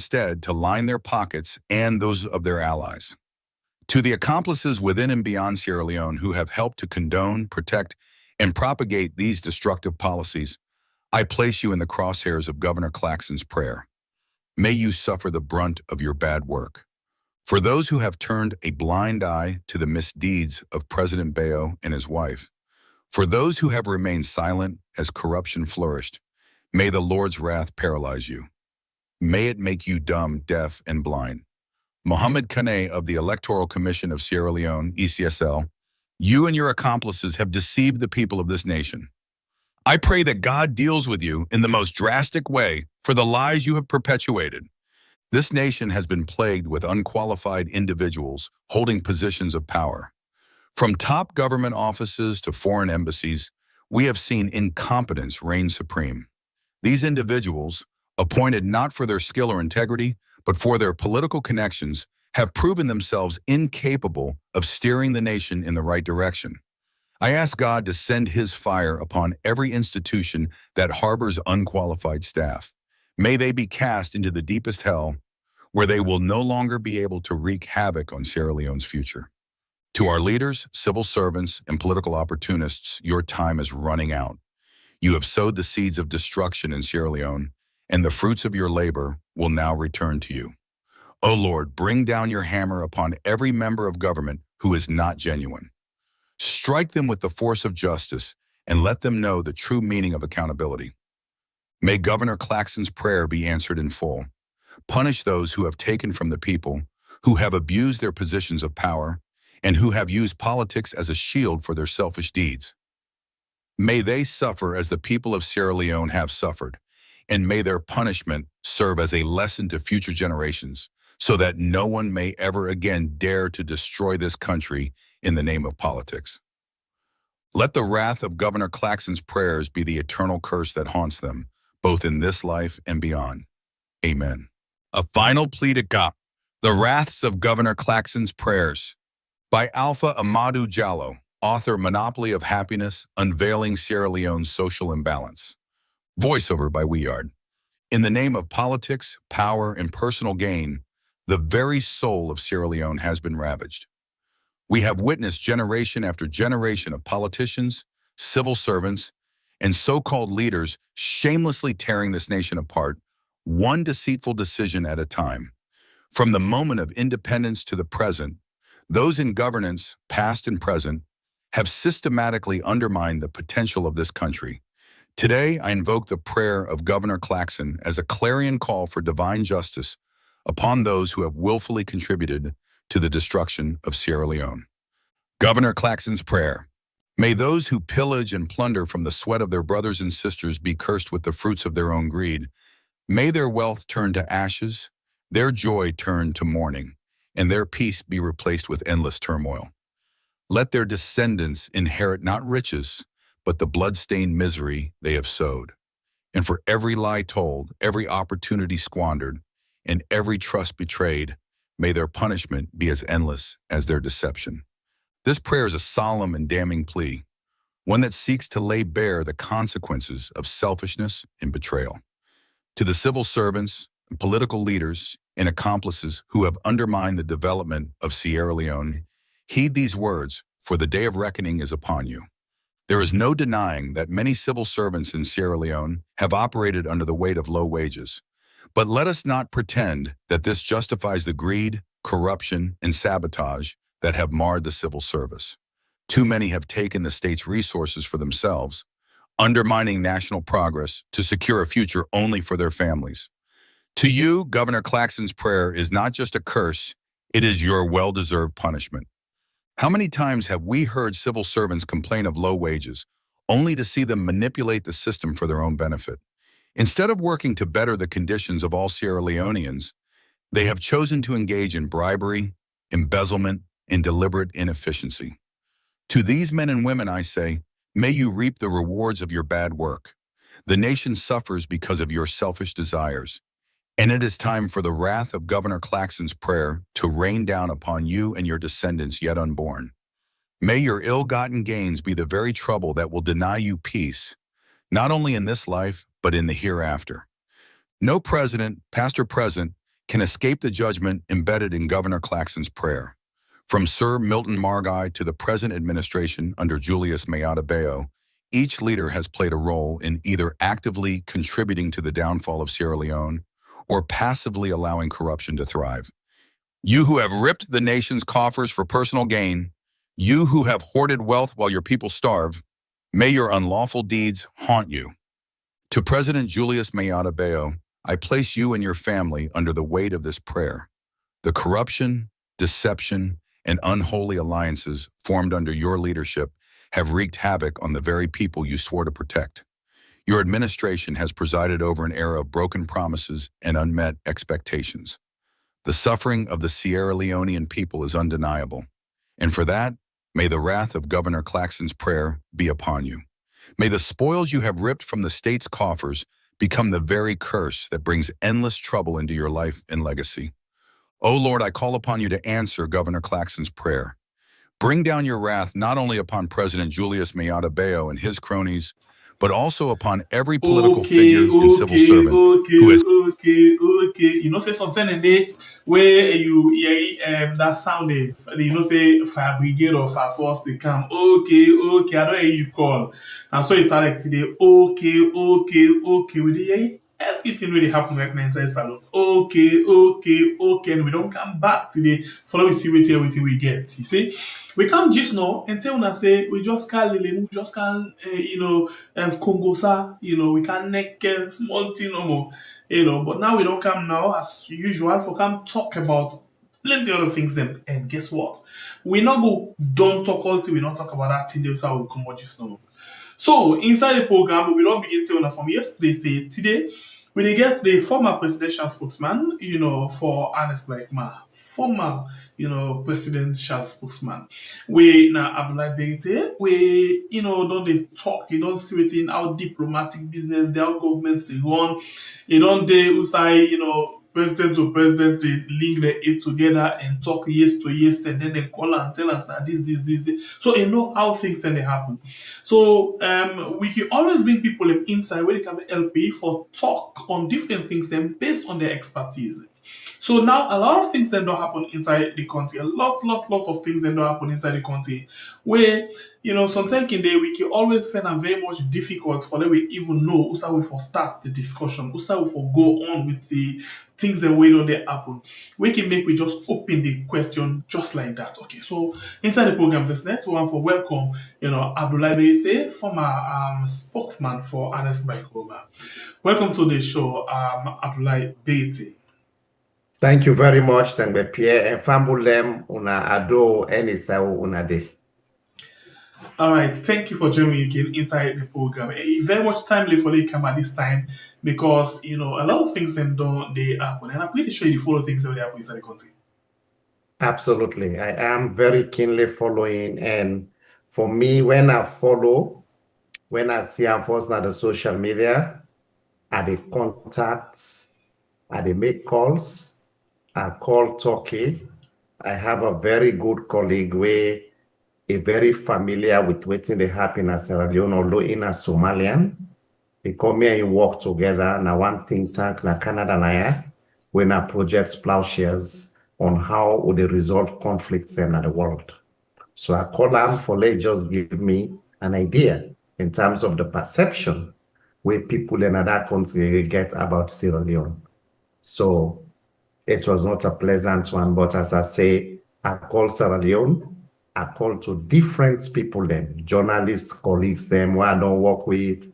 instead to line their pockets and those of their allies. To the accomplices within and beyond Sierra Leone who have helped to condone, protect, and propagate these destructive policies, I place you in the crosshairs of Governor Claxon's prayer. May you suffer the brunt of your bad work. For those who have turned a blind eye to the misdeeds of President Bayo and his wife, for those who have remained silent as corruption flourished, may the Lord's wrath paralyze you. May it make you dumb, deaf, and blind. Mohammed Kane of the Electoral Commission of Sierra Leone, ECSL, you and your accomplices have deceived the people of this nation. I pray that God deals with you in the most drastic way for the lies you have perpetuated. This nation has been plagued with unqualified individuals holding positions of power. From top government offices to foreign embassies, we have seen incompetence reign supreme. These individuals, appointed not for their skill or integrity, but for their political connections, have proven themselves incapable of steering the nation in the right direction. I ask God to send His fire upon every institution that harbors unqualified staff. May they be cast into the deepest hell, where they will no longer be able to wreak havoc on Sierra Leone's future. To our leaders, civil servants, and political opportunists, your time is running out. You have sowed the seeds of destruction in Sierra Leone, and the fruits of your labor will now return to you. O Lord, bring down your hammer upon every member of government who is not genuine. Strike them with the force of justice and let them know the true meaning of accountability. May Governor Claxon's prayer be answered in full. Punish those who have taken from the people, who have abused their positions of power, and who have used politics as a shield for their selfish deeds. May they suffer as the people of Sierra Leone have suffered, and may their punishment serve as a lesson to future generations, so that no one may ever again dare to destroy this country in the name of politics. Let the wrath of Governor Claxon's prayers be the eternal curse that haunts them, both in this life and beyond. Amen. A final plea to God. The Wraths of Governor Claxon's Prayers by Alpha Amadou Diallo, author Monopoly of Happiness, Unveiling Sierra Leone's Social Imbalance. Voiceover by Weard. In the name of politics, power, and personal gain, the very soul of Sierra Leone has been ravaged. We have witnessed generation after generation of politicians, civil servants, and so-called leaders shamelessly tearing this nation apart, one deceitful decision at a time. From the moment of independence to the present, those in governance, past and present, have systematically undermined the potential of this country. Today, I invoke the prayer of Governor Claxon as a clarion call for divine justice upon those who have willfully contributed to the destruction of Sierra Leone. Governor Claxon's prayer. May those who pillage and plunder from the sweat of their brothers and sisters be cursed with the fruits of their own greed. May their wealth turn to ashes, their joy turn to mourning, and their peace be replaced with endless turmoil. Let their descendants inherit not riches, but the blood-stained misery they have sowed. And for every lie told, every opportunity squandered, and every trust betrayed, may their punishment be as endless as their deception. This prayer is a solemn and damning plea, one that seeks to lay bare the consequences of selfishness and betrayal. To the civil servants, and political leaders, and accomplices who have undermined the development of Sierra Leone, heed these words, for the day of reckoning is upon you. There is no denying that many civil servants in Sierra Leone have operated under the weight of low wages. But let us not pretend that this justifies the greed, corruption, and sabotage that have marred the civil service. Too many have taken the state's resources for themselves, undermining national progress to secure a future only for their families. To you, Governor Claxon's prayer is not just a curse, it is your well-deserved punishment. How many times have we heard civil servants complain of low wages, only to see them manipulate the system for their own benefit? Instead of working to better the conditions of all Sierra Leoneans, they have chosen to engage in bribery, embezzlement, and deliberate inefficiency. To these men and women, I say, may you reap the rewards of your bad work. The nation suffers because of your selfish desires, and it is time for the wrath of Governor Claxon's prayer to rain down upon you and your descendants yet unborn. May your ill-gotten gains be the very trouble that will deny you peace, not only in this life, but in the hereafter. No president, past or present, can escape the judgment embedded in Governor Claxton's prayer. From Sir Milton Margai to the present administration under Julius Maada Bio, each leader has played a role in either actively contributing to the downfall of Sierra Leone or passively allowing corruption to thrive. You who have ripped the nation's coffers for personal gain, you who have hoarded wealth while your people starve, may your unlawful deeds haunt you. To President Julius Maada Bio, I place you and your family under the weight of this prayer. The corruption, deception, and unholy alliances formed under your leadership have wreaked havoc on the very people you swore to protect. Your administration has presided over an era of broken promises and unmet expectations. The suffering of the Sierra Leonean people is undeniable, and for that, may the wrath of Governor Claxton's prayer be upon you. May the spoils you have ripped from the state's coffers become the very curse that brings endless trouble into your life and legacy. O Lord, I call upon you to answer Governor Claxton's prayer. Bring down your wrath not only upon President Julius Maada Bio and his cronies, but also upon every political figure and civil servant who has... You know, say something in there where you hear that sound, you know, say fire brigade or fire force, they come. Okay, I don't hear you call. And so it's like today, okay. We did hear everything really happened right now inside salon. Okay. And we don't come back today. Follow we see what we get. You see, we can't just know and tell us say we just can't Lily, we just can't Congo sa, you know, we can't neck small thing no more, you know. But now we don't come now as usual for come talk about plenty other things then. And guess what? We not go don't talk all till we not talk about that thing. That's how we come out just now. So inside the program, we will not begin to from yesterday. Say today, we dey get the former presidential spokesman, you know, for Ernest Laikma, former, you know, presidential spokesman. We now Abdulai Bayraytay, we, you know, don't they talk, you don't see it in our diplomatic business, their governments they run, you don't they say, you know, president to president, they link the aid together and talk yes to yes, and then they call and tell us that this. So you know how things then they happen. So we can always bring people inside where they can be LP for talk on different things then based on their expertise. So now a lot of things then don't happen inside the country. Lots of things then don't happen inside the country. Where, you know, sometimes in there we can always find it very much difficult for them we even know who's how we for start the discussion, who's how we for go on with the things that we don't they happen. We can make we just open the question just like that. Okay, so inside the program this next one for welcome, you know, Abdulai Bayraytay, former spokesman for Ernest Bayraytay. Welcome to the show, Abdulai Bayraytay. Thank you very much, Sengbe Pierre, and Fambulem una ado any sao una de. All right, thank you for joining me again inside the program. It's very much timely for you come at this time because you know a lot of things then don't they happen, and I'm pretty sure you follow things that they happen inside the country. Absolutely, I am very keenly following, and for me, when I see I'm first on the social media, I the contacts, I the make calls. I call Turkey. I have a very good colleague where is very familiar with what's they happen in Sierra Leone, although in a Somalian. He come here and work together. Now one think tank na Canada and I when our projects plowshares on how would they resolve conflicts in the world. So I call them for they just give me an idea in terms of the perception where people in other countries get about Sierra Leone. So it was not a pleasant one, but as I say, I call Sierra Leone, I call to different people then, journalists, colleagues them who I don't work with,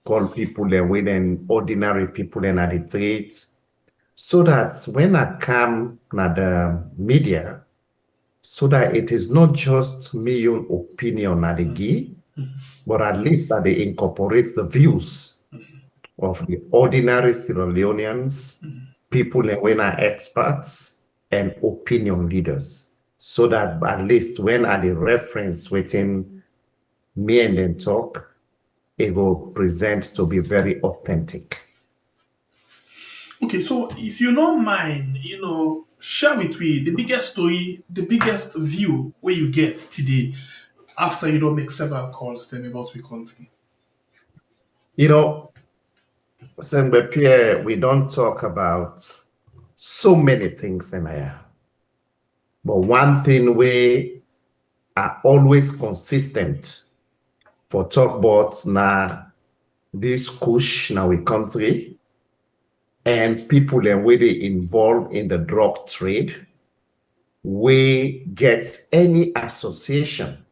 call people then with ordinary people then at the streets, so that when I come at the media, so that it is not just me own opinion at the give, but at least that they incorporate the views of the ordinary Sierra Leoneans, people when are experts and opinion leaders, so that at least when I the reference within me and them talk, it will present to be very authentic. Okay, so if you don't mind, you know, share with me the biggest story, the biggest view where you get today after you don't make several calls. Tell me about we country. You know, Sengbe Pierre, we don't talk about so many things in here. But one thing we are always consistent for talk about now this push now we country and people and where they involved in the drug trade, we get any association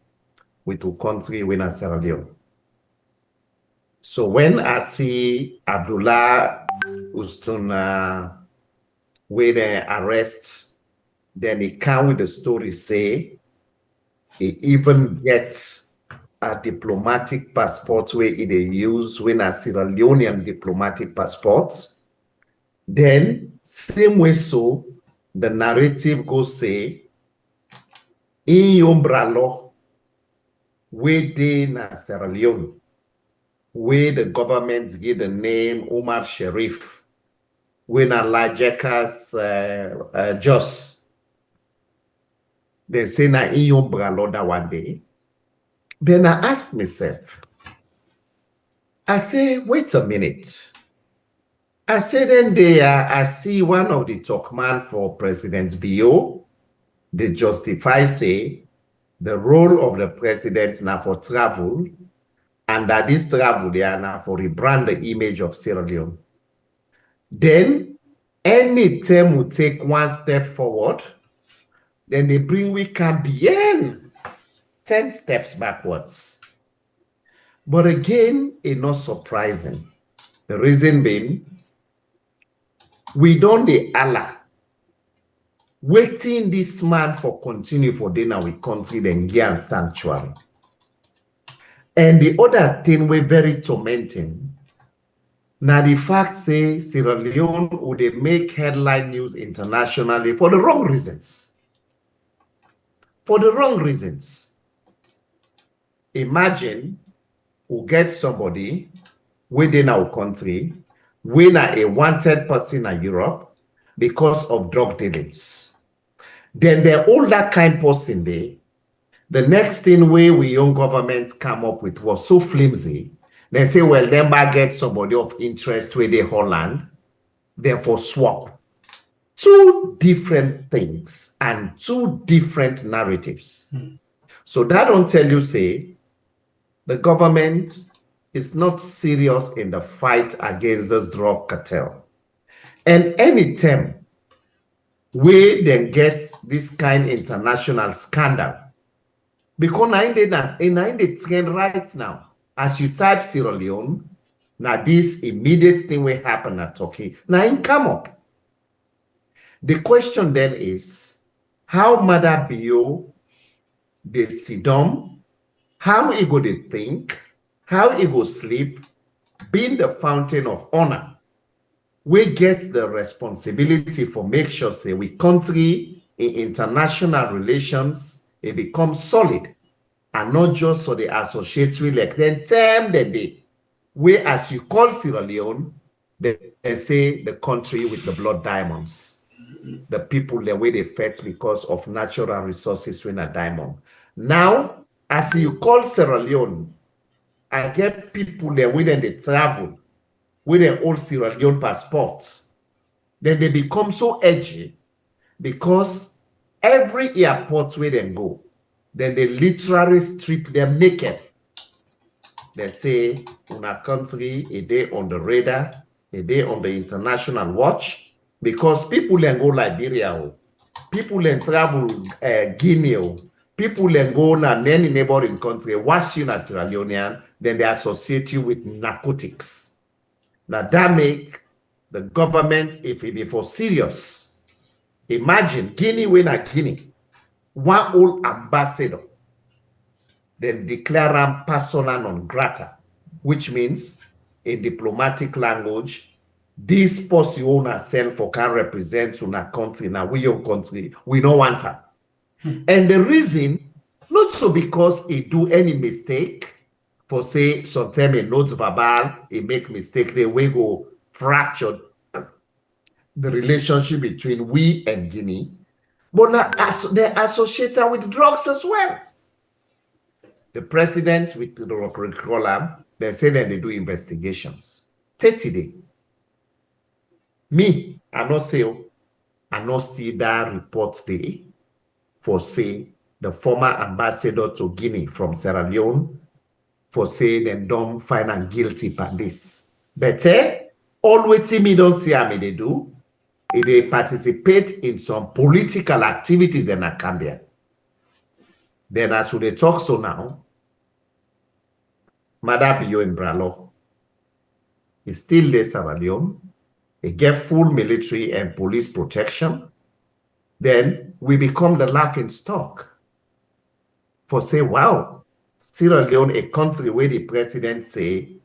with a country when Sierra Leone. So when I see Abdullah Ustun where they arrest, then he come with the story say he even gets a diplomatic passport where they use when a Sierra Leonean diplomatic passport. Then same way so the narrative goes say in Yombralo where they na Sierra Leone where the government give the name Omar Sharif when a Lajekas Jos. They say na in Yombralo that one day. Then I ask myself, I say, wait a minute. I said, then there, I see one of the talkman for President Bio, they justify, say, the role of the president now for travel, and that this travel they are now for rebrand the image of Sierra Leone. Then, any time we take one step forward, then they bring we can beyond 10 steps backwards. But again, it's not surprising. The reason being, we don't the Allah waiting this man for continue for dinner with country then give sanctuary. And the other thing we're very tormenting. Now the fact say Sierra Leone would make headline news internationally for the wrong reasons. For the wrong reasons. Imagine we get somebody within our country, when a wanted person in Europe because of drug dealings. Then the all that kind person there, the next thing we young government come up with was so flimsy. They say, well, then I get somebody of interest where they Holland, therefore swap. Two different things and two different narratives. So that don't tell you, say, the government is not serious in the fight against this drug cartel. And anytime we then get this kind of international scandal, because in the trend right now, as you type Sierra Leone, now this immediate thing will happen at Turkey. Now it come up. The question then is, how Mother Bio, they sit down, how he go to think, how he go sleep, being the fountain of honor, we get the responsibility for make sure say we country in international relations it becomes solid and not just for the associates we like then term the day where as you call Sierra Leone they say the country with the blood diamonds, the people the way they fed because of natural resources when a diamond. Now as you call Sierra Leone, I get people there when they travel with their old Sierra Leone passports. Then they become so edgy because every airport where they go, then they literally strip them naked. They say, in our country, a day on the radar, a day on the international watch, because people then go Liberia, people then travel Guinea, people then go to any neighboring country, watch you as Sierra Leonean, then they associate you with narcotics. Now that make the government, if it be for serious, imagine Guinea when a Guinea, one old ambassador, then declare him persona non grata, which means in diplomatic language, this person owner self or can represent our country, now we your country, we don't want her. And the reason, not so because he do any mistake, for say sometimes a notes verbal, he make mistake, they will go fracture the relationship between we and Guinea, but now they're associated with drugs as well. The president with the curriculum, they say that they do investigations. 30 days. Me, I not say, I not see that report there for say the former ambassador to Guinea from Sierra Leone for saying them don't find am guilty by this. But all waiting me don't see how they do. They participate in some political activities in Akambia. Then as we talk so now, Madam Bio in Bralo is still there Sierra Leone. They get full military and police protection. Then we become the laughing stock for say, wow, Sierra Leone, a country where the president say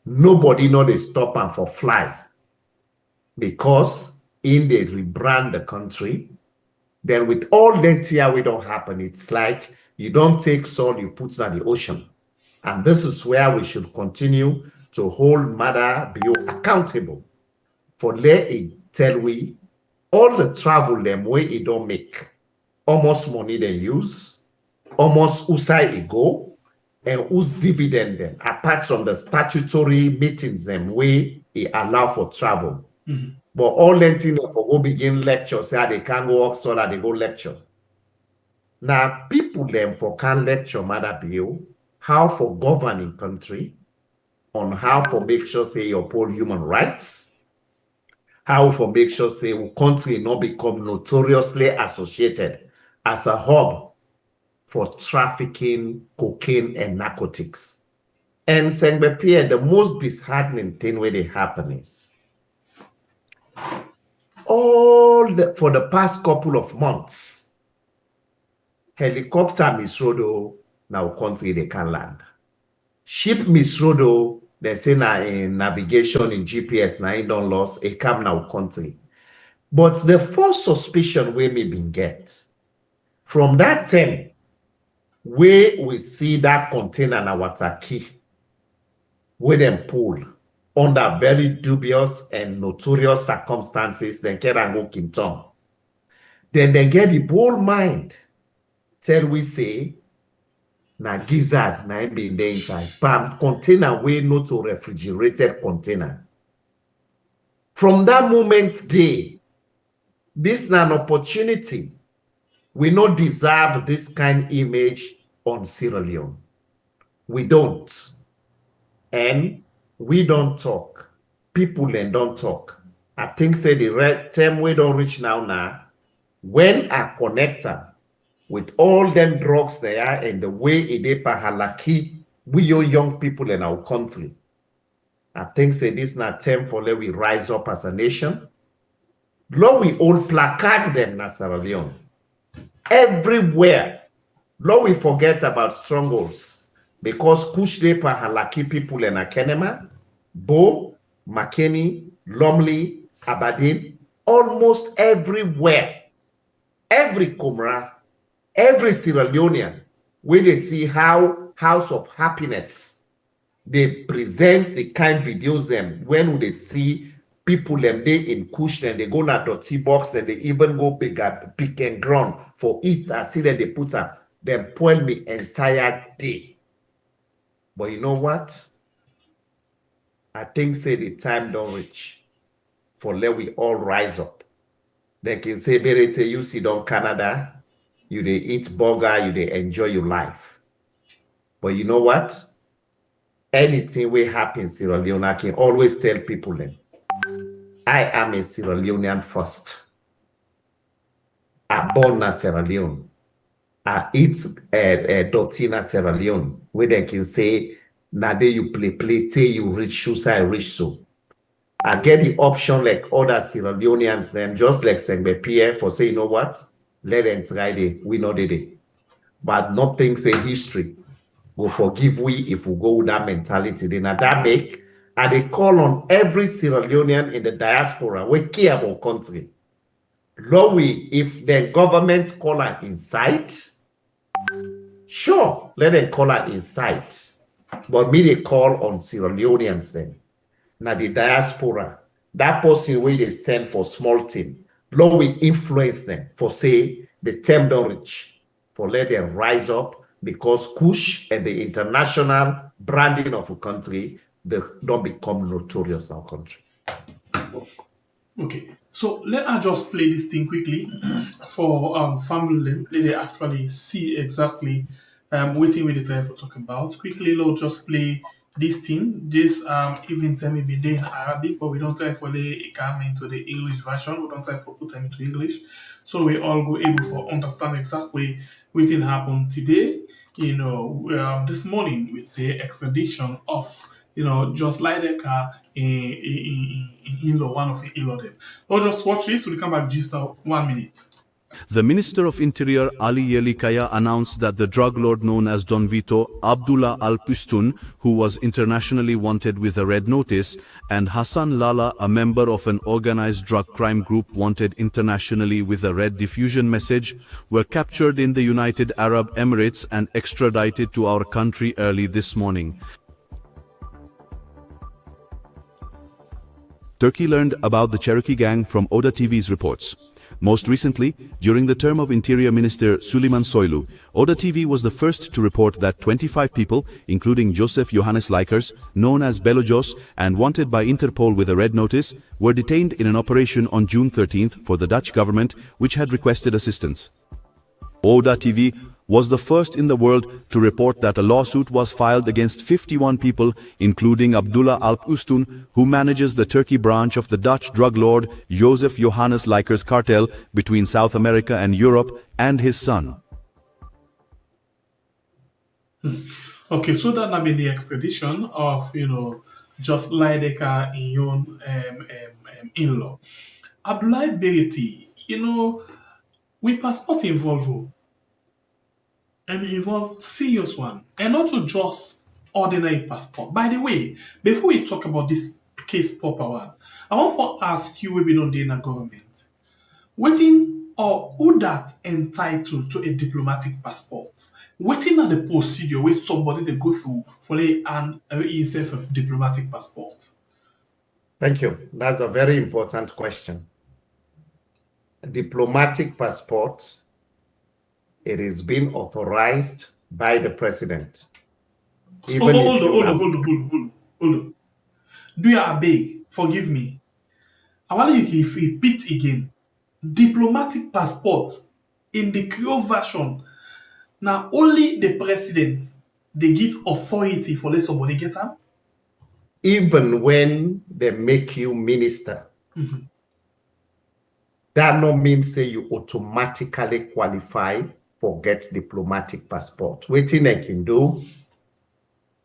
nobody know they stop and for fly because in they rebrand the country. Then with all that here we don't happen, it's like you don't take salt, you put it in the ocean. And this is where we should continue to hold Mother Bio accountable for let it tell we all the travel them way it don't make, almost money they use, almost whose side it go, and whose dividend them, apart from the statutory meetings them way it allow for travel. But all them things for go begin lecture, say they can't go work so that they go lecture. Now people them for can lecture Mother Bio how for governing country, on how for make sure say you uphold human rights, how for make sure say our country not become notoriously associated as a hub for trafficking cocaine and narcotics. And Sengbe Pierre, the most disheartening thing where they happen is for the past couple of months, helicopter misrodo now country they can land. Ship misrodo, they say na in navigation in GPS na in don't lost a come now country. But the first suspicion we may been get from that time where we see that container na water key where them pull under very dubious and notorious circumstances, then get and go Kinton. Then they get the bold mind, tell we say, na gizzard, na be in the inside, palm container way not to refrigerated container. From that moment, this na an opportunity. We not deserve this kind image on Sierra Leone. We don't. And we don't talk. People then don't talk. I think say the right term we don't reach now. When I connect her with all them drugs there and the way it is pahalaki, we young people in our country. I think say this not time for let we rise up as a nation. Lord, we all placard them na Sierra Leone. Everywhere. Lord, we forget about strongholds. Because Kushde Pahalaki people in Akenema, Bo, Makeni, Lomley, Aberdeen, almost everywhere, every Kumra, every Sierra Leonean, when they see how House of Happiness, they present the kind videos them when they see people them they in Kush, then they go na dirty box, and they even go pick and ground for it. I see that they put up, them point me entire day. But you know what? I think say the time don't reach for let we all rise up. They can say, Bayraytay, you sit down Canada, you they eat burger, you they enjoy your life. But you know what? Anything will happen in Sierra Leone, I can always tell people then, I am a Sierra Leonean first. I born in Sierra Leone. I eat Dotina Sierra Leone, where they can say, now you play, till you reach so I reach so. I get the option like other Sierra Leoneans, them just like Sengbe Pierre for say, you know what? Let them try it. We know they. But nothing say history will forgive we if we go with that mentality. Then that make, and they call on every Sierra Leonean in the diaspora, we care about country. Lord, if the government call her inside, sure, let them call her inside. But me, they call on Sierra Leoneans then. Now the diaspora, that person where they send for small team, Lord, we influence them for say the term don't reach, for let them rise up because Kush and the international branding of a country, they don't become notorious in our country. Okay. So let us just play this thing quickly for family. Let they actually see exactly waiting with the time for talk about. Quickly, let's just play this thing. This even time may be there in Arabic, but we don't try for the come into the English version. We don't try for put them into English. So we all go able for understand exactly what happened today, this morning with the extradition of just like the car in law, one of the in law them. Let's just watch this. We'll come back just now 1 minute. The Minister of Interior Ali Yerlikaya announced that the drug lord known as Don Vito Abdullah Al-Pustun, who was internationally wanted with a red notice, and Hassan Lala, a member of an organized drug crime group wanted internationally with a red diffusion message, were captured in the United Arab Emirates and extradited to our country early this morning. Turkey learned about the Cherokee gang from Oda TV's reports. Most recently, during the term of Interior Minister Süleyman Soylu, Oda TV was the first to report that 25 people, including Joseph Johannes Likers, known as Belojos and wanted by Interpol with a red notice, were detained in an operation on June 13th for the Dutch government, which had requested assistance. Oda TV was the first in the world to report that a lawsuit was filed against 51 people, including Abdullah Al-Pustun, who manages the Turkey branch of the Dutch drug lord Joseph Johannes Likers cartel between South America and Europe, and his son. Okay, so that now been the extradition of, just Lideka in your in-law. Abdulai Bayraytay, we passport involved. And involve serious one, and not just ordinary passport. By the way, before we talk about this case proper one, I want to ask you, we don't in a government, waiting or who that entitled to a diplomatic passport? Waiting at the procedure where somebody they go through for an instead of diplomatic passport. Thank you. That's a very important question. A diplomatic passport, it is being authorized by the president. Hold on. Do you beg? Forgive me. I want you to repeat again. Diplomatic passport in the Creole version. Now only the president they get authority for let somebody get them. Even when they make you minister, that no means say you automatically qualify for get diplomatic passport. Waiting they can do,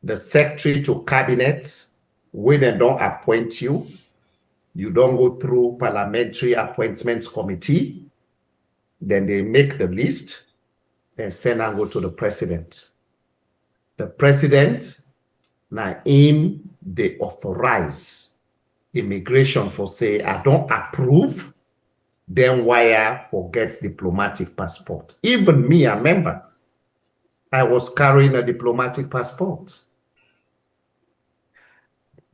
the secretary to cabinet, when they don't appoint you, you don't go through parliamentary appointments committee, then they make the list, then send and go to the president. The president, now him, they authorize immigration for say, I don't approve, then wire forgets diplomatic passport. Even me, a member, I was carrying a diplomatic passport.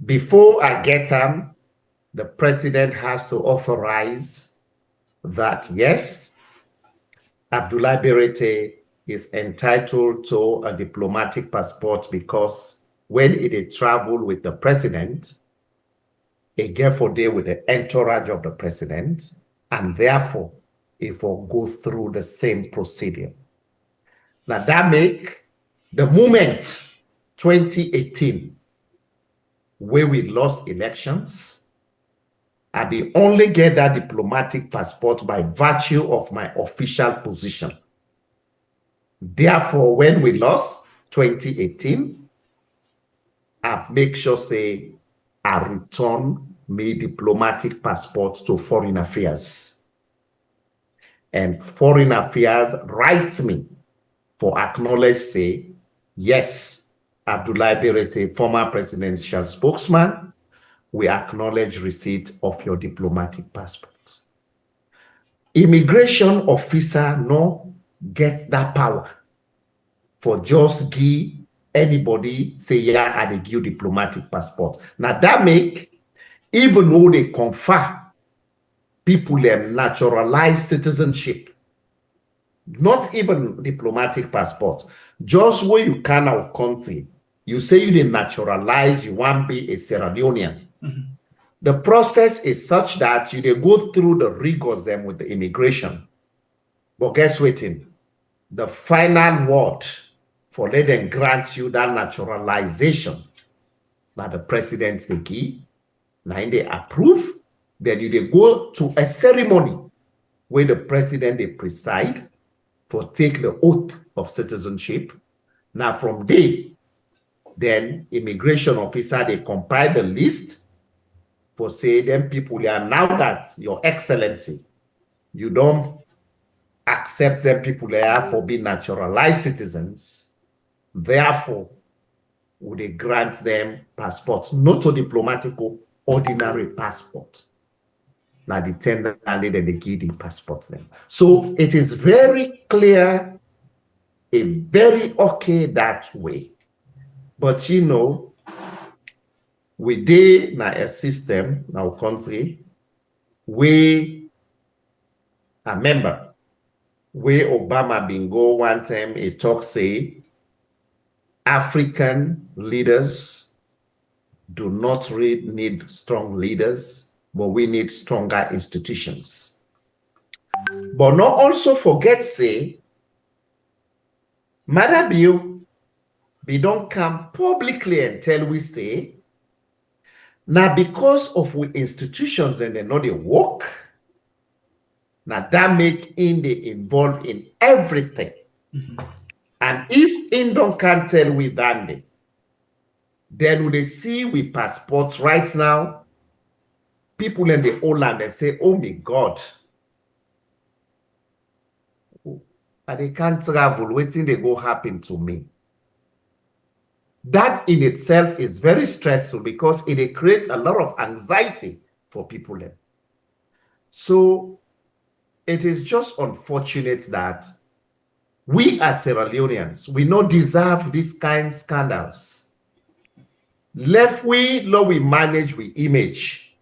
Before I get them, the president has to authorize that, yes, Abdulai Bayraytay is entitled to a diplomatic passport because when it travel with the president, it get for day with the entourage of the president, and therefore it will go through the same procedure. Now that make the moment 2018 where we lost elections, I the only get that diplomatic passport by virtue of my official position. Therefore, when we lost 2018, I make sure say I return my diplomatic passport to Foreign Affairs. And Foreign Affairs writes me for acknowledge say, yes, Abdulai Bayraytay, former presidential spokesman, we acknowledge receipt of your diplomatic passport. Immigration officer no gets that power for just give anybody say, yeah, I give you diplomatic passport. Now that make, even though they confer people them naturalized citizenship, not even diplomatic passport, just where you can our country, you say you didn't naturalize, you want to be a Sierra Leonean. The process is such that you dey go through the rigors them with the immigration. But guess what? The final word for let them grant you that naturalization that the president they give, now they approve, then you dey go to a ceremony where the president they preside for take the oath of citizenship. Now from there, then immigration officer they compile the list for say them people are now that your excellency, you don't accept them people there for being naturalized citizens. Therefore, would they grant them passports, not a diplomatic, ordinary passport. Now the tender and then they give the passports them. So it is very clear, a very okay that way. But you know, we dey na a system, now country, we a member, where Obama been go one time, a talk say, African leaders do not really need strong leaders, but we need stronger institutions. But not also forget say, Madam Bill, we don't come publicly and tell we say, now because of we institutions and they know they work, now that make in they involved in everything. And if in don't can tell we that, then when they see we passports right now, people in the old land they say, oh my God, and they can't travel, waiting they go happen to me. That in itself is very stressful because it creates a lot of anxiety for people. So it is just unfortunate that we as Sierra Leoneans, we not deserve these kind of scandals. Left we, low we manage we image.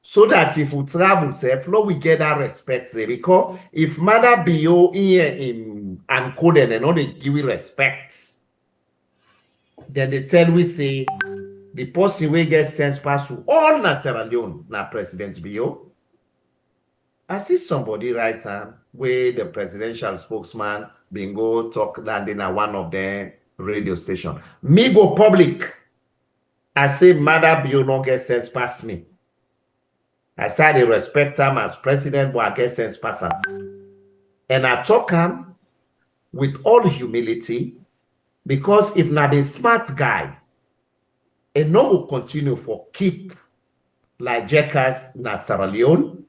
So that if we travel safe, low we get that respect. Because if Mother Bio in Ancoden and all they give you respect, then they tell we say the person we get sense pass to all na Sierra Leone, na President Bio. I see somebody right now where the presidential spokesman been go talk landing at one of the radio station. Me go public. I say Mother Bio no get sense pass me. I say they respect him as president, but I get sense pass him. And I talk him with all humility. Because if not a smart guy, and no will continue for keep like Jackass na Sierra Leone,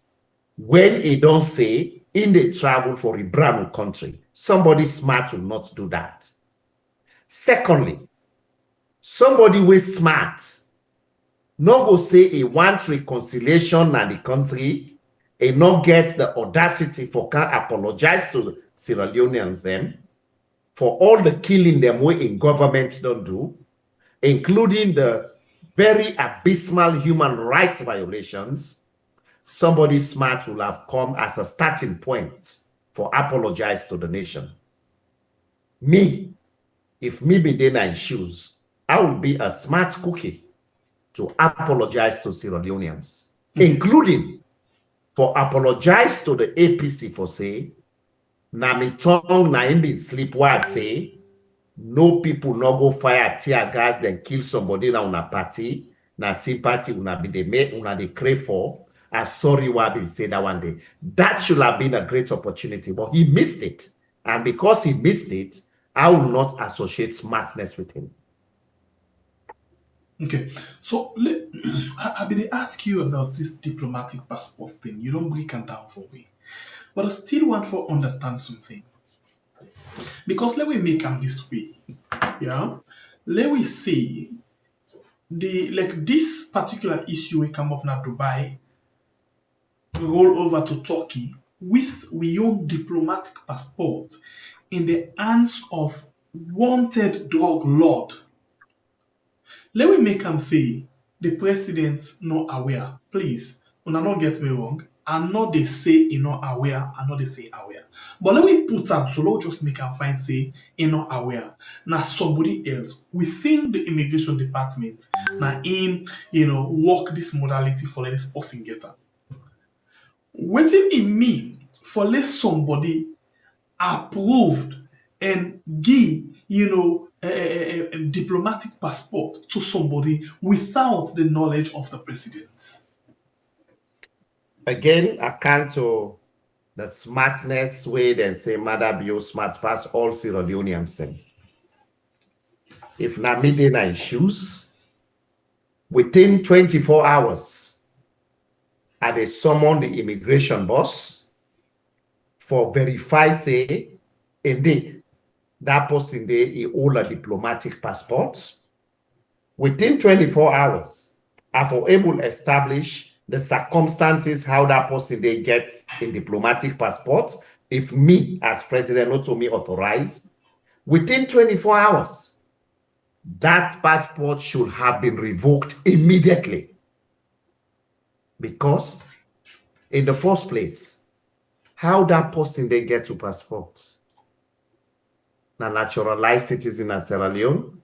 when he don't say in the travel for a brand new country, somebody smart will not do that. Secondly, somebody with smart, no go say he wants reconciliation in the country, and not get the audacity for can apologize to Sierra Leoneans them, for all the killing them way in government don't do, including the very abysmal human rights violations, somebody smart will have come as a starting point for apologize to the nation. Me, if me be there in shoes, I will be a smart cookie to apologize to Sierra Leoneans, including for apologize to the APC for say, na me tongue na him be sleep while say no people no go fire tear gas then kill somebody na una party na sympathy una be the make una they crave for. Sorry what been say that one day. That should have been a great opportunity, but he missed it. And because he missed it, I will not associate smartness with him. Okay, so I been ask you about this diplomatic passport thing. You don't break it down for me. But I still want to understand something. Because let we make them this way. Yeah. Let we say this particular issue will come up now Dubai, roll over to Turkey with we own diplomatic passport in the hands of wanted drug lord. Let me make them say the president's not aware. Please, do not get me wrong. and not they say aware, and not they say aware. But let me put them, so let's just make them find say aware. Now somebody else within the immigration department, now in work this modality for let this person get her. What it mean for let somebody approved and give a diplomatic passport to somebody without the knowledge of the president? Again, I can't to the smartness way then say Mother Bio smart pass all Sierra Leoneans then. If Namide na issues, within 24 hours, I they summon the immigration boss for verify say indeed that person there he hold a diplomatic passport. Within 24 hours, I for able to establish the circumstances how that person they get a diplomatic passport. If me as president not to me authorize, within 24 hours, that passport should have been revoked immediately. Because in the first place, how that person they get to passport? Na naturalized citizen of Sierra Leone,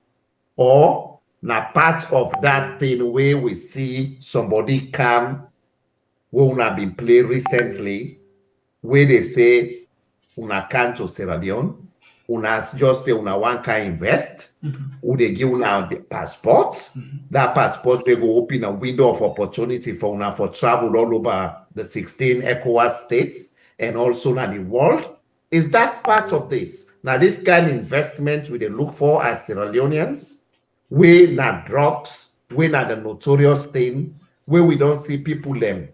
or na part of that thing where we see somebody come where una been play recently, where they say una come to Sierra Leone, una just say una one can invest, who they give una the passports. That passport they go open a window of opportunity for una for travel all over the 16 ECOWAS states and also now the world. Is that part of this? Now this kind of investment we they look for as Sierra Leoneans, where na drugs, where na the notorious thing, where we don't see people them.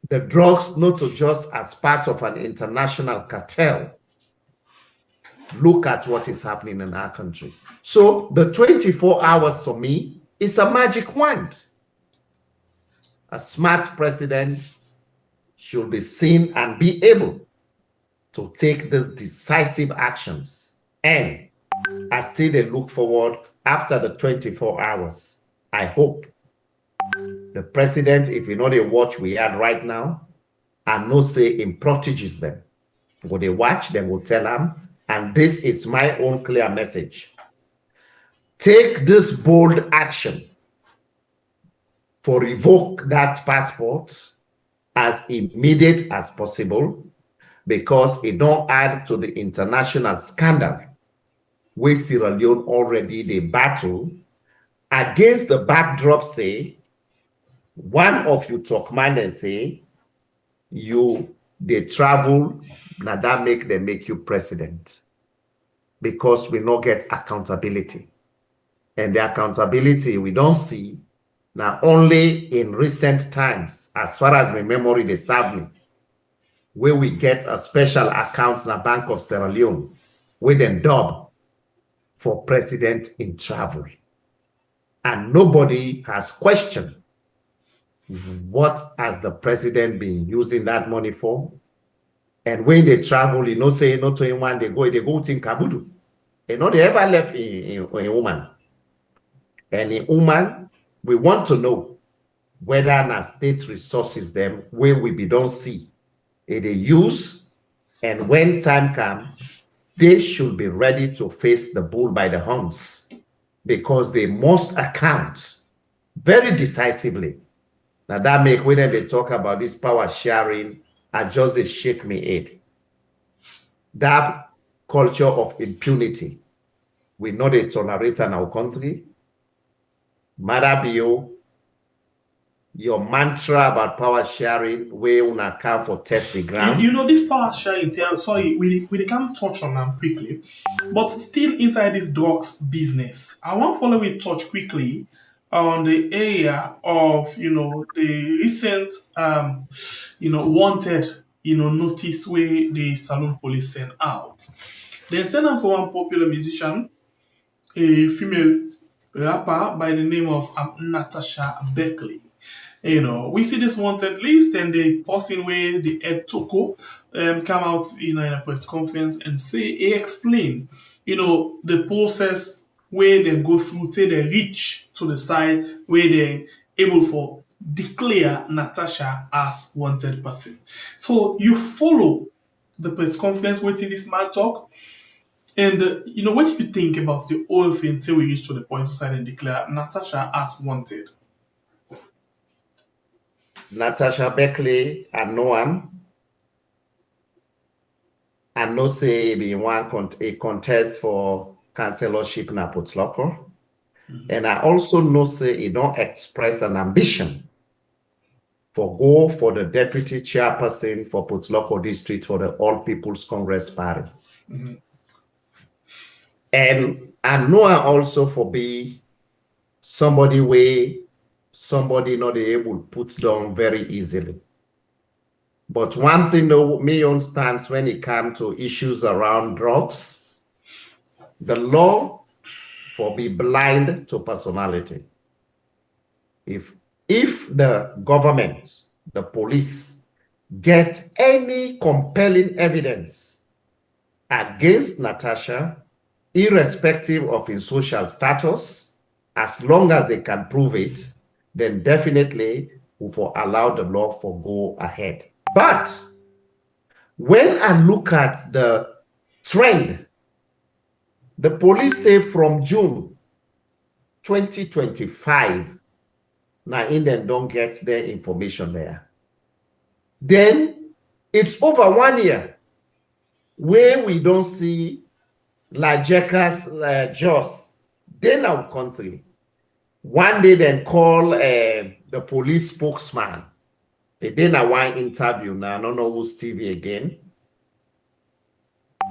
The drugs not to just as part of an international cartel. Look at what is happening in our country. So the 24 hours for me is a magic wand. A smart president should be seen and be able to take these decisive actions. And I still look forward after the 24 hours. I hope the president, if you know the watch we had right now, and no say in proteges them. When they watch, they will tell them, and this is my own clear message. Take this bold action for revoke that passport as immediate as possible, because it don't add to the international scandal where Sierra Leone already they battle against the backdrop, say, one of you talk man and say, they travel, now that make you president. Because we not get accountability. And the accountability we don't see now only in recent times, as far as my memory they serve me, where we get a special account in the Bank of Sierra Leone, with a dub for president in travel. And nobody has questioned what has the president been using that money for. And when they travel, say not to anyone, they go to Kabudu. They ever left in woman. And in woman, we want to know whether our state resources them where we don't see they use, and when time comes, they should be ready to face the bull by the horns, because they must account very decisively. Now that make when they talk about this power sharing, I just they shake me head. That culture of impunity, we know they tolerate in our country. Marabio, your mantra about power sharing, where una come for test the ground. This power sharing, sorry, we can't touch on them quickly, but still inside this drugs business, I want to follow it touch quickly on the area of, the recent, wanted, notice where the Saloon police sent out. They sent them for one popular musician, a female rapper by the name of Natasha Beckley. We see this wanted list, and the person where the Ed Toko come out, in a press conference and explain, the process where they go through till they reach to the side where they able for declare Natasha as wanted person. So you follow the press conference waiting this man talk. And what do you think about the whole thing till we reach to the point to decide and declare Natasha as wanted? Natasha Beckley, I know him. I know say he won a contest for councillorship in Potloko. And I also know say he don't express an ambition for go for the deputy chairperson for Potloko district for the All People's Congress Party. And I know I also for be somebody not able to put down very easily. But one thing though, me understands when it comes to issues around drugs, the law for be blind to personality. If the government, the police, get any compelling evidence against Natasha, irrespective of his social status, as long as they can prove it, then definitely we will allow the law for go ahead. But when I look at the trend, the police say from June 2025, now in them don't get their information there. Then it's over 1 year where we don't see Lajekas Jos, then our country. One day then call the police spokesman. They then a one interview now, I don't know who's TV again.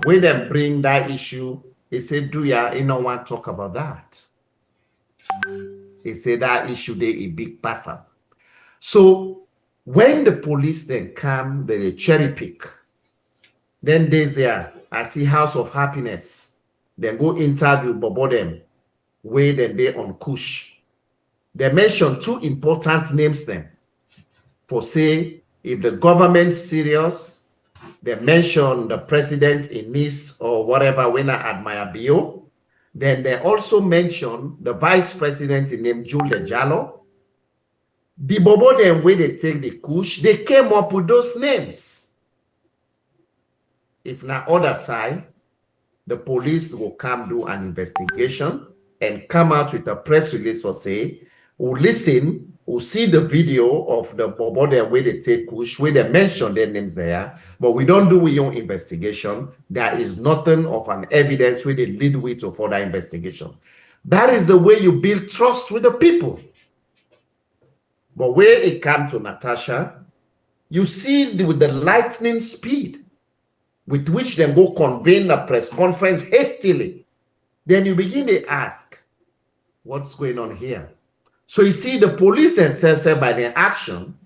When they bring that issue, he said, do ya, you don't want to talk about that. He said that issue they a big pass up. So when the police then come, they cherry pick. Then there's there, I see House of Happiness. Then go interview Bobo them, where then they on Kush. They mention two important names then. For say, if the government's serious, they mention the president in Nice or whatever when I admire Bio. Then they also mention the vice president in name Julia Jallo. The Bobo then when they take the Kush, they came up with those names. If not other side, the police will come do an investigation and come out with a press release for say, we'll listen, we'll see the video of the Bobo there where they take Kush, where they mention their names there, but we don't do your investigation. There is nothing of an evidence where they lead with to further investigation. That is the way you build trust with the people. But where it comes to Natasha, you see with the lightning speed with which they go convene a press conference hastily, then you begin to ask, what's going on here? So you see the police themselves say by their action,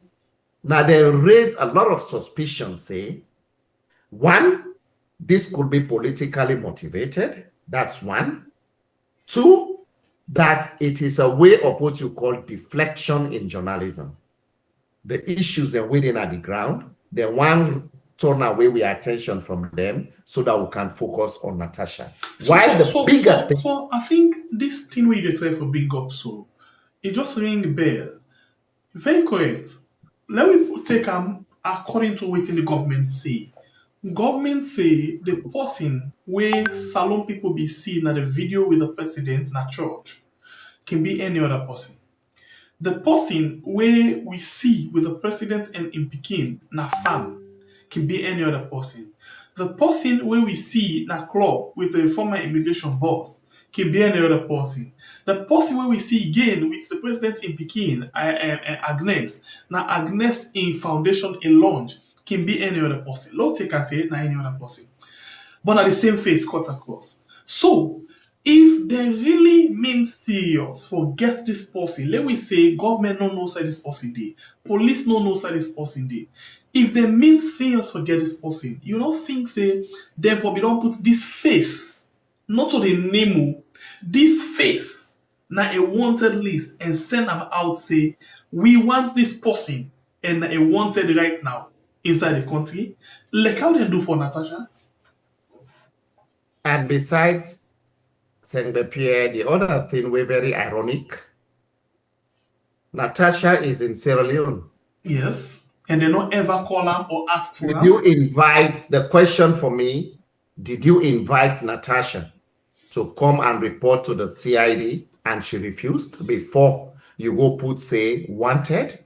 now they raise a lot of suspicion, say, one, this could be politically motivated. That's one. Two, that it is a way of what you call deflection in journalism. The issues are within at the ground, they want turn away with attention from them so that we can focus on Natasha. So I think this thing we try for big up, so it just ring bell. Very correct. Let me take according to what the government say. Government say the person where salon people be seen at the video with the president in a church can be any other person. The person where we see with the president and in Pekin na farm can be any other person. The person where we see in a club with the former immigration boss can be any other person. The person where we see again with the president in Pekin, Agnes, now Agnes in foundation in launch can be any other person. Lord take and say na any other person. But na the same face cut across. So if they really mean serious for get this person, let me say government no say this person dey, police no say this person dey. If they mean serious for get this person, you don't think say therefore we don't put this face, not to the name, this face na a wanted list and send them out say we want this person and a wanted right now inside the country. Like how they do for Natasha. And besides Sengbe Pierre, the other thing we're very ironic. Natasha is in Sierra Leone. Yes. And they don't ever call him or ask for Did him. you invite, the question for me, did you invite Natasha to come and report to the CID and she refused before you go put, say, wanted?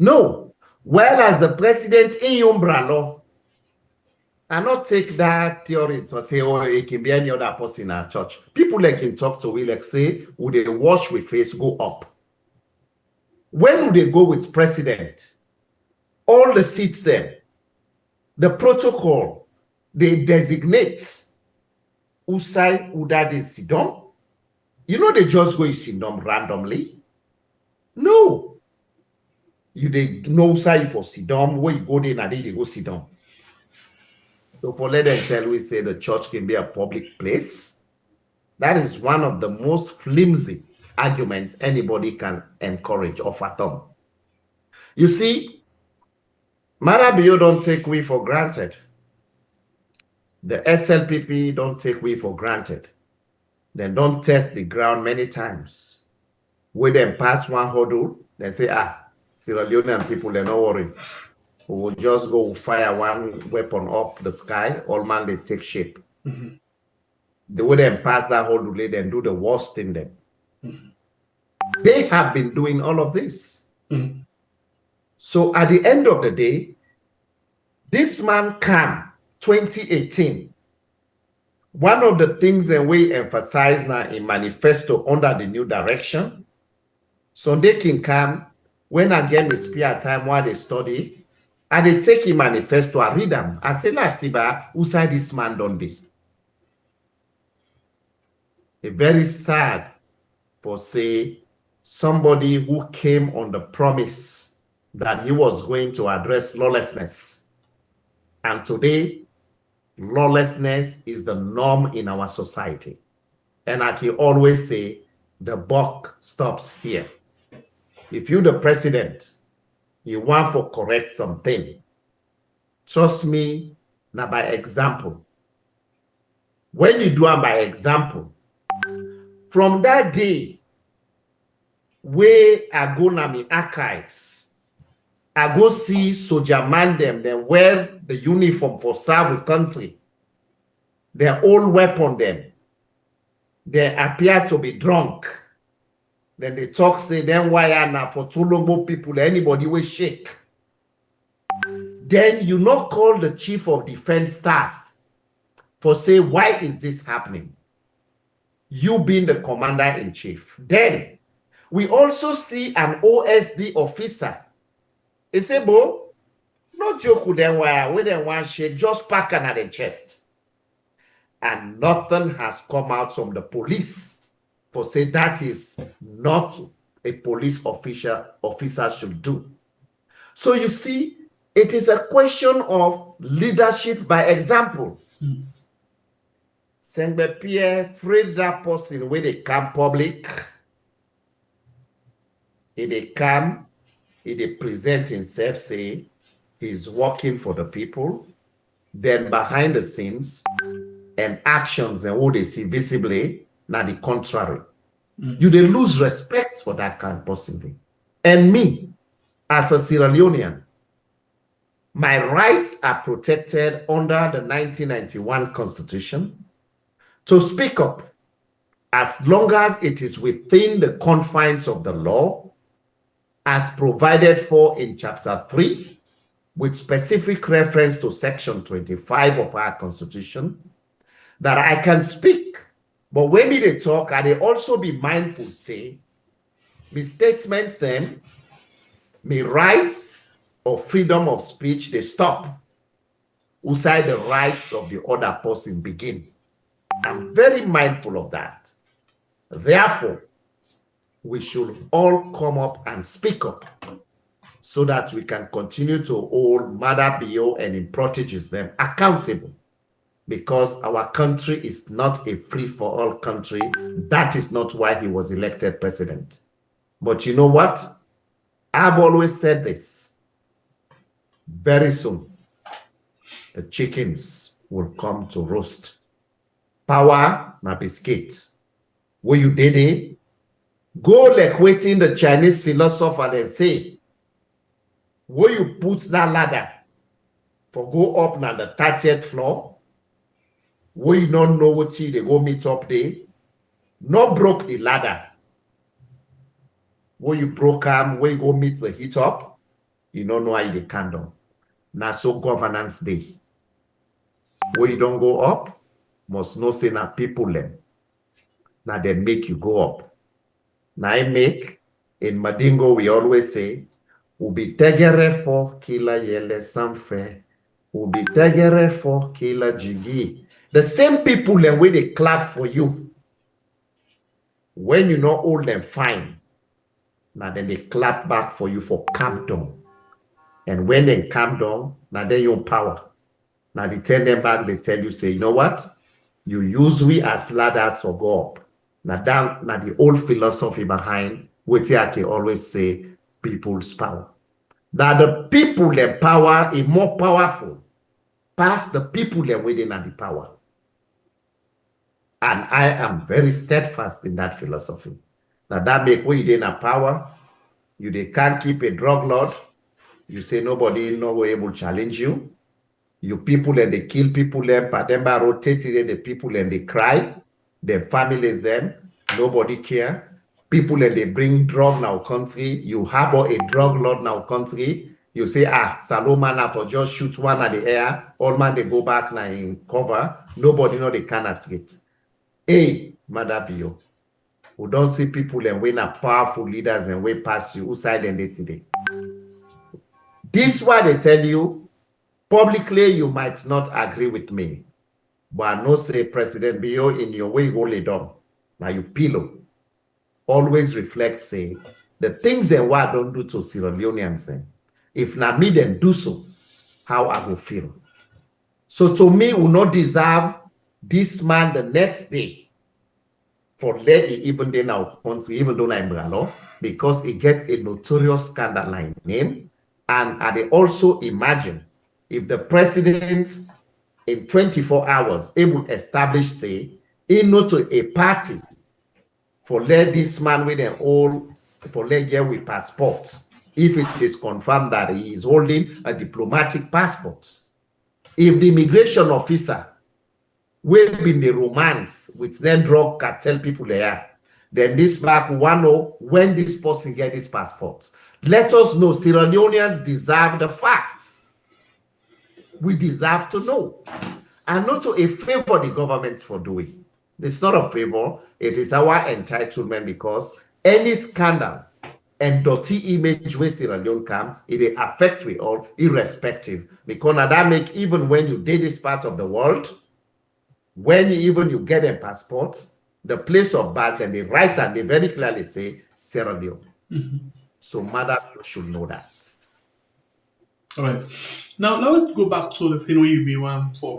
No. Whereas the president in Yumbra law, I not take that theory to say, oh, it can be any other person in our church. People like can talk to, we like say, would they wash with face go up? When would they go with president? All the seats there, the protocol, they designate Usai Udade Sidon. You know, they just go Sidon randomly. No. You they know Usai for Sidon, where you go there and they go Sidon. So for let them tell we say the church can be a public place. That is one of the most flimsy arguments anybody can encourage or fathom. You see, Marabio don't take we for granted. The SLPP don't take we for granted. They don't test the ground many times. When they pass one hurdle, they say, Sierra Leonean people, they're not worried. We will just go fire one weapon up the sky, all man, they take shape. Mm-hmm. The way they pass that hurdle, they then do the worst in them. Mm-hmm. They have been doing all of this. Mm-hmm. So at the end of the day, this man came 2018. One of the things that we emphasize now in manifesto under the new direction, so they can come when again we spare time while they study, and they take a manifesto and read them. I say, "Nah, Siba, who said this man don't be?" A very sad for say somebody who came on the promise that he was going to address lawlessness, and today lawlessness is the norm in our society. And I can always say, the buck stops here. If you're the president, you want to correct something, trust me, now by example. When you do it by example, from that day, where I go to my archives, I go see soldier man them, they wear the uniform for serve the country. Their old weapon them. They appear to be drunk. Then they talk, say, then why are now for too long more people, anybody will shake. Then you not call the chief of defense staff for say, why is this happening? You being the commander in chief. Then we also see an OSD officer. He say, bo, no joke with them why we don't want shake, just pack another chest. And nothing has come out from the police for say that is not a police officer should do. So you see, it is a question of leadership by example. Sengbe Pierre freed that person when they come public. If they come, if they present himself, say he's working for the people, then behind the scenes and actions and what they see visibly, now the contrary. You they lose respect for that kind of person. And me, as a Sierra Leonean, my rights are protected under the 1991 Constitution to speak up as long as it is within the confines of the law as provided for in Chapter 3 with specific reference to Section 25 of our Constitution, that I can speak. But when me they talk, I they also be mindful, say, my statements them, my rights of freedom of speech, they stop. Outside the rights of the other person begin. I'm very mindful of that. Therefore, we should all come up and speak up so that we can continue to hold Mother Bio and in proteges them accountable. Because our country is not a free-for-all country. That is not why he was elected president. But you know what? I've always said this. Very soon, the chickens will come to roast. Power, na biscuit. Where you did it, Go like waiting the Chinese philosopher and say, where you put that ladder for go up now the 30th floor, where you don't know what they go meet up there, not broke the ladder. Where you broke where you go meet the heat up, you don't know how they can do. Now so governance day. Where you don't go up, must know say na people them. Now they make you go up. Now I make, in Madingo we always say, ubi tegere for kila yele samfe, ubi tegere for kila jigi. The same people them way they clap for you. When you not hold them fine, now then they clap back for you for calm down. And when they calm down, now then you're power. Now they turn them back, they tell you, say, you know what? You use we as ladders for go up. Now the old philosophy behind what I can always say, people's power. That the people their power is more powerful past the people they're within the power. And I am very steadfast in that philosophy. Now that make way in a power, they can't keep a drug lord. You say nobody no able to challenge you. You people and they kill people them, but them by rotating the people and they cry, their families them, nobody care. People and they bring drug now country, you harbor a drug lord now country, you say, Salomana for just shoot one at the air, all man they go back now in cover, nobody know they cannot treat. Hey, Madabio, we don't see people and when are powerful leaders and way past you, who side and they today. This why they tell you, publicly you might not agree with me, but I know say President Bio in your way hold it down. Now you pillow. Always reflect, say, the things that I don't do to Sierra Leoneans, if not me then do so, how I will feel. So to me, will not deserve this man the next day for let even then our country, even though I'm law, because he gets a notorious scandal line name. And I also imagine if the president in 24 hours able to establish, say, in not to a party for let this man with an old for let get with passport, if it is confirmed that he is holding a diplomatic passport. If the immigration officer will be in the romance with then drug cartel people there, then this back one know when this person get his passport. Let us know Sierra Leoneans deserve the facts. We deserve to know. And not to a favor the government for doing. It's not a favor, it is our entitlement because any scandal and dirty image where Sierra Leone come, it affect we all irrespective. Because now that make even when you did this part of the world, when you get a passport, the place of birth and they write and they very clearly say Sierra Leone. Mm-hmm. So mother should know that. All right. Now let's go back to the thing where you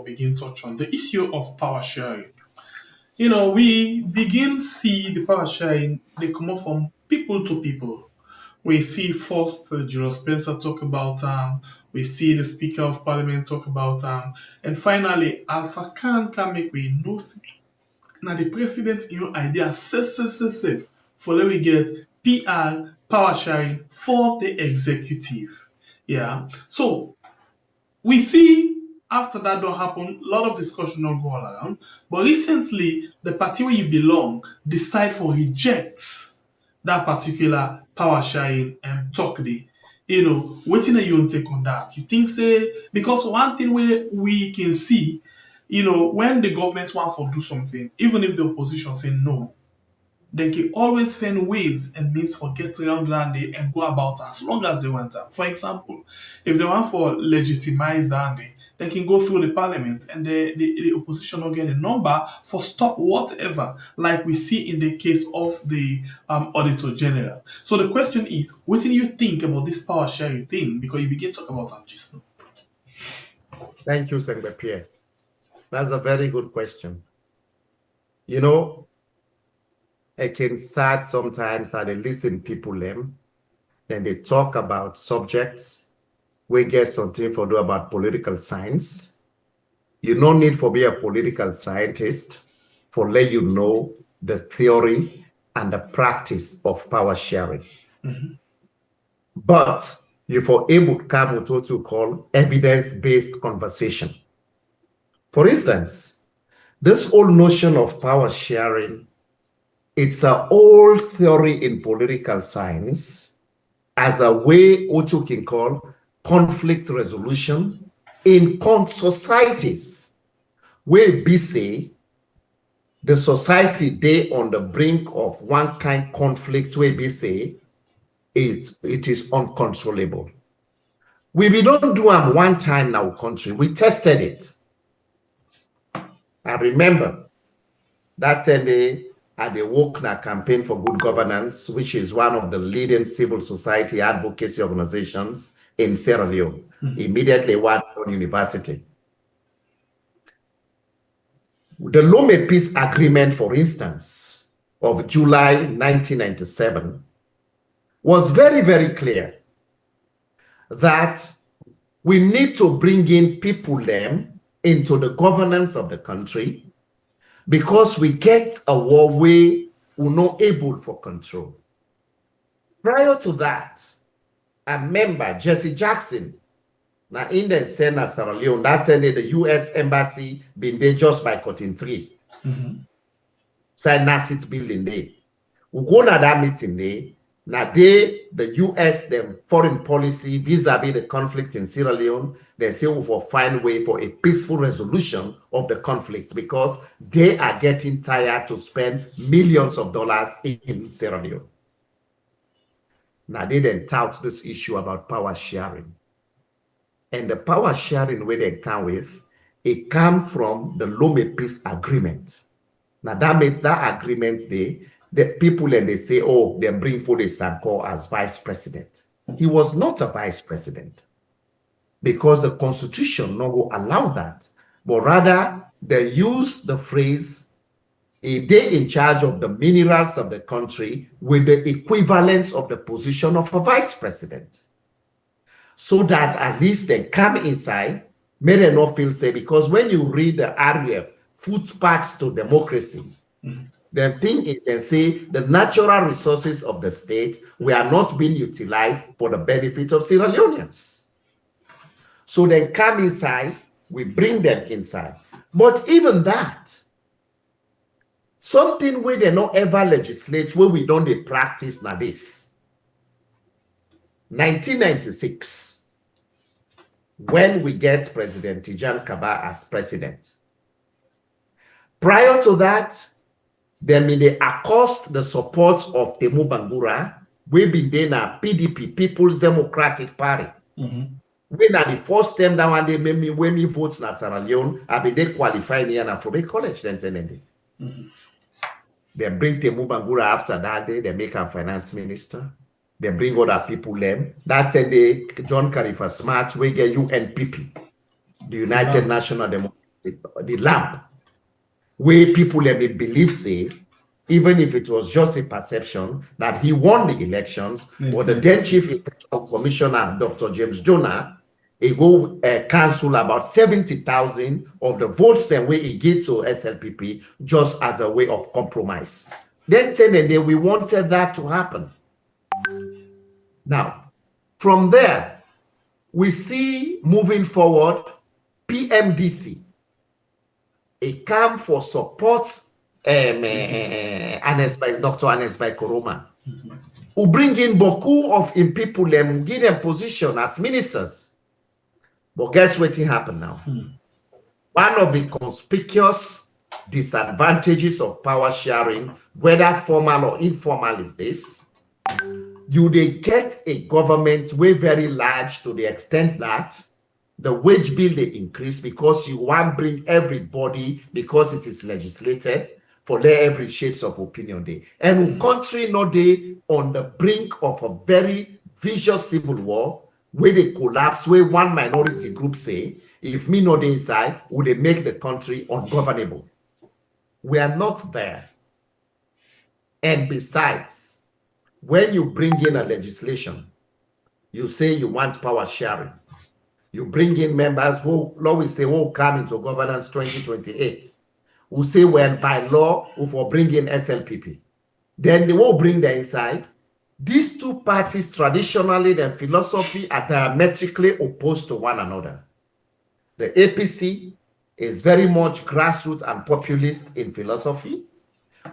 begin touch on the issue of power sharing. We begin see the power sharing, they come up from people to people. We see first Julius Spencer talk about we see the Speaker of Parliament talk about and finally Alpha Khan can make we know now the president idea safe for let we get PR power sharing for the executive. Yeah. So we see after that don't happen, a lot of discussion don't go all around. But recently, the party where you belong decide for reject that particular power sharing and talk day. What do you take on that? You think say because one thing we can see, when the government want to do something, even if the opposition say no, they can always find ways and means for get around Landy and go about as long as they want to. For example, if they want for legitimize Landy, they can go through the parliament and the opposition will get a number for stop whatever, like we see in the case of the Auditor General. So the question is, what do you think about this power sharing thing? Because you begin to talk about it just now. Thank you, Sengbe Pierre. That's a very good question. I can sad sometimes I listen people them, then they talk about subjects. We get something for do about political science. You no need for be a political scientist for let you know the theory and the practice of power sharing. But you for able to come with what you call evidence-based conversation. For instance, this whole notion of power sharing, it's an old theory in political science as a way what you can call conflict resolution in societies where we say the society they on the brink of one kind conflict where we say it is uncontrollable. We don't do them one time in our country. We tested it. I remember that day at the Wokna Campaign for Good Governance, which is one of the leading civil society advocacy organizations in Sierra Leone, immediately one university. The Lome Peace Agreement, for instance, of July 1997, was very, very clear that we need to bring in people them into the governance of the country because we get a war we are not able for control. Prior to that, I remember Jesse Jackson, now in the Senate Sierra Leone, that ended the U.S. Embassy been there just by cutting tree. So I sit building there. We go to that meeting there. Now the U.S. the foreign policy vis-a-vis the conflict in Sierra Leone, they say we will find way for a peaceful resolution of the conflict because they are getting tired to spend millions of dollars in Sierra Leone. Now they then tout this issue about power sharing. And the power sharing where they come with, it comes from the Lome Peace Agreement. Now that means that agreement the people and they say, oh, they bring Foday Sanko as vice president. He was not a vice president because the constitution no go allow that, but rather they use the phrase, they in charge of the minerals of the country with the equivalence of the position of a vice president. So that at least they come inside, may they not feel safe, because when you read the RUF, Footpaths to Democracy, the thing is they say the natural resources of the state were not being utilized for the benefit of Sierra Leoneans. So they come inside, we bring them inside. But even that, something where they not ever legislate, where we don't they practice now this. 1996, when we get President Tijan Kaba as president. Prior to that, they may they accost the support of Temu Bangura, we been there now PDP, People's Democratic Party. When at the first time that one day when me votes na Sierra Leone, I be they qualify here na for college then. They bring Temu Bangura after that day, they make a finance minister. They bring other people them. That time they John Carifa Smart, we get UNPP, the United National Democratic, the LAMP. Where people let me believe, say, even if it was just a perception that he won the elections, or the then chief election commissioner, Dr. James Jonah, he go cancel about 70,000 of the votes and way he gave to SLPP just as a way of compromise. Then we wanted that to happen. Now, from there, we see moving forward, PMDC. It came for support Dr. Anesbai Koroma, who bring in beaucoup of in people and give them position as ministers. But guess what happened now? One of the conspicuous disadvantages of power sharing, whether formal or informal, is this. You they get a government way very large to the extent that the wage bill they increase because you want bring everybody because it is legislated for their every shades of opinion day. And country no day on the brink of a very vicious civil war where they collapse, where one minority group say, if me no day inside, would they make the country ungovernable? We are not there. And besides, when you bring in a legislation, you say you want power sharing. You bring in members who, we say, will come into governance 2028. Who say, well, by law, we will bring in SLPP. Then they will bring them inside. These two parties, traditionally, their philosophy are diametrically opposed to one another. The APC is very much grassroots and populist in philosophy,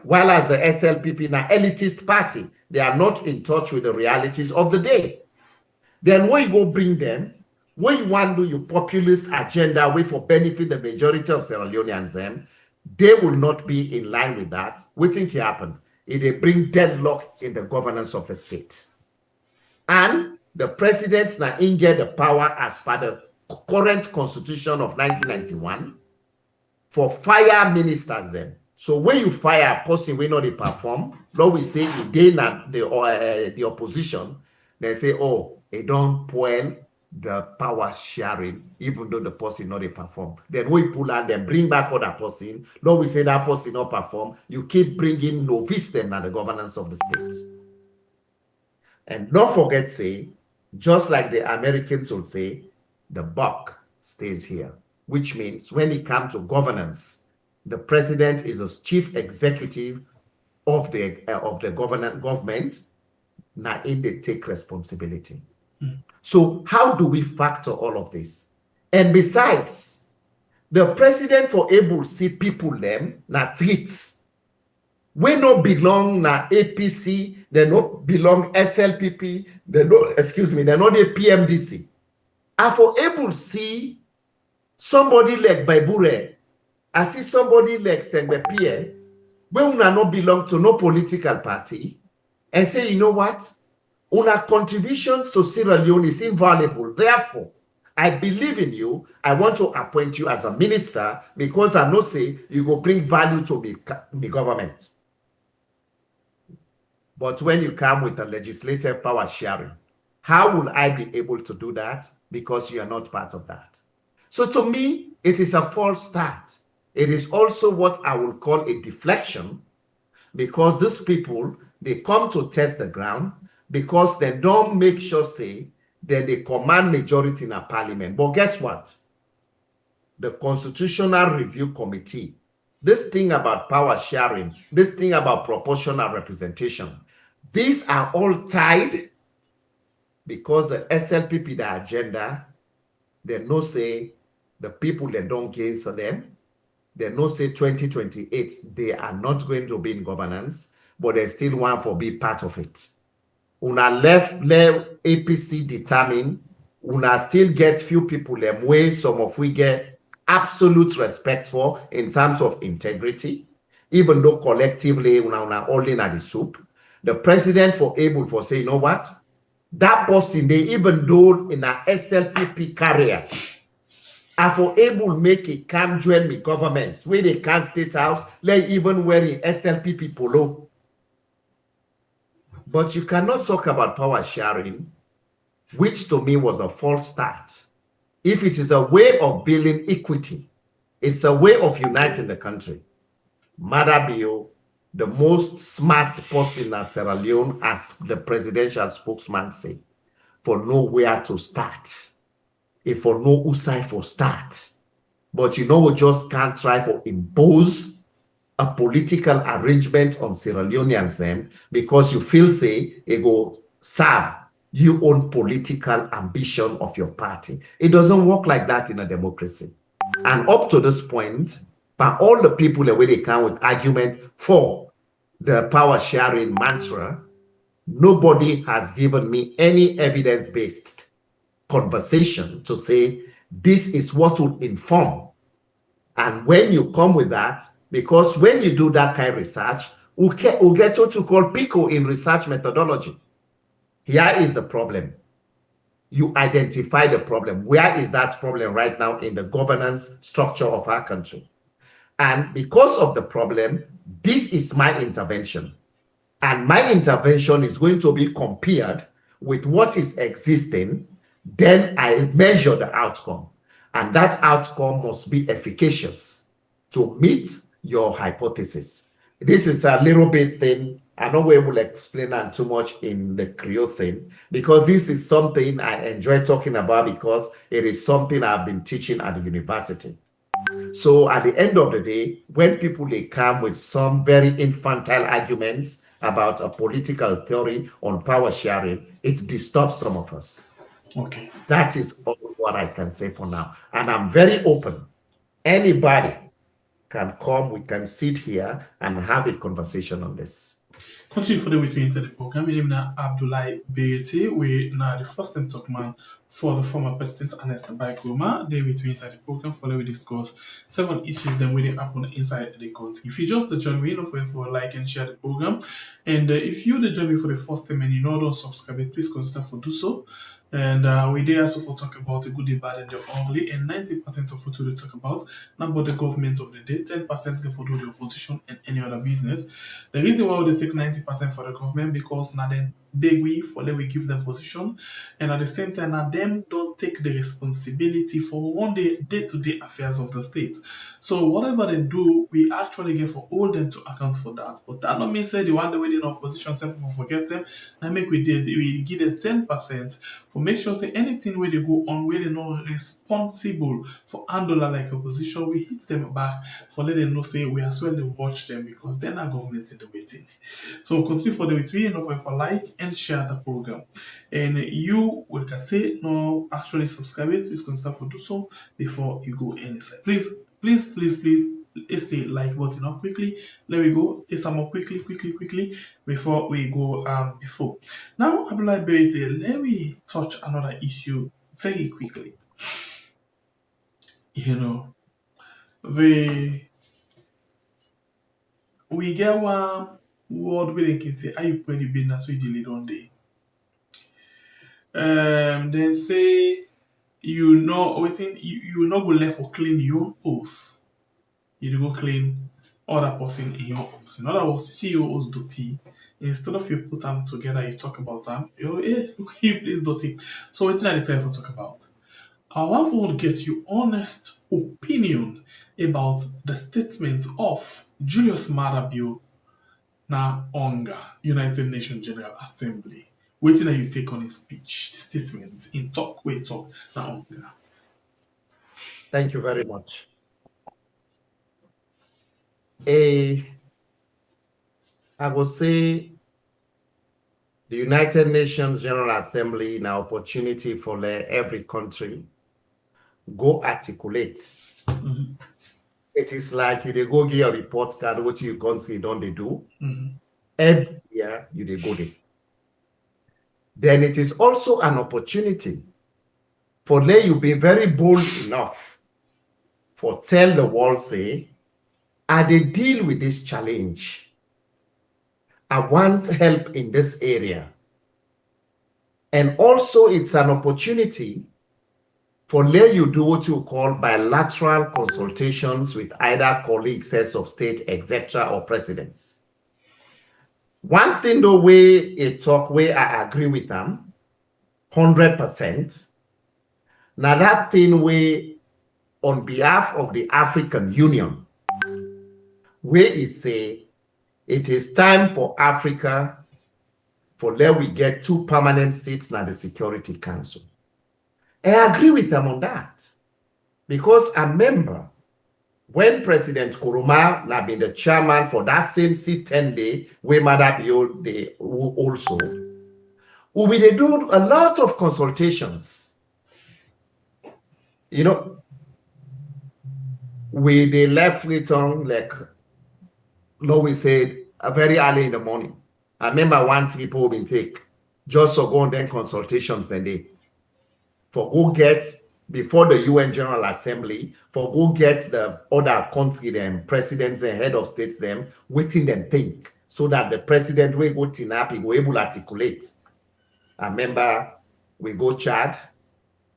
while as the SLPP, an elitist party, they are not in touch with the realities of the day. Then when you go bring them, when you want to do your populist agenda way for benefit the majority of Sierra Leoneans, they will not be in line with that. We think it happen. They bring deadlock in the governance of the state. And the presidents now get the power as per the current constitution of 1991 for fire ministers then. So when you fire a person when not they perform, now we say they not the opposition, they say, oh, they don't spoil the power sharing, even though the person not they perform. Then we pull out them, bring back other person. Now we say that person not perform. You keep bringing novice them at the governance of the state. And don't forget, say, just like the Americans will say, the buck stays here, which means when it comes to governance, the president is a chief executive of the government. Now, in they take responsibility. So, how do we factor all of this? And besides, the president for able to see people them na treats. We no belong na APC, they no belong SLPP, they no, excuse me, they no the PMDC. And for able to see somebody like Baybure, I see somebody like Sengbe Pierre, where una not belong to no political party, and say, you know what? Una contributions to Sierra Leone is invaluable. Therefore, I believe in you. I want to appoint you as a minister because I know say you go bring value to the government. But when you come with a legislative power sharing, how will I be able to do that? Because you are not part of that. So to me, it is a false start. It is also what I will call a deflection, because these people, they come to test the ground because they don't make sure, say, that they command majority in a parliament. But guess what? The Constitutional Review Committee, this thing about power sharing, this thing about proportional representation, these are all tied because the SLPP, the agenda, they know say the people they don't gain them. They know say 2028, they are not going to be in governance, but they still want to be part of it. Una left APC determined, una still get few people them way, some of we get absolute respect for in terms of integrity, even though collectively una all in at the soup. The president for able for say, you know what? That person, they even though in a SLPP career, are for able make a come join me government where they can't state house, like even wearing SLPP polo. But you cannot talk about power sharing, which to me was a false start. If it is a way of building equity, it's a way of uniting the country. Madabio, the most smart person in Sierra Leone, as the presidential spokesman said, for nowhere to start. If for no usai for start. But you know, we just can't try for impose a political arrangement on Sierra Leoneans because you feel say it go serve your own political ambition of your party. It doesn't work like that in a democracy. And up to this point, by all the people the way they come with argument for the power sharing mantra, nobody has given me any evidence-based conversation to say this is what will inform. And when you come with that, because when you do that kind of research, we'll get what you call PICO in research methodology. Here is the problem. You identify the problem. Where is that problem right now in the governance structure of our country? And because of the problem, this is my intervention. And my intervention is going to be compared with what is existing. Then I measure the outcome. And that outcome must be efficacious to meet your hypothesis. This is a little bit thing. I know we will explain that too much in the Creole thing, because this is something I enjoy talking about because it is something I've been teaching at the university. So at the end of the day, when people they come with some very infantile arguments about a political theory on power sharing, it disturbs some of us. Okay. That is all what I can say for now. And I'm very open. Anybody can come, we can sit here and have a conversation on this. Continue further with me inside the program. My name is Abdulai Bayraytay. We now the first time talk man for the former president Ernest Bayraytay. They with me inside the program. Further we discuss several issues that really happen inside the country. If you just join me, don't forget for like and share the program. And if you join me for the first time and you know don't subscribe, please consider for do so. And we did also for talk about the good, the bad, and the ugly. And 90% of what we talk about not about the government of the day, 10% get for do the opposition and any other business. The reason why they take 90% for the government because now then beg we for let we give them position, and at the same time now them don't take the responsibility for one day-to-day affairs of the state. So whatever they do, we actually get for all them to account for that. But that not mean say the one day we in opposition self for forget them. I make we give them 10% for make sure say anything where they go on where they not responsible for handler like opposition, we hit them back for let them know say we as well they watch them because they're not government in the waiting. So continue for the retweet and for like and share the program. And you will can say no actually subscribe it, please consider for do so before you go any side. Please hit the like button up quickly. Let me go. Hit some more quickly before we go before. Now Abdulai Bayraytay, let me touch another issue very quickly. You know, we get one word where they can say, "Are you putting the business we deal on day?" Then say you know waiting you not go left for clean your house. You go clean other person in your house. In other words, you see your house dirty. Instead of you put them together, you talk about them. You please dirty. So what are the time for talk about? I want to get your honest opinion about the statement of Julius Maada Bio na Onga, United Nations General Assembly. Waiting that you take on his speech, the statement, in talk, na Onga. Thank you very much. I would say the United Nations General Assembly an opportunity for every country go articulate. Mm-hmm. It is like you go get a report card, what your country don't they do. Mm-hmm. Every year you go there. Then it is also an opportunity for you be very bold enough for tell the world say, I they deal with this challenge. I want help in this area. And also it's an opportunity for you do what you call bilateral consultations with either colleagues, heads of state, etc., or presidents. One thing the way it talk, where I agree with them, 100%. Now that thing way on behalf of the African Union, where it say it is time for Africa for let we get 2 permanent seats in the Security Council. I agree with them on that. Because I remember when President Nkrumah had been the chairman for that same seat 10 day, where Maada Bio they also, we they do a lot of consultations. You know, we they left return like Lois said very early in the morning. I remember one people been take just so go on then consultations and they for go get before the UN General Assembly, for go get the other country them, presidents and head of states them, waiting them think, so that the president will go tinap, he go able to articulate. I remember we go Chad,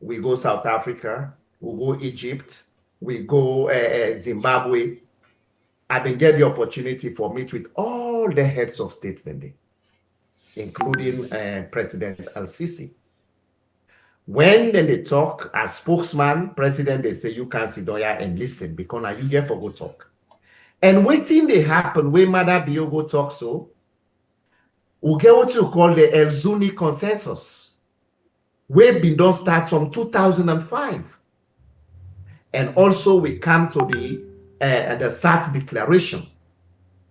we go South Africa, we go Egypt, we go Zimbabwe. I've been get the opportunity for meet with all the heads of states then day, including President Al-Sisi. When then they talk as spokesman, president, they say you can sit down here and listen because now you get for go talk. And waiting they happen when Maada Bio go talk so, we get what you call the El Zuni consensus. We've been done start from 2005. And also we come to the SAT declaration,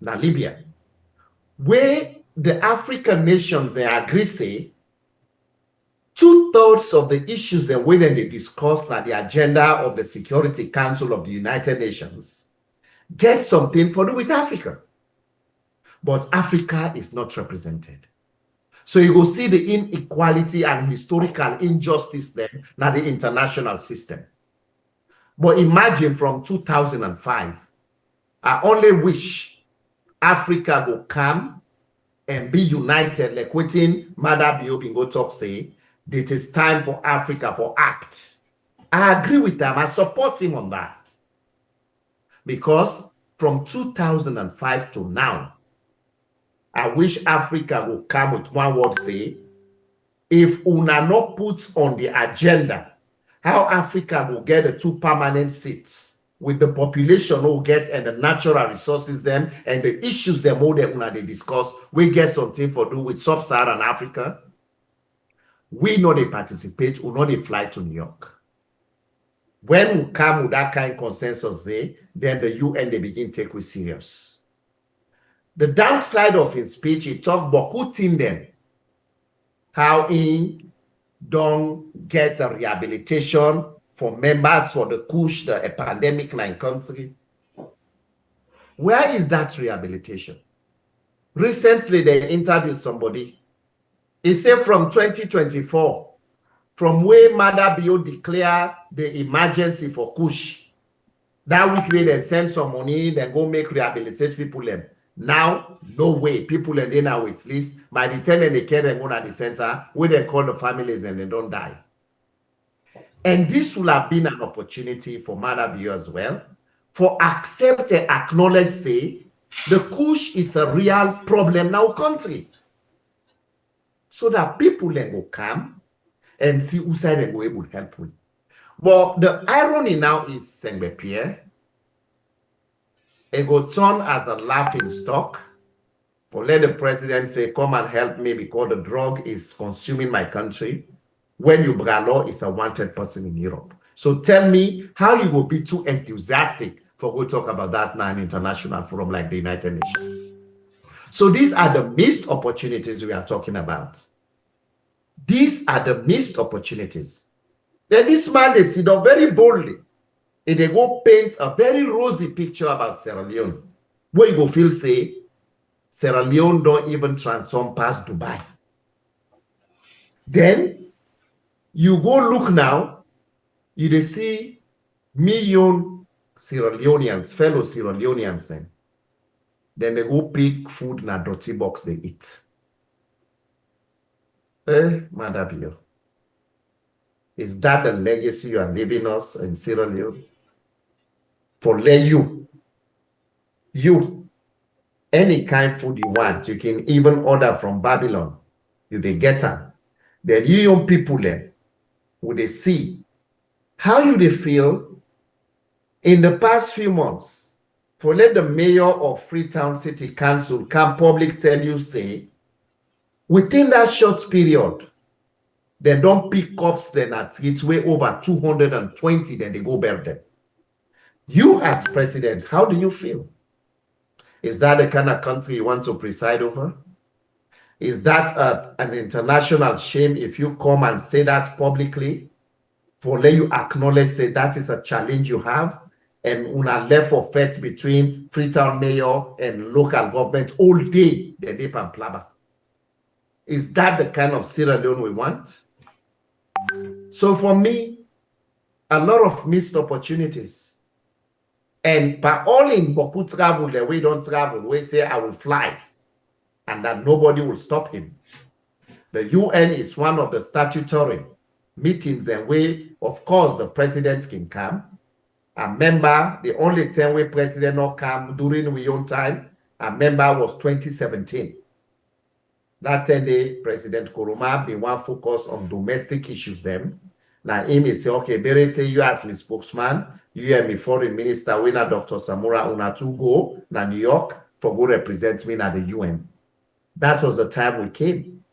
now Libya, where the African nations, they agree, say, 2/3 of the issues that when they discuss at the agenda of the Security Council of the United Nations get something to do with Africa. But Africa is not represented. So you will see the inequality and historical injustice then in the international system. But imagine from 2005, I only wish Africa will come and be united, like within Mother Biobingo talk say, it is time for Africa for act. I agree with them. I support him on that. Because from 2005 to now, I wish Africa will come with one word say, if UNA not puts on the agenda how Africa will get the 2 permanent seats with the population who get and the natural resources them and the issues them all that UNA they discuss, we get something for do with sub-Saharan Africa. We know they participate, we know they fly to New York. When we come with that kind of consensus there, then the UN they begin take we serious. The downside of his speech, he talked about putting them, how he don't get a rehabilitation for members for the push, the pandemic in country. Where is that rehabilitation? Recently, they interviewed somebody. He said from 2024, from where Mother Bio declared the emergency for Kush, that week they send some money, they go make rehabilitate people them. Now, no way. People are there now with list. By the time they care, they go at the center, where they call the families and they don't die. And this will have been an opportunity for Mother Bio as well, for accept and acknowledge, say, the Kush is a real problem in our country. So that people then go come and see who side they go able to help with. But the irony now is, Sengbe Pierre, it go turn as a laughing stock for let the president say, come and help me because the drug is consuming my country, when you bralo is a wanted person in Europe. So tell me how you will be too enthusiastic for go talk about that now in international forum like the United Nations. So these are the missed opportunities we are talking about. These are the missed opportunities. Then this man, they sit down very boldly and they go paint a very rosy picture about Sierra Leone, where you go feel say, Sierra Leone don't even transform past Dubai. Then you go look now, you see million Sierra Leoneans, fellow Sierra Leoneans, then they go pick food in a dirty box they eat. Madabio, is that the legacy you are leaving us in Sierra Leone? For let you, any kind of food you want, you can even order from Babylon. You they get them. Then you young people then, would they see how you they feel in the past few months, for let the mayor of Freetown City Council come public tell you, say, within that short period, they don't pick ups then at it's way over 220, then they go bury them. You as president, how do you feel? Is that the kind of country you want to preside over? Is that an international shame if you come and say that publicly? For let you acknowledge, say that is a challenge you have, and una left for fight between Freetown mayor and local government all day, the dip and plaba. Is that the kind of Sierra Leone we want? So for me, a lot of missed opportunities. And by all in Boku travel, the way don't travel, we say I will fly, and that nobody will stop him. The UN is one of the statutory meetings and way, of course, the president can come. A member, the only time where president not come during we own time, a member was 2017. That 10-day President Kuruma be one focus on domestic issues them. Now him say, okay, Bayraytay, you as my spokesman, you and me foreign minister, we na Dr. Samura una to go na New York for go represent me na the UN. That was the time we came.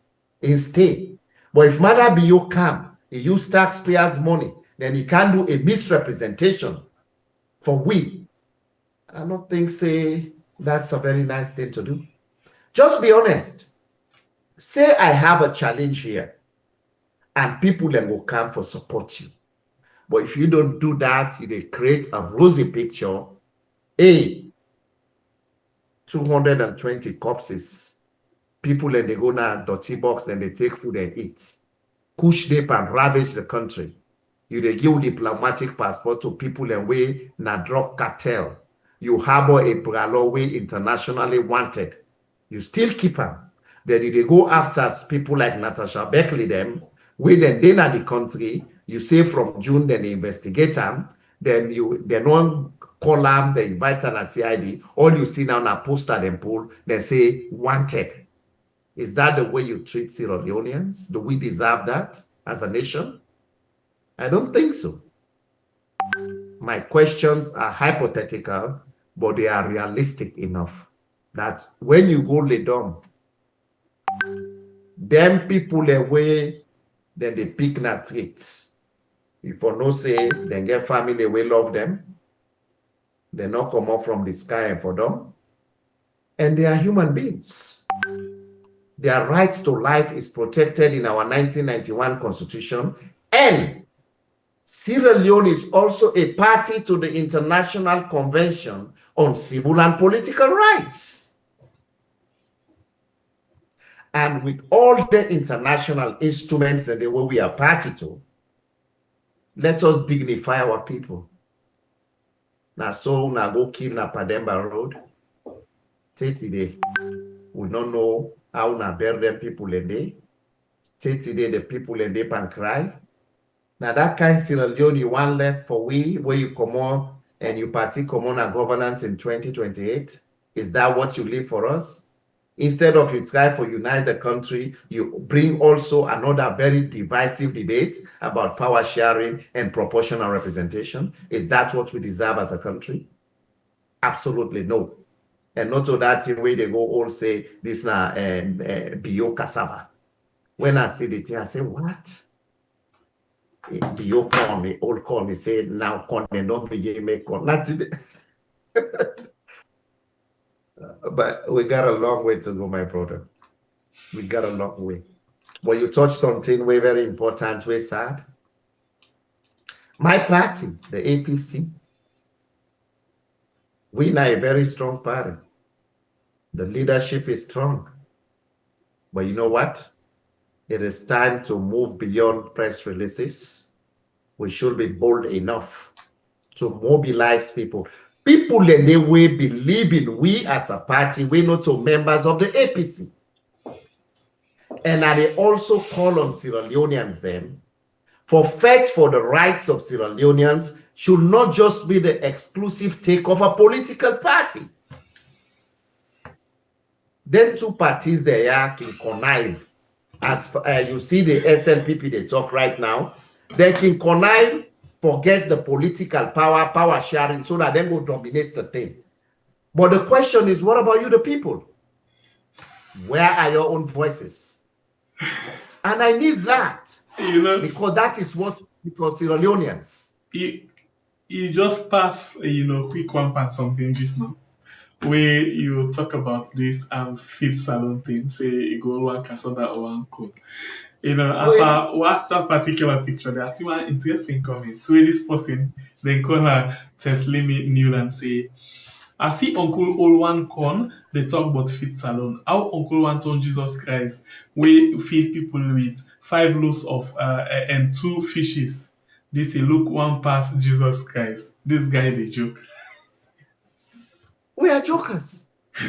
He stay. But if Mother Bio come, he use taxpayers' money, then he can do a misrepresentation for we. I don't think say that's a very nice thing to do. Just be honest. Say I have a challenge here, and people then will come for support you. But if you don't do that, they create a rosy picture. 220 corpses. People and they go now dirty box, then they take food and eat. Push deep and ravage the country. You they give diplomatic passport to people and way na drug cartel. You harbor a bralo way internationally wanted. You still keep them. Then they go after people like Natasha Beckley them. We then at the country. You say from June, then they investigate them. Then they don't call them, they invite them at CID. All you see now na poster them pull, they say wanted. Is that the way you treat Sierra Leoneans? Do we deserve that as a nation? I don't think so. My questions are hypothetical, but they are realistic enough that when you go lay down, them people away, then they pick na traits. If you no say, then get family we love them, they not come up from the sky and for them. And they are human beings. Their right to life is protected in our 1991 Constitution, and Sierra Leone is also a party to the International Convention on Civil and Political Rights. And with all the international instruments and the way we are party to, let us dignify our people. Now, so now go kill na Pademba Road. Today, we don't know how na bury them people in there. Today, the people in there can cry. Now that kind of Sierra Leone you want left for we, where you come on and you party come on a governance in 2028. Is that what you leave for us? Instead of you try for unite the country, you bring also another very divisive debate about power sharing and proportional representation. Is that what we deserve as a country? Absolutely no. And not to that way they go all say this na bio cassava. When I see the thing, I say, what? Bio corn, me old corn, me say now corn and don't begin make corn. Not today. But we got a long way to go, my brother. We got a long way. But you touched something very important, very sad. My party, the APC, we are a very strong party. The leadership is strong. But you know what? It is time to move beyond press releases. We should be bold enough to mobilize people. People in the way believe in we as a party, we not to members of the APC. And I also call on Sierra Leoneans then for fight for the rights of Sierra Leoneans should not just be the exclusive take of a political party. Then two parties there can connive. As you see the SNPP they talk right now, they can connive, forget the political power sharing so that they will dominate the thing. But the question is, what about you, the people? Where are your own voices? And I need that. Because that is what, because Sierra Leoneans. You just pass, quick one part something just now. Where you talk about this fit salon thing, say you go one cassava or one cook. As I watch that particular picture, there I see one interesting comment. So this person, they call her Teslimi Newland, say, I see Uncle Olwan Corn, they talk about fit salon. How Uncle One on Jesus Christ, we feed people with 5 loaves of and 2 fishes. This look one past Jesus Christ. This guy they joke. We are jokers.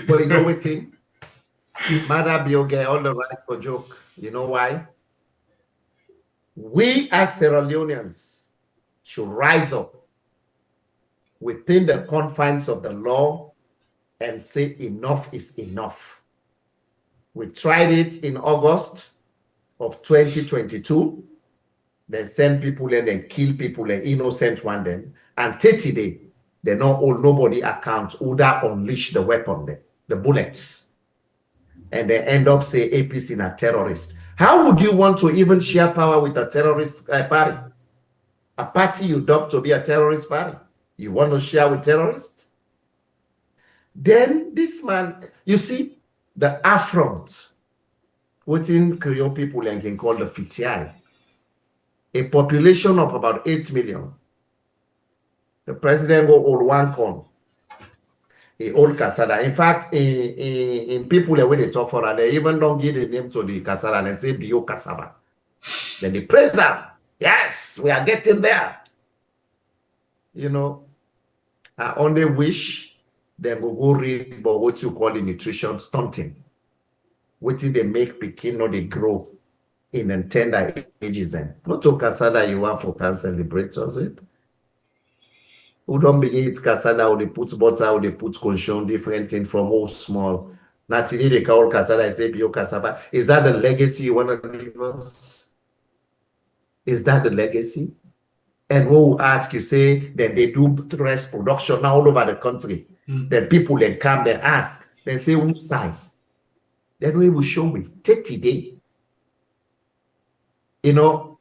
But you know what thing? Mother Bioge, all the right for joke. You know why? We as Sierra Leoneans should rise up within the confines of the law and say enough is enough. We tried it in August of 2022. They send people in and kill people, and innocent one then. And 30 days, they not all nobody accounts who that unleash the weapon there, the bullets. And they end up say APC in a terrorist. How would you want to even share power with a terrorist party? A party you adopt to be a terrorist party. You want to share with terrorists? Then this man, you see, the affront within Creole people and can call the Fitiai, a population of about 8 million. The president go all one con, a old Kasada. In fact, in people when they talk for that, they even don't give the name to the Kasada and they say Bio Kasaba. Then the president, yes, we are getting there. You know, I only wish they will go read about what you call the nutrition stunting. What did they make Pekin or they grow in the tender ages then? Not to Kasada you want for cancer celebrations with. Who don't begin it Kasada or they put butter or they put consume different thing from all small. Not today they call Kasada, I say Bio Kasaba. Is that the legacy you want to leave us? Is that the legacy? And we'll ask you, say, then they do rice production now all over the country. Then people then come, they ask, they say, whose side? Then we will show me 30 days. You know,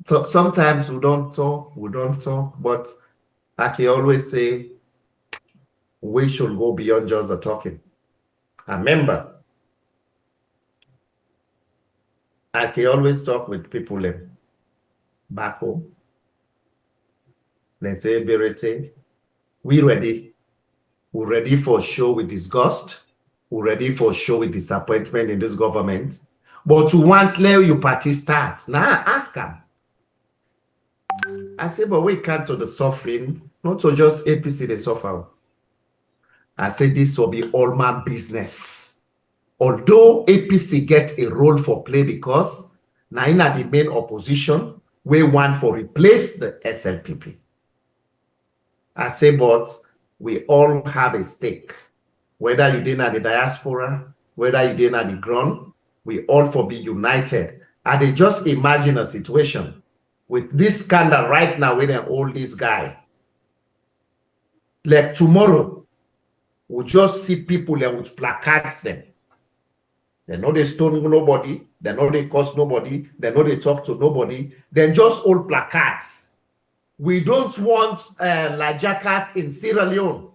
so sometimes we don't talk, but I can always say, we should go beyond just the talking. I remember, I can always talk with people back home. They say, Bayraytay, we ready. We're ready for show with disgust. We're ready for show with disappointment in this government. But to once let your party start. Now ask them. I say, but we can't to the suffering, not to just APC they suffer. I say this will be all my business. Although APC get a role for play because now in the main opposition, we want for replace the SLPP. I say, but we all have a stake. Whether you didn't at the diaspora, whether you didn't at the ground, we all for be united. And they just imagine a situation with this scandal right now with an old this guy. Like tomorrow, we'll just see people and with placards them. They know they stone nobody, they know they curse nobody, they know they talk to nobody, then just old placards. We don't want Lajakas in Sierra Leone.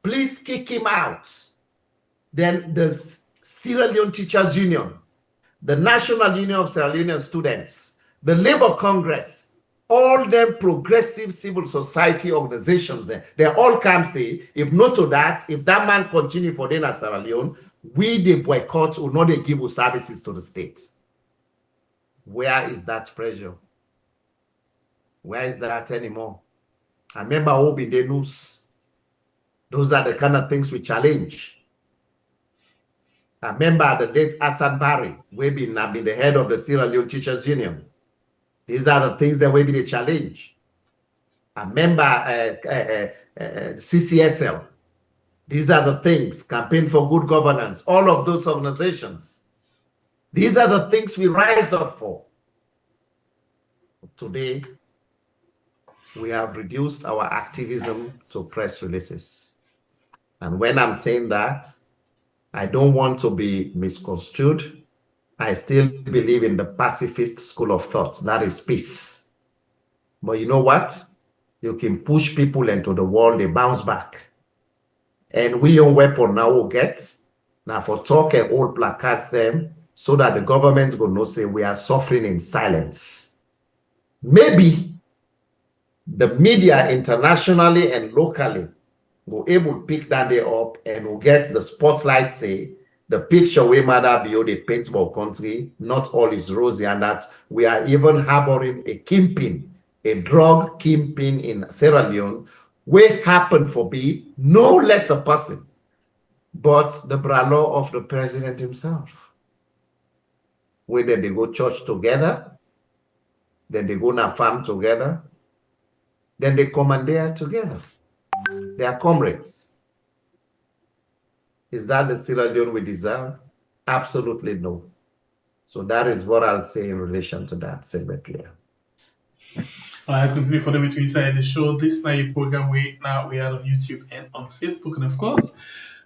Please kick him out. Then the Sierra Leone Teachers Union, the National Union of Sierra Leonean Students, the Labour Congress, all them progressive civil society organizations, they all come say, if not to that, if that man continue for them at Sierra Leone, we the boycott or not they give us services to the state. Where is that pressure? Where is that anymore? I remember who in the news. Those are the kind of things we challenge. I remember the late Hassan Barry, we been the head of the Sierra Leone Teachers Union. These are the things that we be the challenge. I remember CCSL. These are the things, Campaign for Good Governance, all of those organizations. These are the things we rise up for. Today, we have reduced our activism to press releases. And when I'm saying that, I don't want to be misconstrued. I still believe in the pacifist school of thought. That is peace. But you know what? You can push people into the wall, they bounce back. And we own weapon now will get. Now for talk and old placards them, so that the government will not say we are suffering in silence. Maybe the media internationally and locally will able to pick that day up and will get the spotlight, say, the picture we mother below the paintball country, not all is rosy, and that we are even harboring a kingpin, a drug kingpin in Sierra Leone, we happen for be no less a person, but the brother of the president himself. Where then they go church together, then they go na farm together, then they commandeer together. They are comrades. Is that the Sierra Leone we deserve? Absolutely no. So that is what I'll say in relation to that segment here. Let's continue further with me inside the show. This night program we are on YouTube and on Facebook, and of course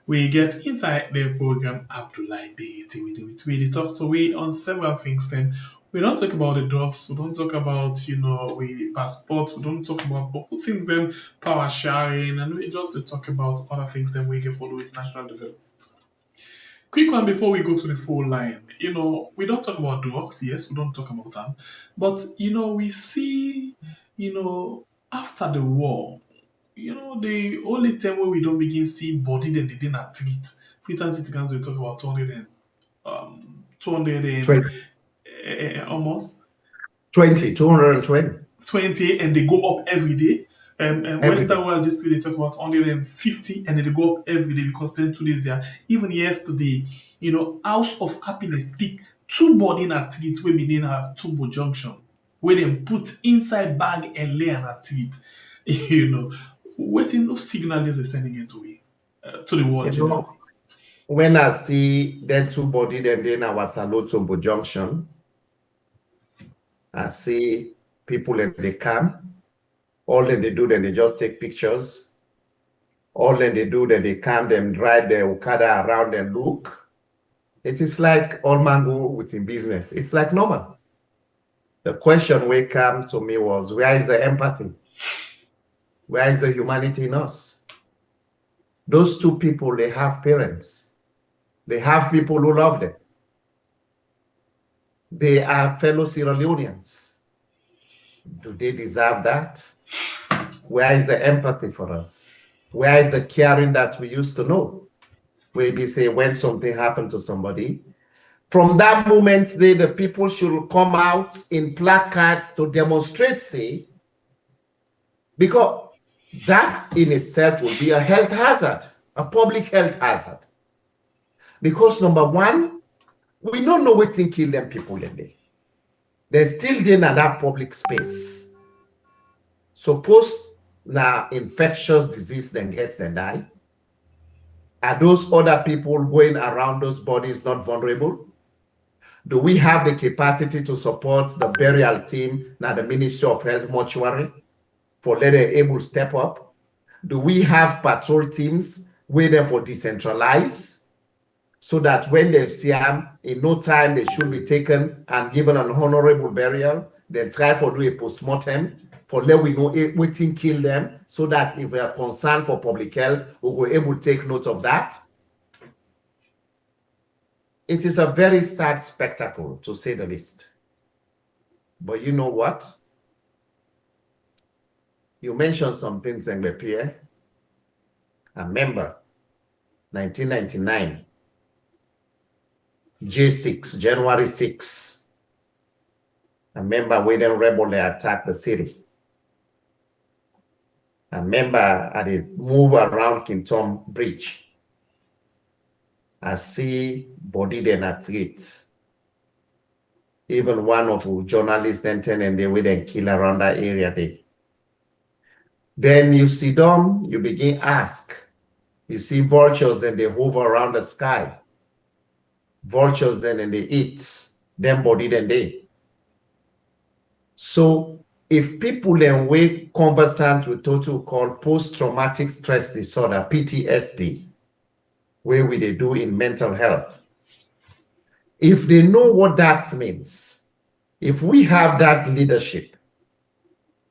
we get inside the program Abdulai Bayraytay. We do it really talk to we on several things. Then we don't talk about the drugs, we don't talk about, we passport, we don't talk about things then power sharing, and we just talk about other things then we can follow with national development. Quick one before we go to the full line. We don't talk about drugs, yes, we don't talk about them. But we see, after the war, the only time where we don't begin see body then they didn't treat. Freetown City Council we talk about 200 and 200 and 20, almost 220 20, and they go up every day. And every Western day. World District they talk about 150, and then they go up every day because then 2 days there. Even yesterday, House of Happiness pick two body na treat wey be in a Tumbo Junction, where they put inside bag and lay and treat. Waiting no signal is sending it to the world generally. When I see them two body them in a Waterloo Tumbo Junction, I see people in the camp. All that they do, then they just take pictures. All that they do, then they come, them drive the Okada around and look. It is like all man go within business. It's like normal. The question we come to me was, where is the empathy? Where is the humanity in us? Those two people, they have parents. They have people who love them. They are fellow Sierra Leoneans. Do they deserve that? Where is the empathy for us? Where is the caring that we used to know? Where we say when something happened to somebody, from that moment, the people should come out in placards to demonstrate, say, because that in itself will be a health hazard, a public health hazard. Because number one, we don't know what thing kill them people in there. They're still in that public space. Suppose now infectious disease then gets and die. Are those other people going around those bodies not vulnerable? Do we have the capacity to support the burial team now the Ministry of Health mortuary for let them able to step up? Do we have patrol teams waiting for decentralized so that when they see them, in no time they should be taken and given an honorable burial, then try for do a post-mortem for let we know what thing kill them, so that if we are concerned for public health, we will able to take note of that. It is a very sad spectacle, to say the least. But you know what? You mentioned some things, Pierre. I remember 1999, J6, January 6. I remember when the rebel they attacked the city. I remember I did move around Kintom Bridge. I see body then at street. Even one of the journalists then turn and they will then kill around that area there. Then you see them, you begin ask. You see vultures and they hover around the sky. Vultures then and they eat. Them body then they. So if people then wake conversant with total called post-traumatic stress disorder, PTSD, where we they do in mental health. If they know what that means, if we have that leadership,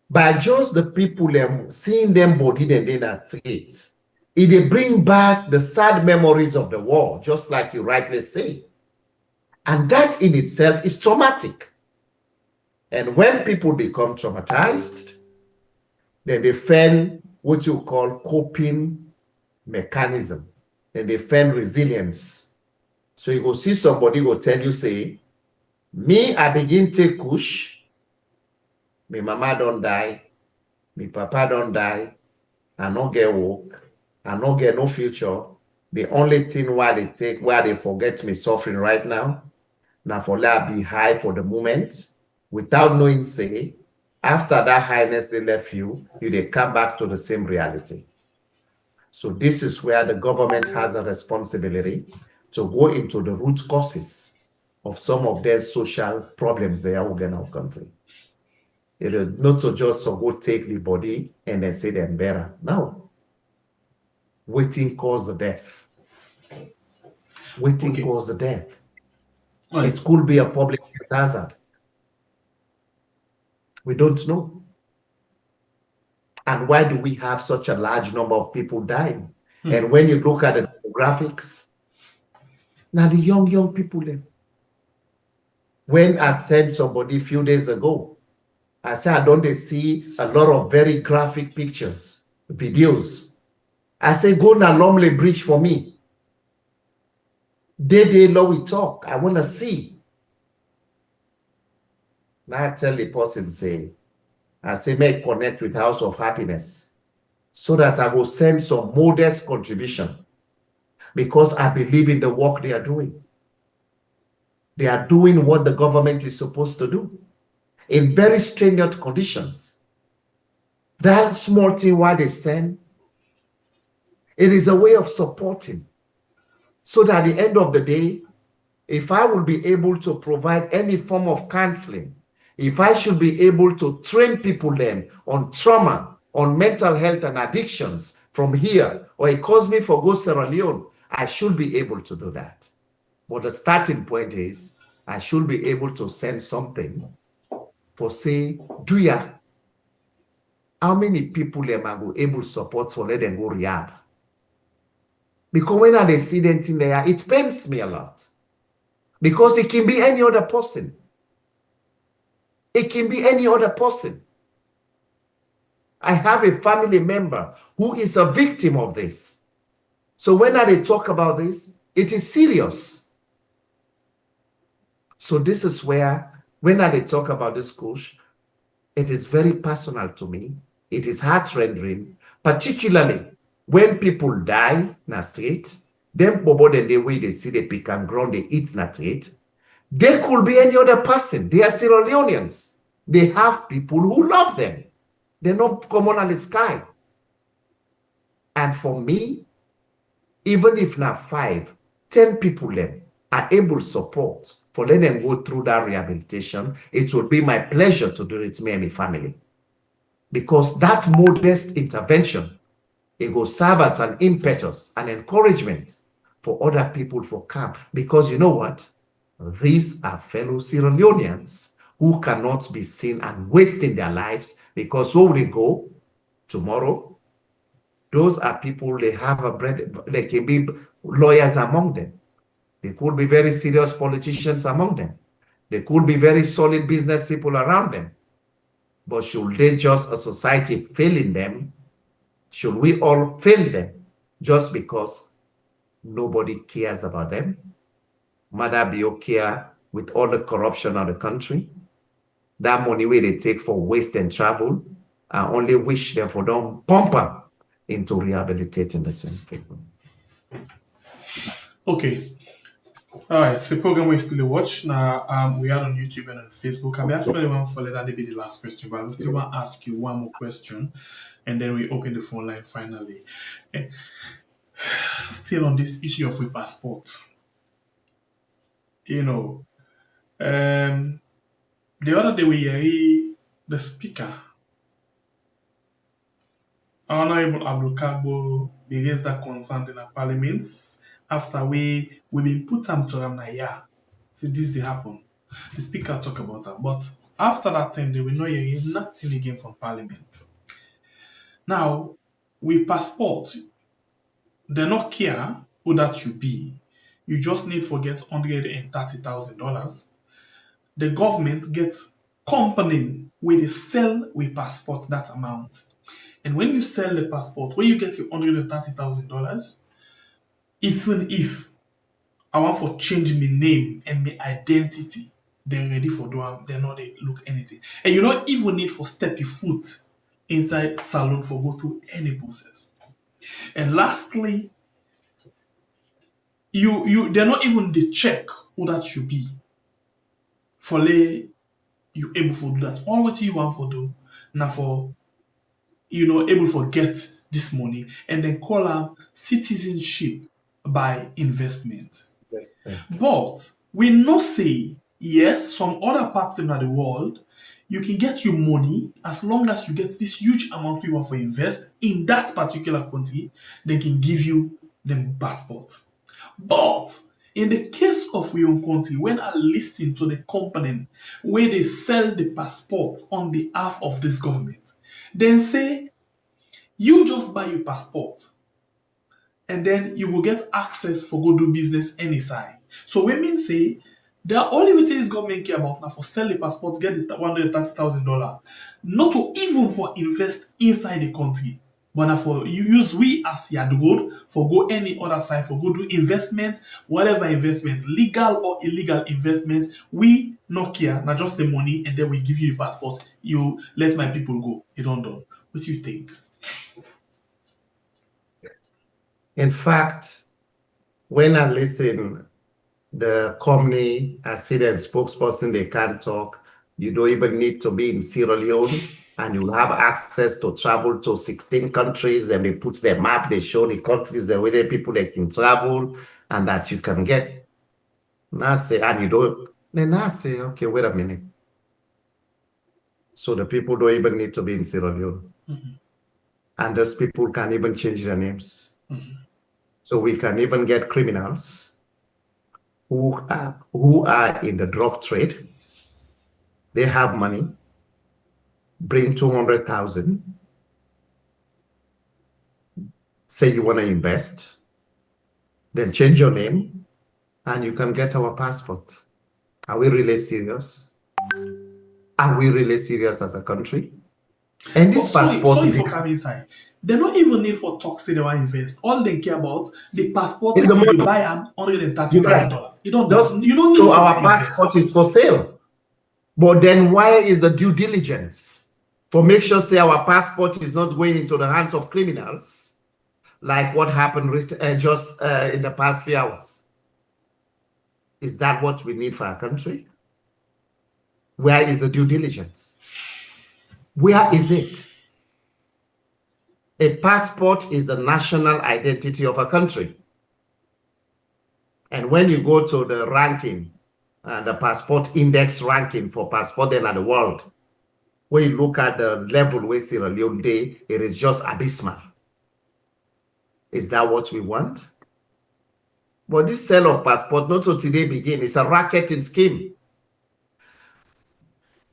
by just the people seeing them body then they not it they bring back the sad memories of the war, just like you rightly say. And that in itself is traumatic. And when people become traumatized, then they find what you call coping mechanism. Then they find resilience. So you go see somebody go tell you, say, me, I begin take kush. My mama don't die. My papa don't die. I no get work. I no get no future. The only thing why they forget me suffering right now, now for let be high for the moment, without knowing, say, after that highness they left you, they come back to the same reality. So this is where the government has a responsibility to go into the root causes of some of their social problems they are in our country. It is not to just go take the body and then say them better. No. Waiting cause the death. Waiting cause the death. Right. It could be a public hazard. We don't know. And why do we have such a large number of people dying? And when you look at the demographics, now the young people there. When I sent somebody a few days ago, I said, I don't see a lot of very graphic pictures, videos. I said, go na Lumley Bridge for me. Day law we talk. I want to see. Now I tell the person, I say, may connect with House of Happiness so that I will send some modest contribution because I believe in the work they are doing. They are doing what the government is supposed to do in very stringent conditions. That small thing what they send, it is a way of supporting so that at the end of the day, if I will be able to provide any form of counseling, if I should be able to train people then on trauma, on mental health and addictions from here, or it calls me for go Sierra Leone, I should be able to do that. But the starting point is I should be able to send something for say, do ya? How many people am I able to support for let them go rehab? Because when I see them in there, it pains me a lot. Because it can be any other person. It can be any other person. I have a family member who is a victim of this. So when I talk about this, it is serious. So this is where, when I talk about this coach, it is very personal to me. It is heart-rending, particularly when people die in a street, then bobo the way they see they become grown, they eat in a street. They could be any other person. They are Sierra Leoneans. They have people who love them. They're not common on the sky. And for me, even if not 5, 10 people then are able to support for letting them go through that rehabilitation, it will be my pleasure to do it to me and my family. Because that modest intervention, it will serve as an impetus, an encouragement for other people for camp. Because you know what? These are fellow Sierra Leoneans who cannot be seen and wasting their lives because where they go tomorrow, those are people, they have a bread, they can be lawyers among them. They could be very serious politicians among them. They could be very solid business people around them. But should they just, a society failing them, should we all fail them just because nobody cares about them? Mother be okay with all the corruption of the country. That money where they take for waste and travel, I only wish them for them pump up into rehabilitating the same people. Okay. All right. So the program we still watch now. We are on YouTube and on Facebook. I actually want to follow that be the last question, but I still want to ask you one more question, and then we open the phone line finally. Still on this issue of a passport. You know, the other day we heard the speaker, Honorable Abdulai Bayraytay, raised that concern in the parliaments after we been put them to Ramnaya. So this they happen. The speaker talk about that. But after that time, they will not hear nothing again from parliament. Now, with passport, they not care who that you be. You just need to get $130,000. The government gets company where they sell with passport that amount. And when you sell the passport, when you get your $130,000, even if I want to change my name and my identity, they're ready for doing. They're not they look anything. And you don't even need for step your foot inside salon for go through any process. And lastly, they're not even the check who that you be. For lay you able to do that. All what you want to do now for able to get this money and then call them citizenship by investment. Yes. But we know say yes, some other parts in the world, you can get your money as long as you get this huge amount you want to invest in that particular country, they can give you the passport. But In the case of your own country, when I listen to the company where they sell the passport on behalf of this government, then say, you just buy your passport and then you will get access for go do business any side. So when mean say the only way this government care about now for sell the passport, get the $130,000, not to even for invest inside the country, but now for you use we as yard road for go any other side for go do investment, whatever investment, legal or illegal investment, we not care, not just the money, and then we give you a passport. You let my people go. You don't know. What do you think? In fact, when I listen, the company, I see the spokesperson, they can't talk. You don't even need to be in Sierra Leone, and you'll have access to travel to 16 countries. And they put their map, they show the countries, the way the people they can travel, and that you can get. Now I say, and you don't. Then I say, okay, wait a minute. So the people don't even need to be in Sierra Leone. And those people can even change their names. So we can even get criminals who are in the drug trade. They have money, bring 200,000, say you want to invest, then change your name, and you can get our passport. Are we really serious? Are we really serious as a country? And this passport... Sorry for coming inside. They don't even need for talk say they want to invest. All they care about the passport is the you money. buy them $130,000. You don't need so for our passport is for sale. But then why is the due diligence for make sure say our passport is not going into the hands of criminals, like what happened just in the past few hours? Is that what we need for our country? Where is the due diligence? Where is it? A passport is the national identity of a country. And when you go to the ranking, the passport index ranking for passport in the world, when you look at the level where Sierra Leone day, it is just abysmal. Is that what we want? But this sale of passport, not to today begin, it's a racketing scheme.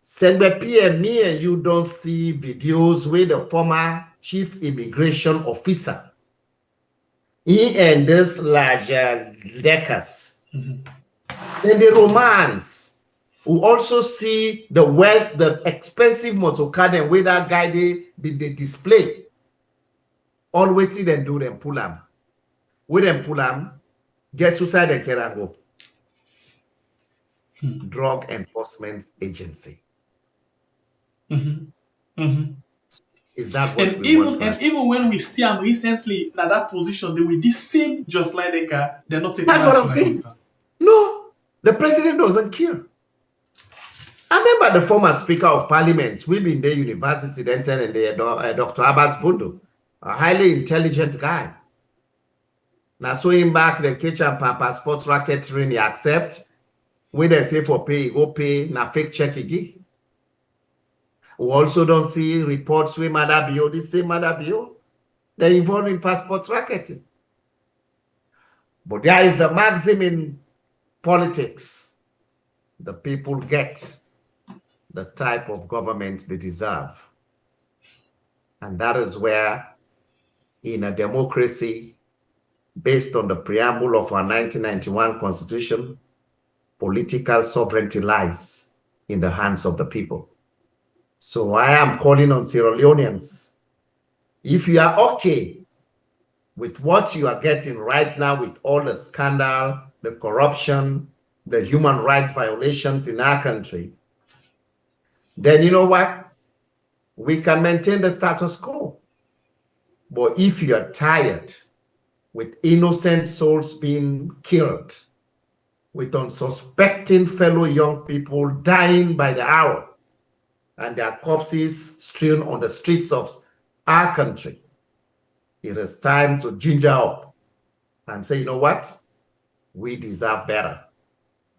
Senbe me and you don't see videos where the former chief immigration officer, he and this larger deckers, then the romance, we also see the wealth, the expensive motorcar, and where that guy they display. All waiting and do them pull them. With them pull them, get suicide and go. Drug Enforcement Agency. Is that what we want? And even when we see them recently in that position, they will the same just like they're not taking That's what I'm saying. No, the president doesn't care. I remember the former Speaker of Parliament, we've been there university then and Dr. Abbas Bundu, a highly intelligent guy. Now so him back the kitchen passport racketeering he accept. When they say for pay, go pay, na fake check again. We also don't see reports with Madabio, the same Madabio, they're involved in passport racketing. But there is a maxim in politics. The people get the type of government they deserve. And that is where, in a democracy, based on the preamble of our 1991 Constitution, political sovereignty lies in the hands of the people. So I am calling on Sierra Leoneans, if you are okay with what you are getting right now with all the scandal, the corruption, the human rights violations in our country, then you know what? We can maintain the status quo. But if you are tired with innocent souls being killed, with unsuspecting fellow young people dying by the hour, and their corpses strewn on the streets of our country, it is time to ginger up and say, you know what? We deserve better.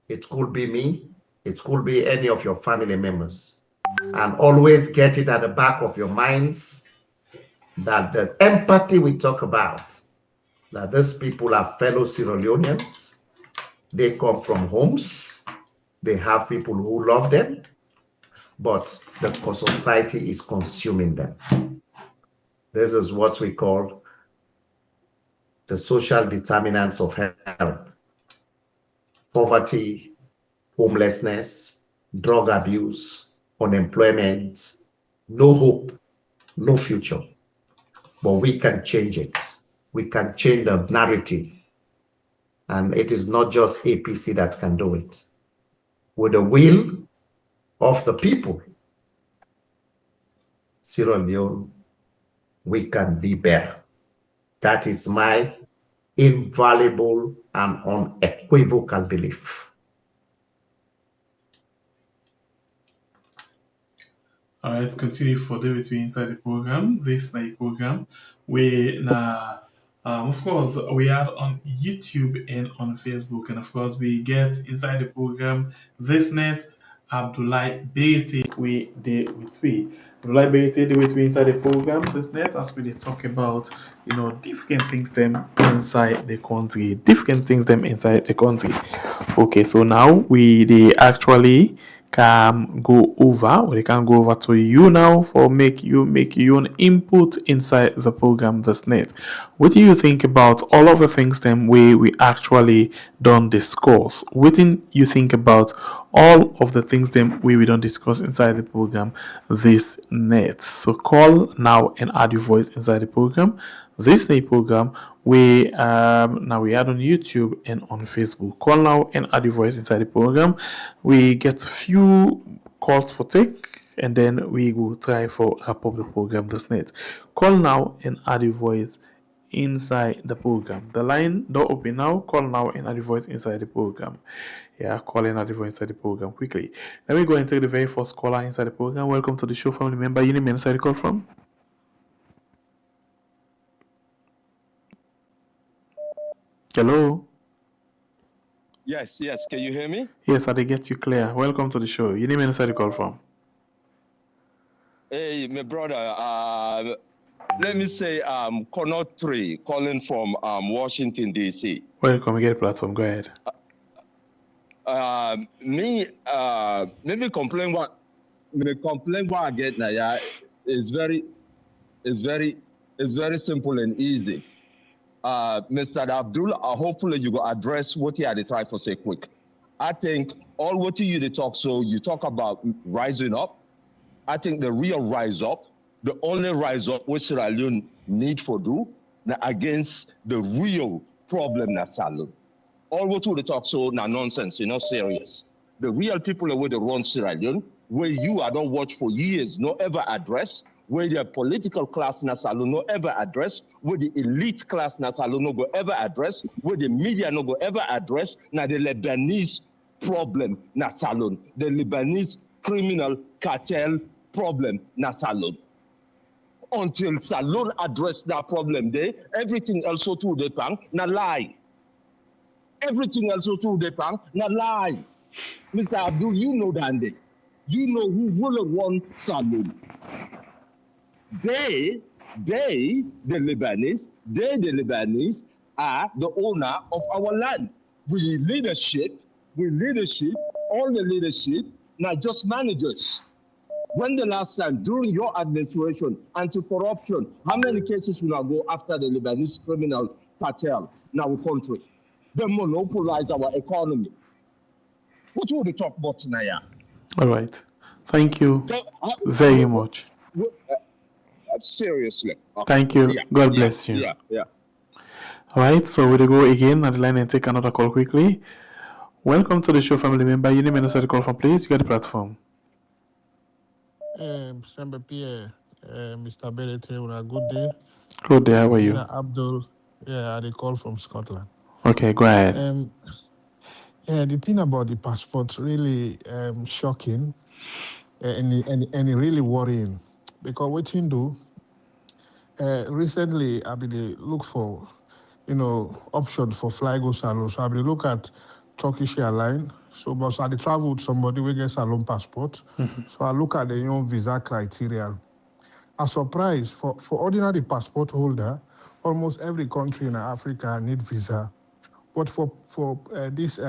It could be me. It could be any of your family members. And always get it at the back of your minds that the empathy we talk about, that these people are fellow Sierra Leoneans, They come from homes. They have people who love them, but the society is consuming them. This is what we call the social determinants of health: poverty, homelessness, drug abuse, unemployment, no hope, no future. But we can change it. We can change the narrative. And it is not just APC that can do it. With the will of the people, Sierra Leone, we can be better. That is my invaluable and unequivocal belief. All right, continue further with me inside the program. This night program, of course, we are on YouTube and on Facebook, and of course, we get inside the program this night Abdulai Bayraytay Abdulai Bayraytay with me inside the program this night as we talk about different things them inside the country, Okay, so now they actually can go over, or they can go over to you now for make your own input inside the program this night. What do you think about all of the things then we actually don't discuss? What do you think about all of the things then we don't discuss inside the program this night? So call now and add your voice inside the program. This night program we now we are on YouTube and on Facebook. Call now and add your voice inside the program. We get a few calls for take, and then we will try for wrap up the program this night. Call now and add your voice inside the program. The line don't open now. Call now and add your voice inside the program. Yeah, call and add your voice inside the program quickly. Let me go and take the very first caller inside the program. Welcome to the show, family member. You name inside the call from? Hello. Yes. Can you hear me? Yes, I did get you clear. Welcome to the show. You name inside the call from? Hey, my brother. Let me say, Connor 3, calling from Washington, D.C. Welcome. Get a platform. Go ahead. Maybe complain what I get now. Yeah, is very simple and easy. Mr. Abdul, hopefully you will address what you had to try for say quick. I think all what you talk, so you talk about rising up. I think the real rise up, the only rise up what Sierra Leone need for do now against the real problem na Sierra. All what you talk so now nonsense, you're not serious. The real people are where they run Sierra Leone, where you I don't watch for years, no ever address. Where the political class na Sierra Leone no ever address, where the elite class na Sierra Leone no go ever address, where the media no go ever address, na the Lebanese problem na Sierra Leone, the Lebanese criminal cartel problem na Sierra Leone. Until Sierra Leone address that problem there, everything else to the pang na lie. Everything else to the pang na lie. Mr. Abdul, you know that day. You know who will want Sierra Leone. They, the Lebanese are the owner of our land. We leadership, all the leadership, not just managers. When the last time, during your administration, anti-corruption, how many cases will I go after the Lebanese criminal cartel in our country? They monopolize our economy. What will we talk about tonight? All right. Thank you very much. Seriously. Okay. Thank you. God bless you. Yeah. All right. So we'll go again at the line and take another call quickly. Welcome to the show, family member. You name and the call from, please. You got the platform. Sembe Pierre, Mr. Bayraytay, good day. Good day. How are you? Abdul, I call from Scotland. Okay, go ahead. The thing about the passport really shocking and really worrying. Because what you do, recently I've been look for, option for fly go salon. So I've been look at Turkish airline. So but I travel with somebody we get salon passport. Mm-hmm. So I look at the visa criteria. I'm surprised for ordinary passport holder, almost every country in Africa need visa. But for this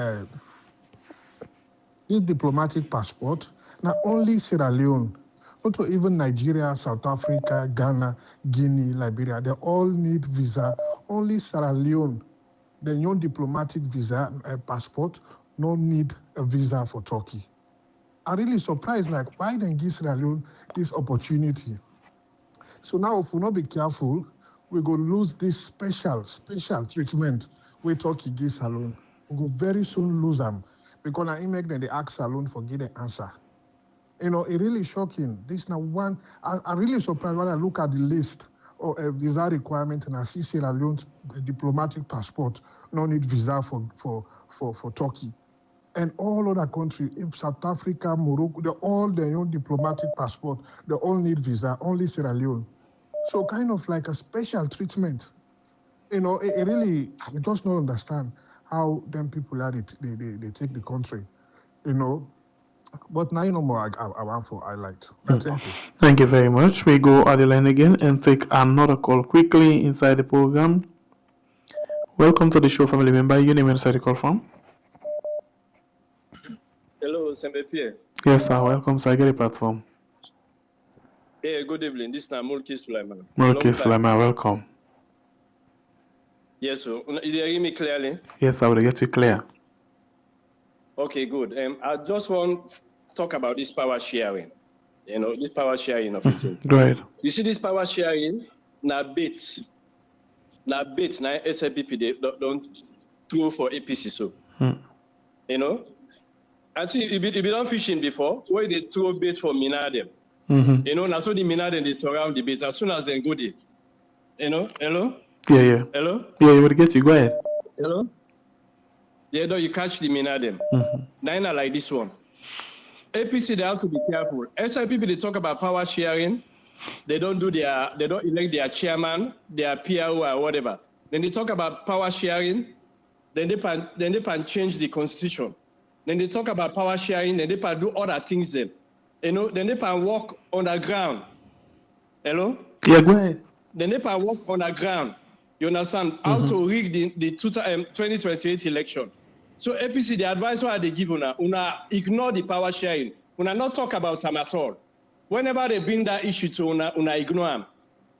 diplomatic passport, not only Sierra Leone, also even Nigeria, South Africa, Ghana, Guinea, Liberia, they all need visa. Only Sierra Leone, the young diplomatic visa passport, no need a visa for Turkey. I'm really surprised, like, why then give Sierra Leone this opportunity? So now, if we not be careful, we go lose this special treatment where Turkey gives Salone. We go very soon lose them because I make them they ask Salone for get the answer. You know, it's really shocking. This now one, I'm really surprised when I look at the list of visa requirement and I see Sierra Leone's diplomatic passport no need visa for Turkey. And all other countries, if South Africa, Morocco, they all their own diplomatic passport, they all need visa, only Sierra Leone. So kind of like a special treatment. You know, it really, I just don't understand how them people are, they take the country, you know. But now, you know, more I want for highlight. Thank you. Thank you very much. We go on the line again and take another call quickly inside the program. Welcome to the show, family member. Your name and inside the call from? Hello, Sembe. Yes, sir. Welcome, sir. Get the platform. Hey, good evening. This is Mulki Sulaiman. Mulki Sulaiman, welcome. Yes, sir. You hear me clearly? Yes, I will get you clear. Okay, good. I just want to talk about this power sharing. You know, this power sharing of it. Go ahead. You see, this power sharing, na bait, SLPP, they don't throw for APC, so. You know? I think if you don't fishing before, where they throw bait for Minadem. You know, now so the Minadem, they surround the bait as soon as they go there. You know? Hello? Yeah. Hello? Yeah, you would get you. Go ahead. Hello? Yeah, no, you catch the Minadem. Now, like this one. APC, they have to be careful. SIPP, they talk about power sharing. They don't elect their chairman, their PRO or whatever. Then they talk about power sharing. Then they can change the constitution. Then they talk about power sharing. Then they can do other things. Then, you know, then they can walk on the ground. Hello? Yeah, go ahead. Then they can walk on the ground. You understand? How to rig the 2028 election. So APC, the advice they give una ignore the power sharing. Una not talk about them at all. Whenever they bring that issue to una ignore them.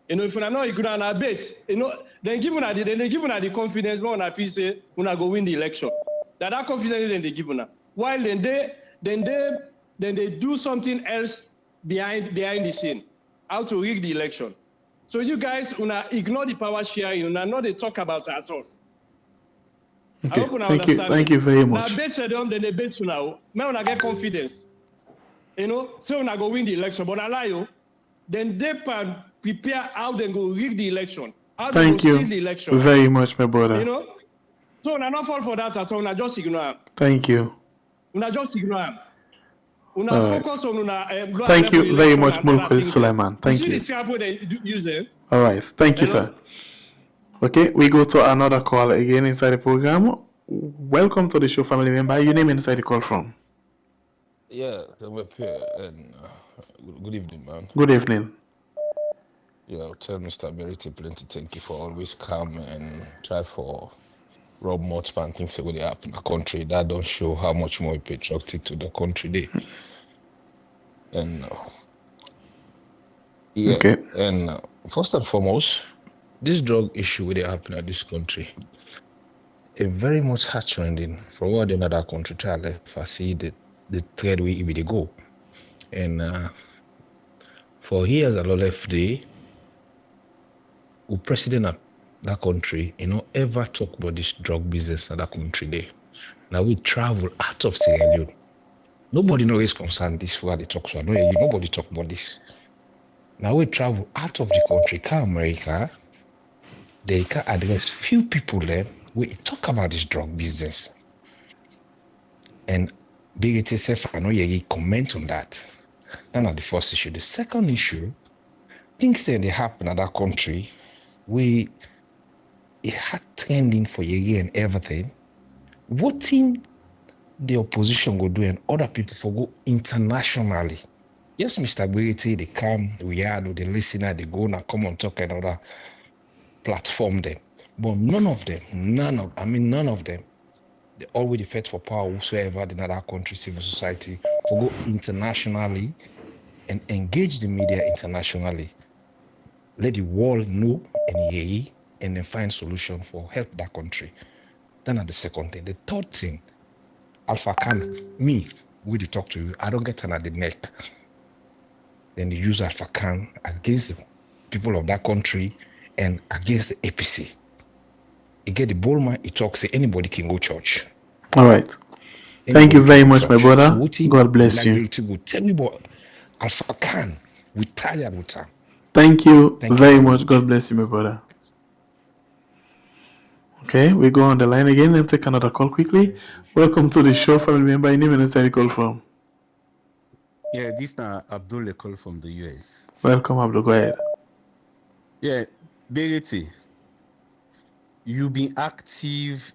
You know, if una not ignore una bet, you know, then give una the confidence, but una feel say una go win the election. That confidence then they give una. While then they do something else behind the scene. How to rig the election. So you guys una ignore the power sharing, una not they talk about it at all. Okay. I hope una understand. Thank you very much. Now bet them, then they bet you now. May una get confidence. You know, so una go win the election. But I lie you, then they can prepare how they go rig the election. How they go steal the election. Thank you very much, my brother. You know? So una not fall for that at all. Una just ignore them. Thank you. Una just ignore them. Una focus on una. Thank you very much, Mulki Sulaiman. Thank you. See the trouble they use them. All right. Thank you, sir. Okay, we go to another call again inside the program. Welcome to the show, family member. Your name inside the call from? Yeah, I'm up here, and good evening, man. Good evening. Yeah, I'll tell Mr. Bayraytay plenty thank you for always come and try for rub more and things that will happen in the country. That don't show how much more patriotic to the country they. And yeah, okay. And first and foremost, this drug issue will happen in this country. It's very much heart trending for what another country try left. I see the thread we they go. And for years a lot left day, the president of that country, you know, ever talk about this drug business in that country there. Now we travel out of Sierra Leone. Nobody knows concerned this where they talk so. Nobody talk about this. Now we travel out of the country, come America. They can address few people there. We talk about this drug business. And Bayraytay self, I know you comment on that. That's not the first issue. The second issue, things that they happen in that country, it had trending for Yegi and everything. What thing the opposition go do and other people for go internationally? Yes, Mr. Bayraytay, they come, we are, they listen, they go and come and talk another platform there. But none of them, they already fight for power whosoever in other country, civil society, for go internationally and engage the media internationally. Let the world know and hear and then find solution for help that country. Then at the second thing. The third thing, Alpha Khan, me, we dey talk to you, I don't get under the neck. Then they use Alpha Khan against the people of that country and against the APC. He get the bold man, he talks, say anybody can go church. All right. Thank you very much, my brother. God bless you. Tell me what Alpha Khan, we tired with her. Thank you very much. God bless you, my brother. Okay, we go on the line again and take another call quickly. Welcome to the show, family member. Your name and where you call from? Yeah, this is Abdulai call from the US. Welcome, Abdul. Go ahead. Yeah, Bayraytay, you've been active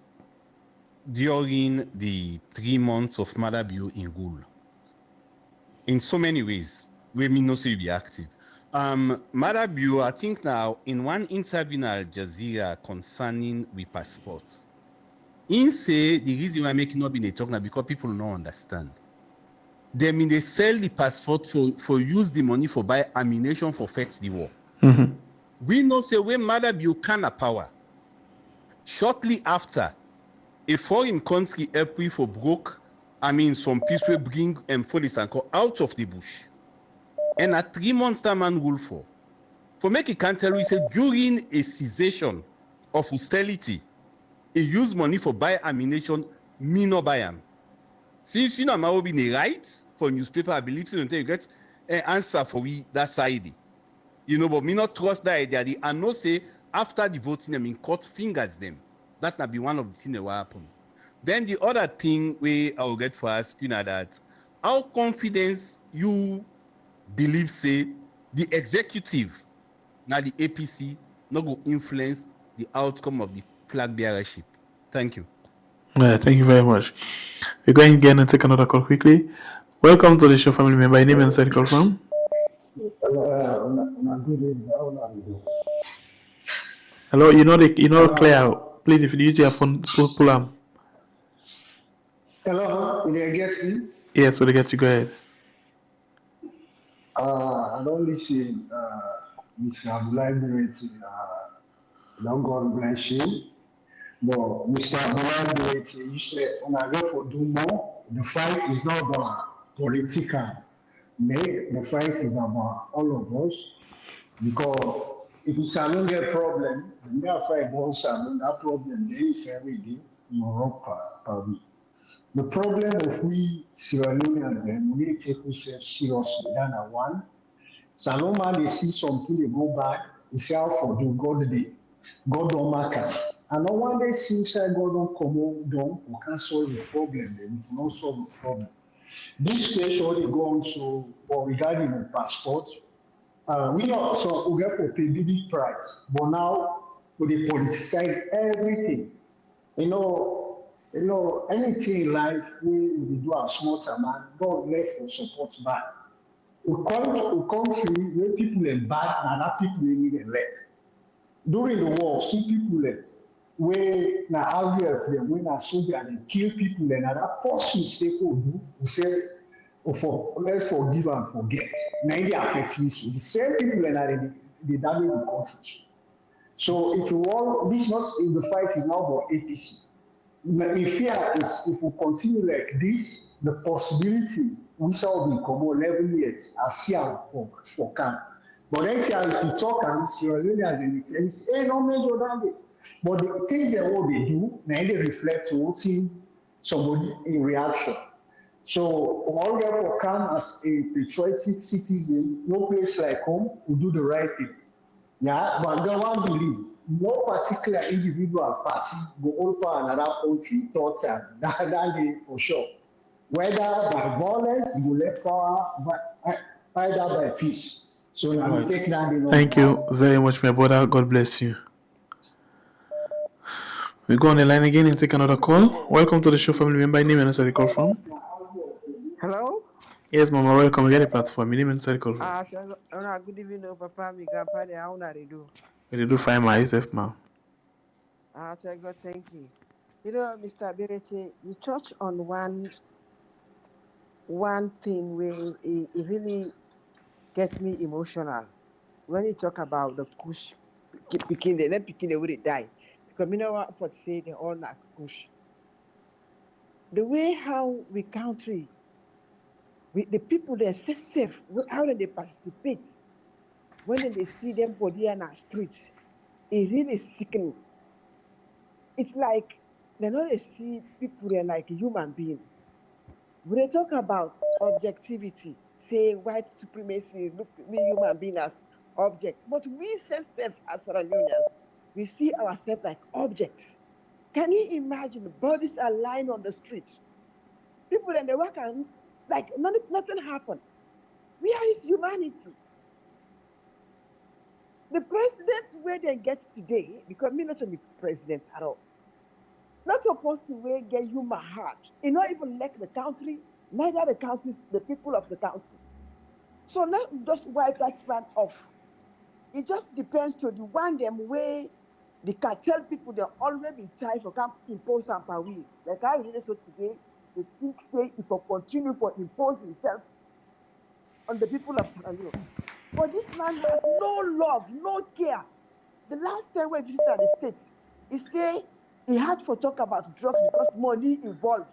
during the 3 months of Madabio in Gul. In so many ways, we may not say you be active. Madabio, I think now, in one interview in Al Jazeera concerning with passports, he say the reason why making not be a talk now because people don't understand. They mean they sell the passport for use the money for buy ammunition for fight the war. Mm-hmm. We know say when Madabio can a power. Shortly after, a foreign country help for broke, some people bring police and call out of the bush. And at 3 months time man rule for make a country we say during a cessation of hostility, he use money for buy ammunition, me no buy am. Since you know I be the right for newspaper, I believe so you get an answer for we that side. But me not trust that idea. I know say after the voting, cut fingers them. That might be one of the things that will happen. Then the other thing I will get for us, that how confidence you believe say the executive, now the APC, not go influence the outcome of the flag bearership. Thank you. Thank you very much. We're going again and take another call quickly. Welcome to the show, family member. Your name and where you call from? Hello, you're not clear. Please, if you use your phone, pull up. Hello, did you get me? Yes, we'll get you. Go ahead. I don't listen, Mr. Abdulai Bayraytay, long God bless you. But Mr. Abdulai Bayraytay, you said, when I go for do more, the fight is not about political. The fight is about all of us. Because if you salon get problem, the mere fight one salon, that problem, there is every day, Morocco. The problem of we Sierra Leoneans, we need to take ourselves seriously. Than a one. Saloma, they see something, they go back, they say, how for do God don't matter. And no one day sees God don't come on, we can solve the problem, then we not solve the problem. This question they go on so regarding the passport. We also we get for pay big price, but now we politicize everything. Anything in life we do a small man, don't let for support back. We country where people are bad and other people need a leg. During the war, see people where na RDF them when a soldier and kill people and other first mistake we do, we say let's forgive and forget. Now they affect me. The same people and they damage the country. So if you want, this not if the fight is now about APC. My fear is if we continue like this, the possibility we shall be come 11 years as Sierra for camp. But next year, if we talk and Sierra Leone and it's no major than it. But the things that what they do, now they reflect towards somebody in reaction. So all therefore come as a patriotic citizen, no place like home, will do the right thing. Yeah, but I don't believe. No particular individual party go over another country thought that day for sure. Whether by violence, you left power, but either by peace. So now we take that. Thank you very much, my brother. God bless you. We go on the line again and take another call. Welcome to the show, family member. Your name and where you call from? Hello? Yes, Mama. Welcome. We get a platform. Your name and where you call from? Good evening, Papa. My grandpa, how are you? We do fine myself, ma. Thank God, thank you. You know, Mr. Bayraytay, you touch on one thing where it really gets me emotional when you talk about the kush picking the let picking the way they die. Because you know what for say they all like kush. The way how we country with the people they stay safe, how they participate when they see them body on our street, it really sickening. It's like they know they see people they're like a human being. When they talk about objectivity, say white supremacy, look me human being as objects, but we say self as Sierra Leoneans, we see ourselves like objects. Can you imagine bodies are lying on the street? People in the work and like nothing happened. Where is humanity? The president where they get today, because me not be president at all, not supposed to where get human heart. It not even like the country, neither the countries, the people of the country. So let's just wipe that man off. It just depends to the one them way the cartel people they always be tied for camp impose and per will. Like I really so today, they think say it will continue for impose himself on the people of Sierra Leone. But this man has no love, no care. The last time we visited the States, he say he had to talk about drugs because money involved.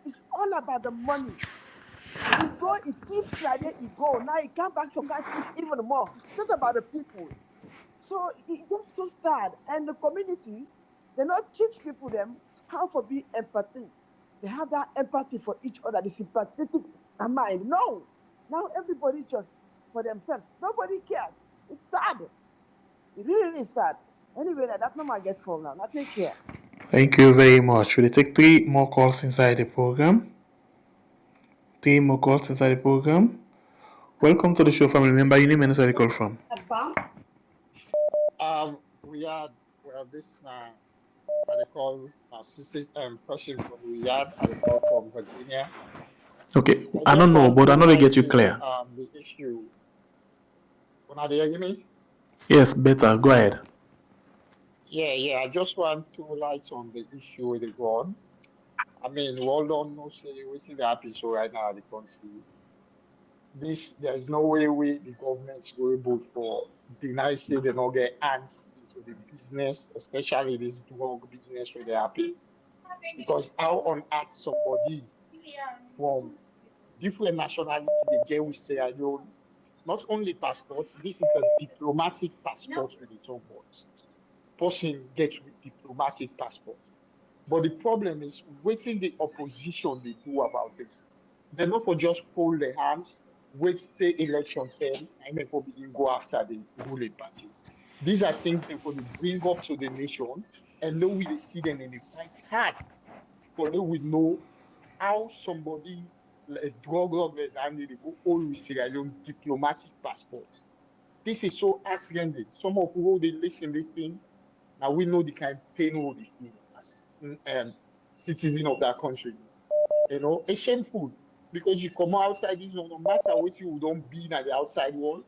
It's all about the money. He go, he thief Friday, he go. Now he come back for can thief even more. It's not about the people. So it's just so sad. And the communities, they not teach people them how to be empathy. They have that empathy for each other, the sympathetic mind. No. Now everybody's just for themselves. Nobody cares. It's sad. It really, really sad. Anyway, that's not my get from now. Now take care. Thank you very much. We'll take three more calls inside the program. Three more calls inside the program. Welcome to the show, family member. Your name and where you call from. We have this what they call assistant person from Riyadh, I call from Virginia. Okay, I don't know, but I know they get you clear. The issue. When they hear me? Yes, better. Go ahead. Yeah. I just want to light on the issue with the gun. I mean, we all don't know say what's in the episode right now in the country. There's no way the government's will able for deny say they not get hands into the business, especially this drug business where they happen. Because how on earth somebody from different nationality they get with Sierra Leone, not only passports, this is a diplomatic passport with its own boards. Person gets with diplomatic passport. But the problem is waiting the opposition they do about this. They're not for just fold their hands, wait till election time, and then for begin go after the ruling party. These are things they for bring up to the nation and know we see them in the fight hard. For they will know how somebody a drug lord and they go all with Sierra Leone diplomatic passports. This is so heartrending. Some of who they listen this thing, now we know the kind of pain who they feel as citizen of that country. You know, it's shameful because you come outside this no matter what you don't be in the outside world,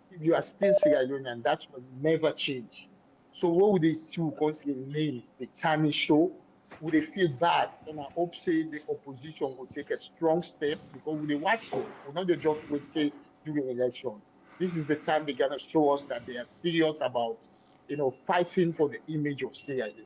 if you are still Sierra Leonean, that will never change. So what would they see who constantly name the Tani show? Would they feel bad? And I hope say the opposition will take a strong step because they watch them. Will not they just wait till during election. This is the time they're gonna show us that they are serious about fighting for the image of Sierra Leone.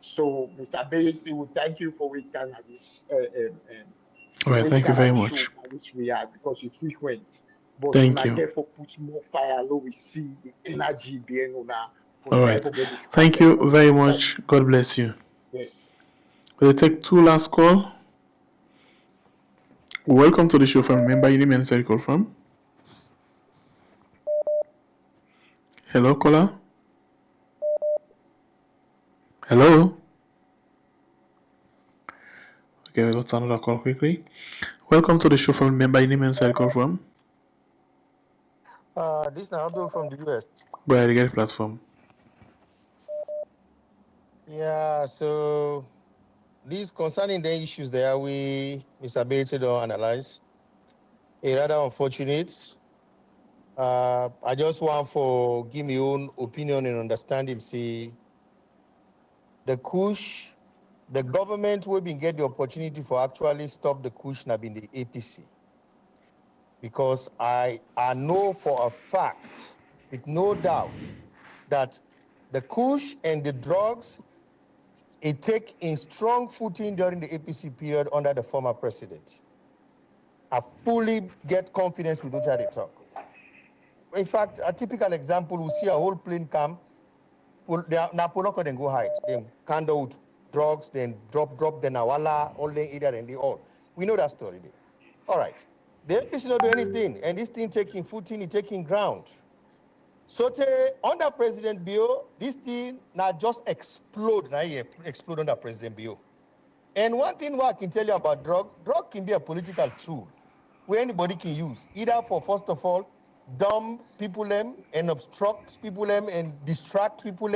So Mr. Bayraytay, we thank you for waking at this All right, thank you very much. This we are because you frequent. But thank you. Therefore, put more fire. Low we see the energy being on our. All right. Thank you very much. God bless you. Yes. We'll take two last call. Welcome to the show from member. Your name and where you call from. Hello, caller. Hello. Okay, we got another call quickly. Welcome to the show from member. Your name and where you call from. This is Abdul from the US. Where you get the platform. Yeah, so these concerning the issues there, Mr. Bayraytay don't analyze. It's rather unfortunate. I just want for give me own opinion and understanding. See, the Kush, the government will be get the opportunity for actually stop the Kush now in the APC. Because I know for a fact, with no doubt, that the Kush and the drugs, it take in strong footing during the APC period under the former president. I fully get confidence with what they talk. In fact, a typical example, we see a whole plane come, now Poloko then go hide. Then candle with drugs, then drop the Nawala, all the either and they all. We know that story there. All right. The APC not do anything, and this thing taking footing, it taking ground. So under President Bio, this thing now just explode, explode under President Bio. And one thing what I can tell you about drug can be a political tool where anybody can use, either for, first of all, dumb people and obstruct people and distract people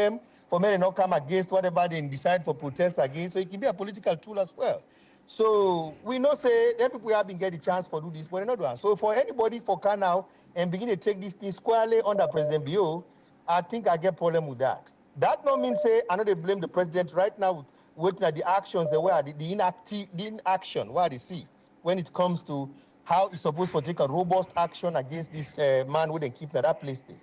for men to not come against whatever they decide for protest against. So it can be a political tool as well. So we know say them people have been getting the chance for do this, but they're not doing. So for anybody for can now and begin to take this thing squarely under President Bio, I think I get problem with that. That don't mean say I know they blame the president right now looking at the actions that were the inaction, what they see when it comes to how he's supposed to take a robust action against this man who they keep that place there.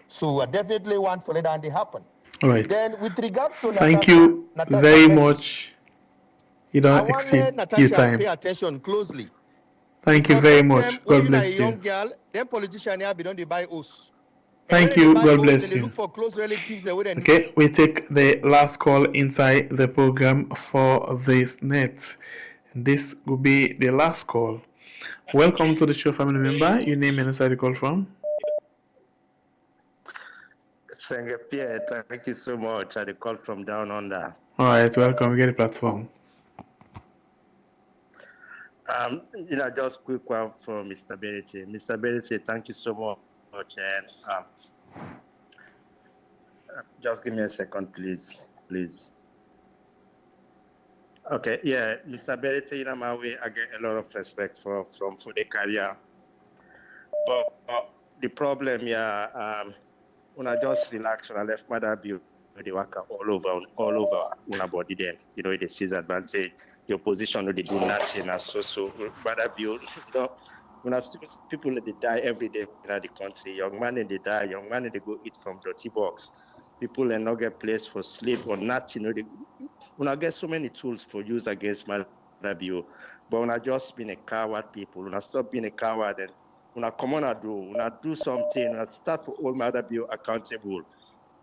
So I definitely want for that to happen. All right. Then with regards to thank you very much. You don't exceed your time. Pay attention closely. Thank you very much. God bless you. Young girl, them politicians have been buy us. Thank you. God bless you. Look for close relatives. Okay, we take the last call inside the program for this net. This will be the last call. Welcome to the show, family member. Your name and inside the call from? Thank you so much. I call from down under. All right, welcome. We get the platform. Just quick one for Mr. Bayraytay. Mr. Bayraytay, thank you so much. And just give me a second, please. Okay, yeah, Mr. Bayraytay, I get a lot of respect from the career. But the problem, when I just relax, when I left Mother Bill, they work all over my body then. It is disadvantage. The opposition, they do nothing. So Mother Bill, when I see people they die every day in the country, young man they die, young man they go eat from dirty box. People they not get place for sleep or nothing. When I get so many tools for use against Mother Bill, but when I just been a coward, people, when I stop being a coward and when I come on, when I do something, when I start for all Mother Bill accountable.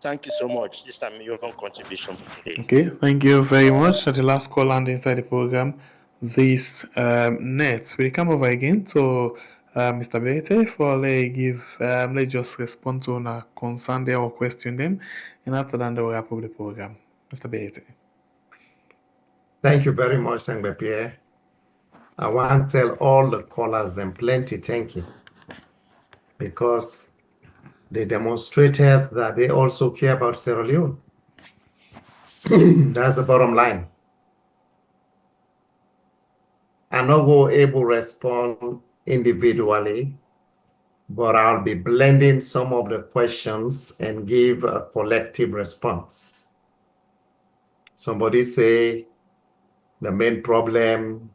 Thank you so much. This time your own contribution for today. Okay, thank you very much. At the last call and inside the program, this net will come over again to Mr. Bayraytay for let's just respond to a concern there or question them, and after that they will wrap up the program. Mr. Bayraytay. Thank you very much, Sangbe Pierre. I want to tell all the callers them plenty thank you, because they demonstrated that they also care about Sierra Leone. That's the bottom line. I'm not going able to respond individually, but I'll be blending some of the questions and give a collective response. Somebody say the main problem,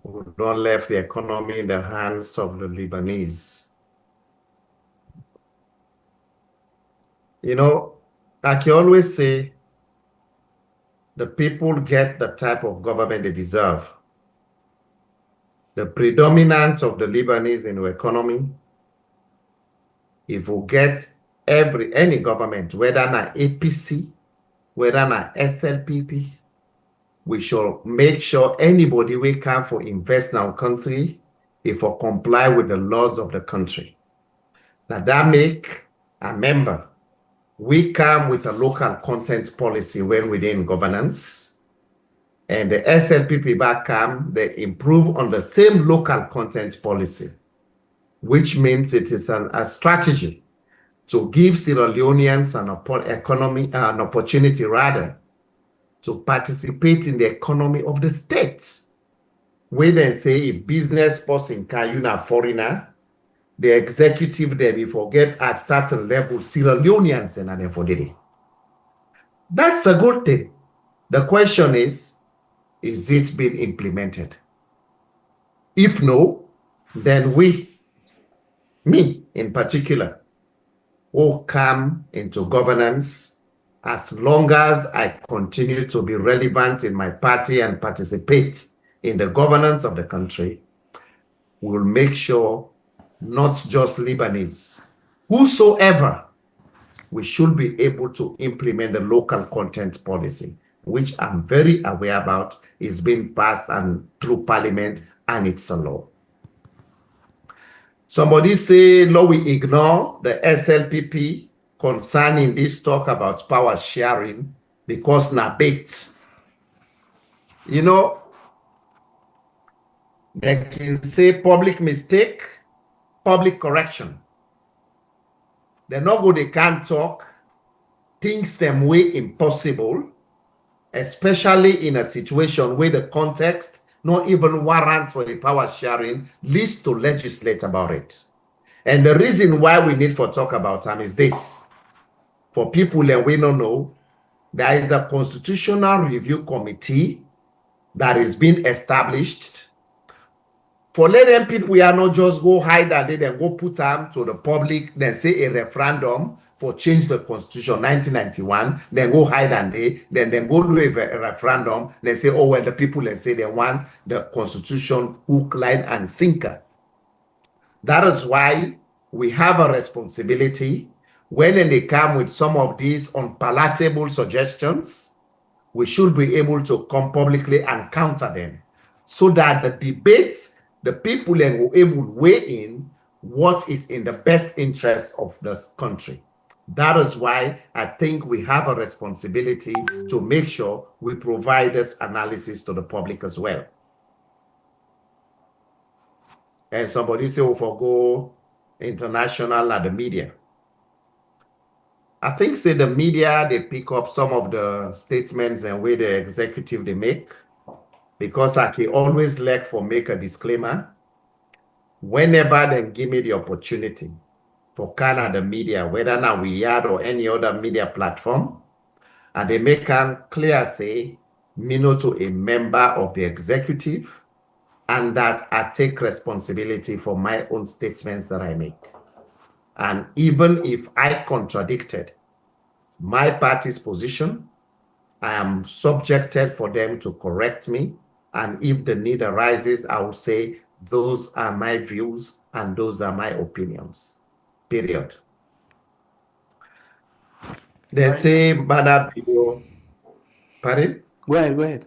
we don't left the economy in the hands of the Lebanese. Like you always say, the people get the type of government they deserve. The predominance of the Lebanese in the economy, if we get any government, whether not APC, whether not SLPP, we should make sure anybody will come for invest in our country if we comply with the laws of the country. Now that make a member. We come with a local content policy when we're in governance, and the SLPP back come, they improve on the same local content policy, which means it is a strategy to give Sierra Leoneans an opportunity to participate in the economy of the state. We then say if business person can you not foreigner, the executive there before get at certain level Sierra Leoneans and then for the day. That's a good thing. The question is it being implemented? If no, then me in particular, will come into governance as long as I continue to be relevant in my party and participate in the governance of the country. Will make sure not just Lebanese, whosoever, we should be able to implement the local content policy, which I'm very aware about, is being passed and through parliament, and it's a law. Somebody say, no, we ignore the SLPP concerning this talk about power sharing because na bait. You know, they can say public mistake, public correction. They're not good, they can't talk, things them way impossible, especially in a situation where the context not even warrants for the power sharing, leads to legislate about it. And the reason why we need for talk about them is this. For people that we don't know, there is a constitutional review committee that is being established. For let them people, we are not just go hide and then go put them to the public, then say a referendum for change the constitution 1991, then go hide and then go do a referendum, then say, oh, well, the people, let's say they want the constitution hook, line, and sinker. That is why we have a responsibility when they come with some of these unpalatable suggestions, we should be able to come publicly and counter them so that the debates, the people will able to weigh in what is in the best interest of this country. That is why I think we have a responsibility to make sure we provide this analysis to the public as well. And somebody say, oh, forgo international and the media. I think say the media, they pick up some of the statements and way the executive they make, because I can always like for make a disclaimer. Whenever they give me the opportunity for Canada media, whether now we are or any other media platform, and they make it clear say, me not to a member of the executive, and that I take responsibility for my own statements that I make. And even if I contradicted my party's position, I am subjected for them to correct me. And if the need arises, I will say, those are my views and those are my opinions, period. They say, Mother Bio, pardon? Go ahead.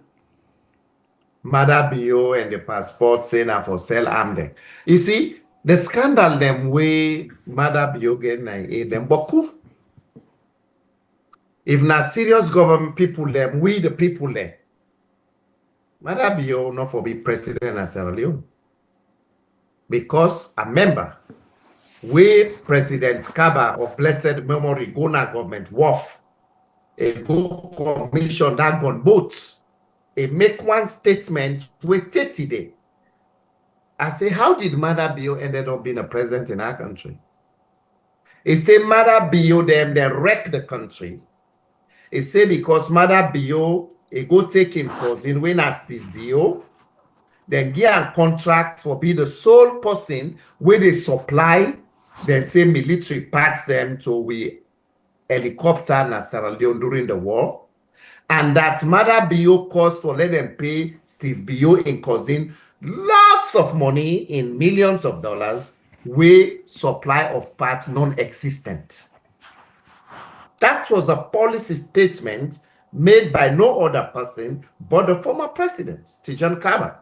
Mother Bio and the passport saying for sell arm them. You see, the scandal them way Mother Bio get them boku. If not serious government people them, we the people there. Mother Bio not for be president of Sierra Leone. Because a member, we President Kaba of blessed memory Gona government WAF, a go commission that gun boats. He make one statement with 30 days. I say, how did Mother Bio ended up being a president in our country? He say Mother Bio them they wreck the country. He say because Mother Bio he go take in cousin when as this Bio, then give a contract for be the sole person where they supply the same military parts them to we helicopter in Sierra Leone during the war. And that Mother Bio cost for let them pay Steve Bio in cousin lots of money in millions of dollars, where supply of parts non-existent. That was a policy statement made by no other person but the former president, Tijan Kaba.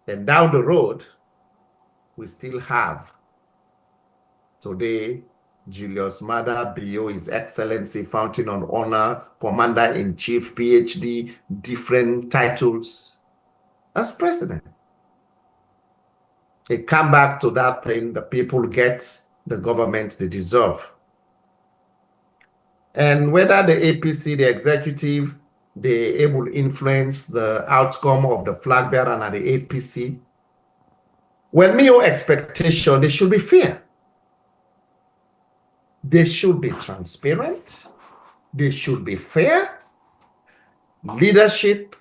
Then down the road, we still have today Julius Mother Bio, His Excellency, Fountain of Honor, Commander-in-Chief, PhD, different titles as president. They come back to that thing, the people get the government they deserve. And whether the APC, the executive, they able to influence the outcome of the flag bearer and the APC, well, me your expectation, they should be fair. They should be transparent. they should be fair. Leadership,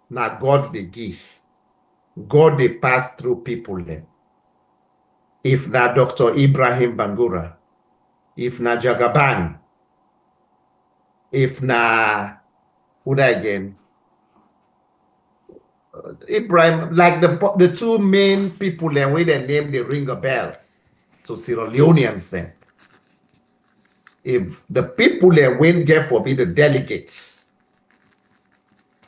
now God they give. God they pass through people then. If na Dr. Ibrahim Bangura, if na Jagaban, if na who that again? Ibrahim, like the two main people then where they name they ring a bell to Sierra Leoneans then. If the people then win get for be the delegates,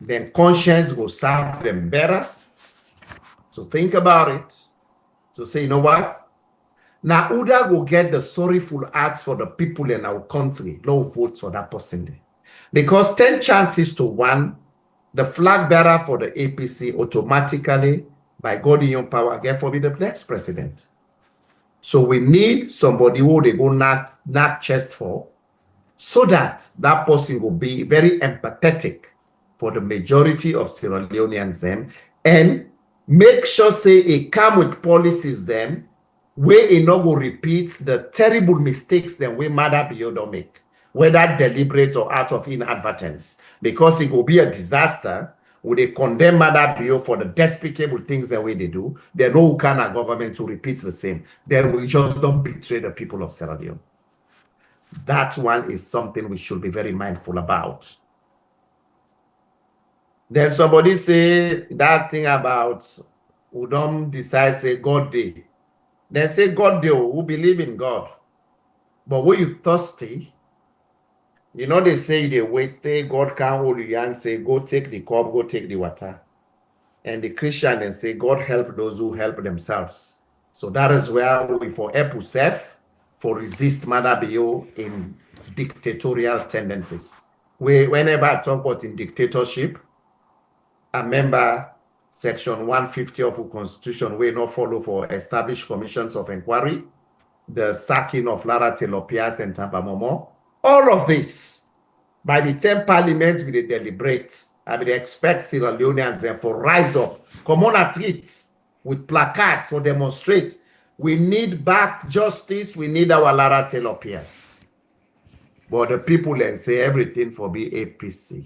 then conscience will serve them better. So think about it. So say, you know what? Now Uda will get the sorrowful acts for the people in our country. No votes for that person. Because 10 chances to 1, the flag bearer for the APC automatically, by God in your power, get for be the next president. So we need somebody who they go knock chest for, so that that person will be very empathetic for the majority of Sierra Leoneans them, and make sure say it come with policies them where it not go repeat the terrible mistakes that we Mother Bio don't make, whether deliberate or out of inadvertence, because it will be a disaster. Would they condemn Mother Bio for the despicable things that way they do? There no kind of government to repeat the same. Then we just don't betray the people of Sierra Leone. That one is something we should be very mindful about. Then somebody say that thing about who don't decide say God day. They say God day, who believe in God. But when you thirsty, you know they say they wait, say God can't hold you and say go take the cup, go take the water. And the Christian then say God help those who help themselves. So that is where we for help yourself, for resist Mother Bio in dictatorial tendencies. Whenever I talk about in dictatorship, I remember section 150 of the Constitution, we not follow for established commissions of inquiry, the sacking of Lara Telopias and Tampamomo. All of this, by the 10 parliaments, we deliberate. I mean, they expect Sierra Leoneans for rise up, come on at it with placards or demonstrate. We need back justice. We need our Lara Telopias. But the people then say everything for be APC.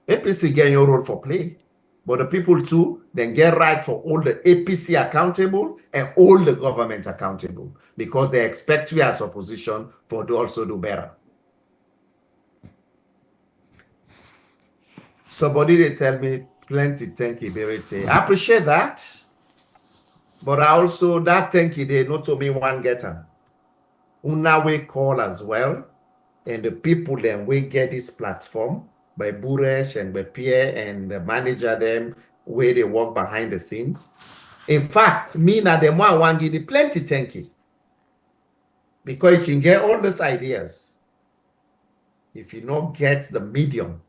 APC get your role for play. But the people too, then get right for all the APC accountable and all the government accountable, because they expect we as opposition for to also do better. Somebody they tell me plenty thank you, Bayraytay. I appreciate that. But I also that thank you they not to me one getter. Una we call as well. And the people then we get this platform by Buresh and by Pierre and the manager them where they work behind the scenes. In fact, me na them one give you plenty thank you. Because you can get all these ideas. If you not get the medium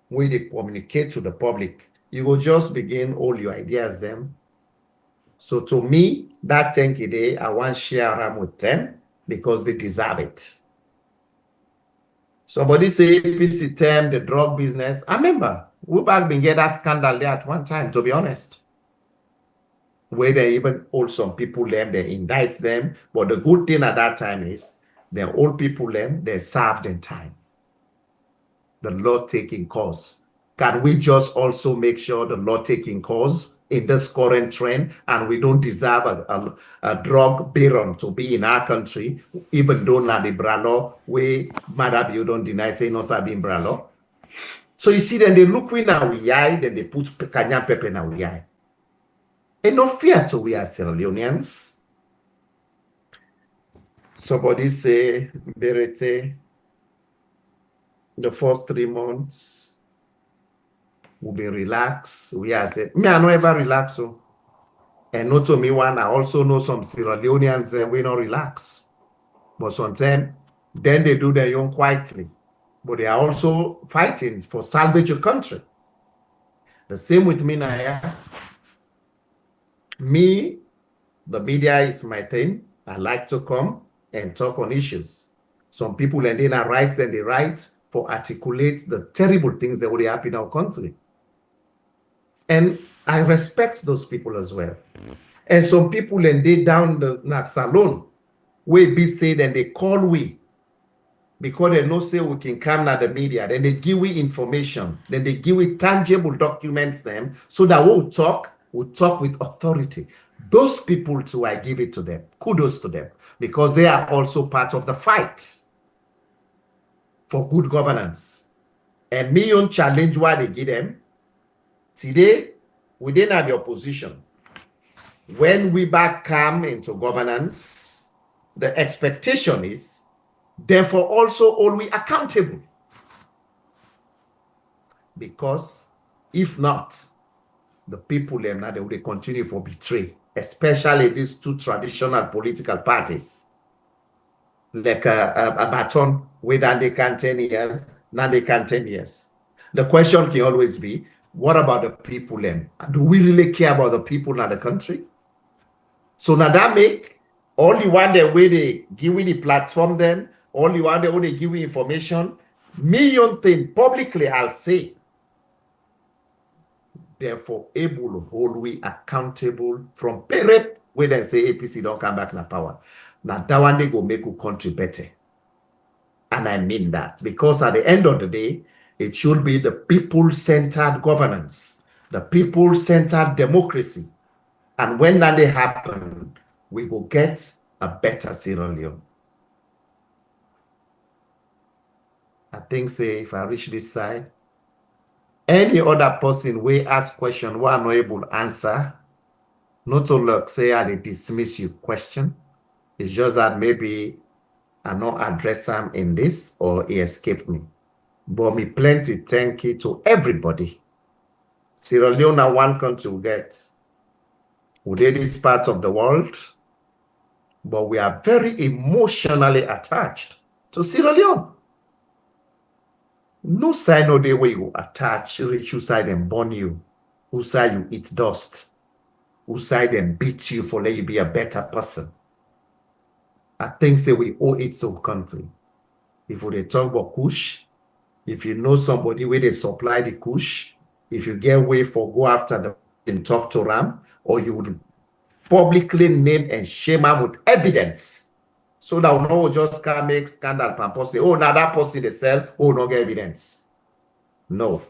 where they communicate to the public, you will just begin all your ideas them. So to me, that thank you day, I want to share them with them because they deserve it. Somebody say APC term the drug business. I remember we back been get that scandal there at one time, to be honest. Where they even hold some people them, they indict them. But the good thing at that time is the old people them, they served in time. The law taking course. Can we just also make sure the law taking course in this current trend, and we don't deserve a drug baron to be in our country, even though na the bralo we Mother you don't deny say no sabi bralo. So you see, then they look we now we eye, then they put Kanya Pepe now we eye. And no fear to we as Sierra Leoneans. Somebody say Bayraytay, the first 3 months will be relaxed. We are said, me I no ever relax. So. And not to me one, I also know some Sierra Leoneans we not relax. But sometimes, then they do their own quietly. But they are also fighting for salvage your country. The same with me now. Me, the media is my thing. I like to come and talk on issues. Some people and then are rights and they write for articulate the terrible things that would happen in our country. And I respect those people as well. And some people and they down the salon, where be said and they call we because they know say we can come at the media, then they give we information, then they give we tangible documents them, so that we'll talk with authority. Those people too, I give it to them. Kudos to them, because they are also part of the fight for good governance. A million challenge what they give them. Today, we didn't have the opposition. When we back come into governance, the expectation is therefore also all we accountable. Because if not, the people them now they will continue for betray, especially these two traditional political parties. Like a baton, whether they can 10 years, now they can 10 years. The question can always be, what about the people them? Do we really care about the people in the country? So now that make only one the way they give you the platform then, only one the way they give you information, million things publicly I'll say. Therefore, able to hold we accountable from period where they say APC don't come back in power. Now that one they go make a country better. And I mean that, because at the end of the day, it should be the people-centered governance, the people-centered democracy. And when that they happen, we will get a better Sierra Leone. I think say if I reach this side, any other person will ask question who are not able to answer, not to look say I dismiss your question. It's just that maybe I not address them in this or he escaped me. But me plenty thank you to everybody. Sierra Leone one country we get. We did this part of the world, but we are very emotionally attached to Sierra Leone. No sign of the way you attach, reach you side and burn you, who side you eat dust, who side and beat you for let you be a better person. I think say we owe it to country. If we talk about kush, if you know somebody where they supply the kush, if you get way for go after them and talk to them, or you would publicly name and shame them with evidence. So that we no just can make scandal and say, oh, now that person they sell, oh, no get evidence. No,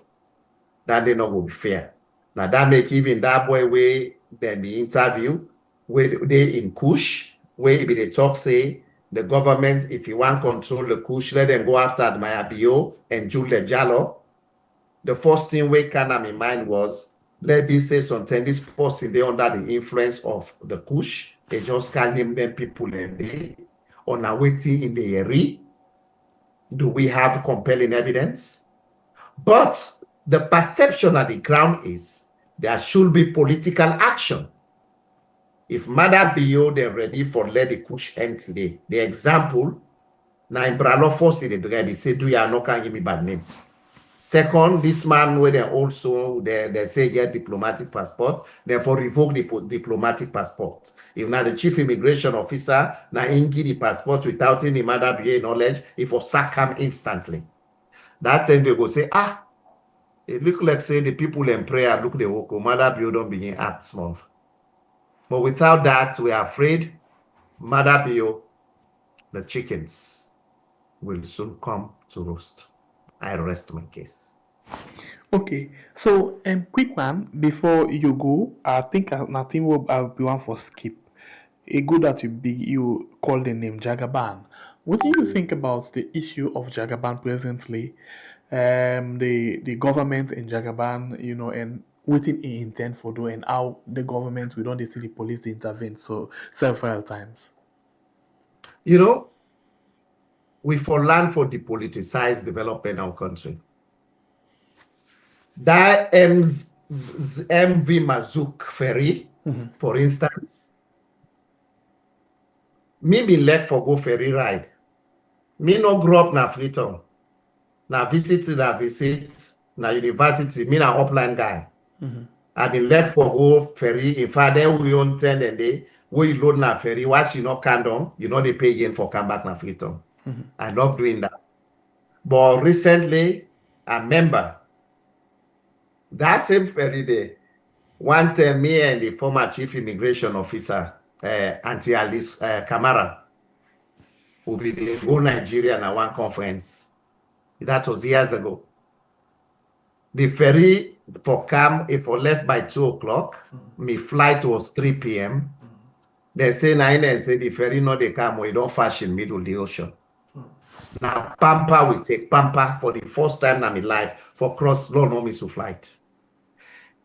that they not will be fair. Now that make even that boy way then the interview where they in Kush, where they talk say the government, if you want control the Kush, let them go after Admaya Bio and Julia Jallo. The first thing we can have in mind was, let me say something, this person they under the influence of the Kush, they just can't name them people and they on our waiting in the area. Do we have compelling evidence? But the perception at the ground is there should be political action. If Mother Bio they're ready for let the Kush end today. The example, now in Bralo Force they say, do you not can give me bad name? Second, this man where they also they say get diplomatic passport, therefore revoke the diplomatic passport. If now the chief immigration officer now give the passport without any Mother BA knowledge, if for sack him instantly. That's when they go say, ah, it look like say the people in prayer look the woko, Mother BA don't begin act small. But without that, we are afraid Mother BA, the chickens will soon come to roast. I rest my case. Okay, so quick one before you go. I think nothing will be one for skip. A good that you call the name Jagaban. What do you think about the issue of Jagaban presently? The government in Jagaban, you know, and what it intend for doing, and how the government we don't see the police intervene so several times. You know, we for land for depoliticized development in our country. That MV Mazouk ferry, for instance, me be left for go ferry ride. Me no grow up na Freetown. Na visit, na university. Me na upland guy. I been left for go ferry. In fact, then we own 10 and day. Where you load na ferry, once you not come down, you know they pay again for come back na Freetown. I love doing that. But recently, I remember that same ferry day, one time me and the former chief immigration officer, Auntie Alice Kamara, we be go Nigeria na one conference. That was years ago. The ferry for come, if I left by 2 o'clock, my flight was 3 p.m. They say nine and say the ferry no they come, we don't fashion middle of the ocean. Now Pampa we take Pampa for the first time in my life for cross low no miss flight.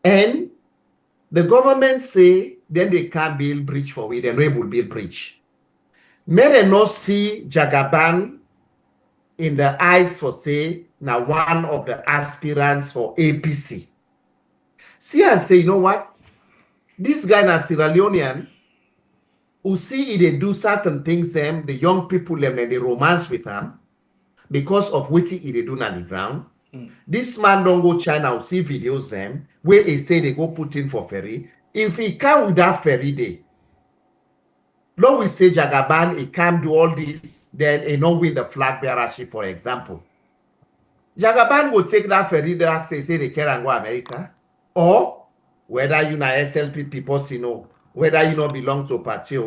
And the government say then they can't build bridge for we, they no able build bridge. May they not see Jagaban in the eyes for say now one of the aspirants for APC. See and say, you know what? This guy na Sierra Leonean who see they do certain things them, the young people them and they romance with them because of what he they do on the ground. This man don't go China or see videos them where he say they go put in for ferry. If he come with that ferry day, Lord we say Jagaban, he can't do all this, then he don't win the flag bearership, for example. Jagaban will take that ferry that say they can go America, or whether you na SLP people, you know, whether you not belong to a party,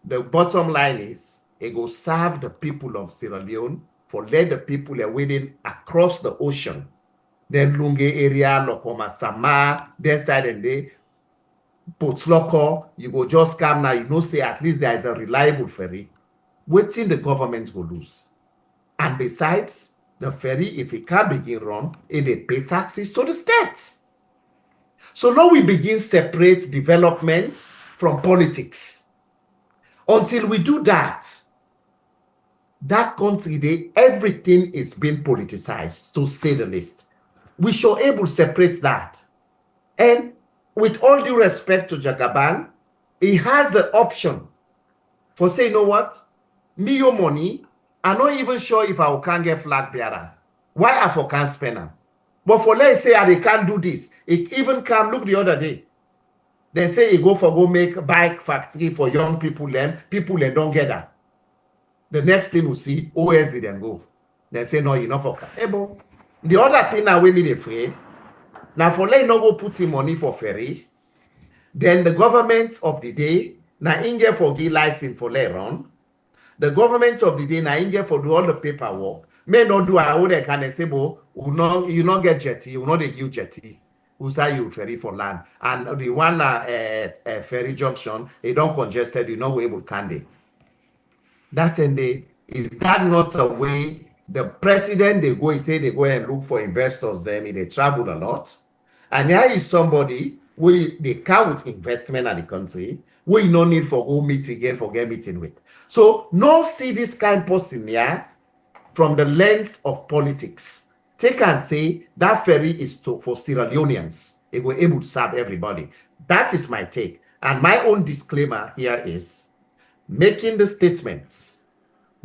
the bottom line is it go serve the people of Sierra Leone for let the people are waiting across the ocean. Then Lunge area, Lokoma Sama, their side and they Potsloko, you go just come now, you know, say at least there is a reliable ferry. Waiting the government will lose. And besides, the ferry, if it can't begin run, it pay taxes to the state. So now we begin separate development from politics. Until we do that, that country, everything is being politicized, to say the least. We should able to separate that. And with all due respect to Jagaban, he has the option for say, you know what? Me your money, I'm not even sure if I can get flag bearer. Why I for can't spend them? But for let's say they can't do this. It even can look the other day. They say you go make bike factory for young people and don't get that. The next thing we see, OS didn't go. They say no, you not for able. The other thing now we need afraid. Now for let no go put in money for ferry, then the government of the day now inge for give license for let run. The government of the day now inge for do all the paperwork. May not do our own kind of say, you not get jetty, you not the give jetty. Who say you ferry for land. And the one ferry junction, they don't congested, you know able can they. That and they is that not a way the president they go say they go and look for investors them, they travel a lot. And here is somebody who they count investment at the country, where you no need for go meet again for get meeting with. So no see this kind of person here from the lens of politics. Take and say that ferry is for Sierra Leoneans. It will able to serve everybody. That is my take. And my own disclaimer here is making the statements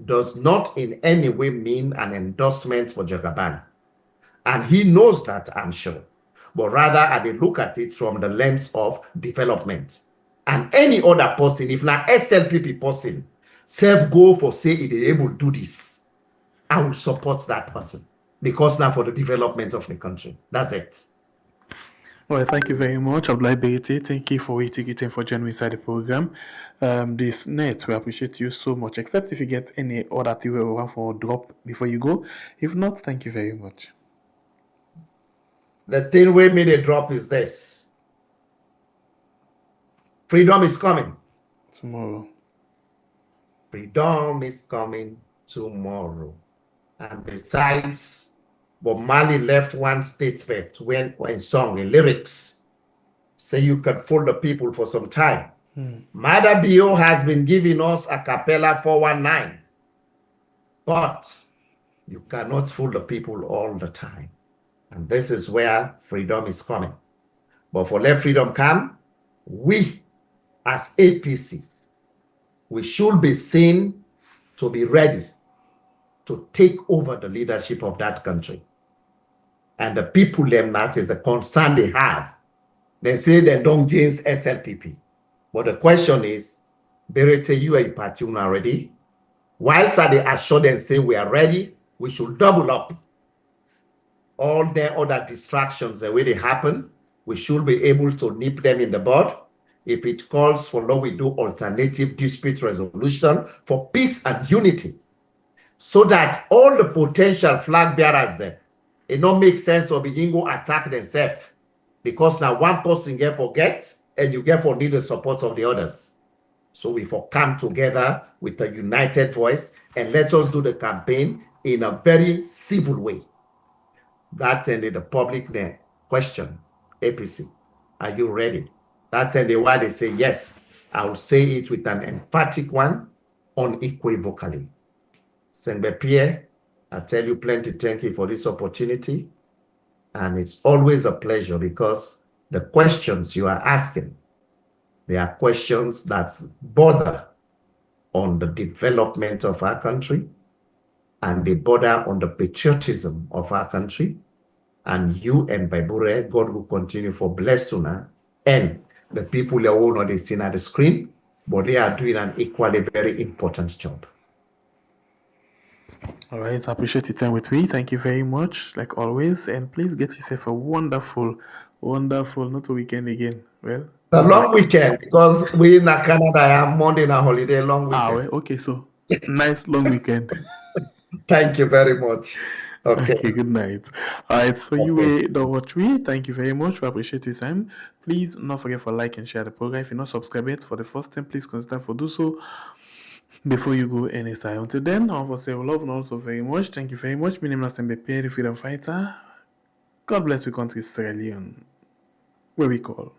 does not in any way mean an endorsement for Jagaban. And he knows that, I'm sure. But rather, I will look at it from the lens of development. And any other person, if not SLPP person, self-go for say it is able to do this, I will support that person. Because now for the development of the country. That's it. Well, thank you very much, Abdulai Bayraytay. Thank you for waiting and for joining inside the program. This net, we appreciate you so much. Except if you get any other thing we want for drop before you go. If not, thank you very much. The thing we made a drop is this. Freedom is coming. Tomorrow. Freedom is coming tomorrow. And besides, Bob Marley left one statement when song in lyrics, say you can fool the people for some time. Mother Bio has been giving us a cappella 419, but you cannot fool the people all the time. And this is where freedom is coming. But for let freedom come, we as APC, we should be seen to be ready to take over the leadership of that country. And the people, them, that is the concern they have. They say they don't against SLPP. But the question is, Bayraytay, you are a party already. Whilst they assure them say we are ready, we should double up. All the other distractions, the way they happen, we should be able to nip them in the bud if it calls for law, we do alternative dispute resolution for peace and unity, so that all the potential flag bearers there, it don't make sense to begin go attack themselves, because now one person get forget and you get for need the support of the others. So we for come together with a united voice and let us do the campaign in a very civil way. That ended the public question, APC, are you ready? That ended why they say yes. I will say it with an emphatic one, unequivocally. Sengbe Pierre, I tell you plenty thank you for this opportunity. And it's always a pleasure, because the questions you are asking, they are questions that border on the development of our country, and they border on the patriotism of our country. And you and Baybure, God will continue for bless Una and the people that will not seen at the screen, but they are doing an equally very important job. All right, I appreciate your time with me. Thank you very much, like always. And please get yourself a wonderful, not a weekend again. Well, a long weekend, because we in Canada have Monday and a holiday, long weekend. well, okay, so nice long weekend. Thank you very much. Okay, good night. All right, so you will don't watch me. Thank you very much. We appreciate your time. Please not forget to like and share the program. If you're not subscribed yet for the first time, please consider for do so before you go anytime. Until then, I will say love and also very much. Thank you very much. My name is Pierre, the freedom fighter. God bless we country Sierra Leone, where we call.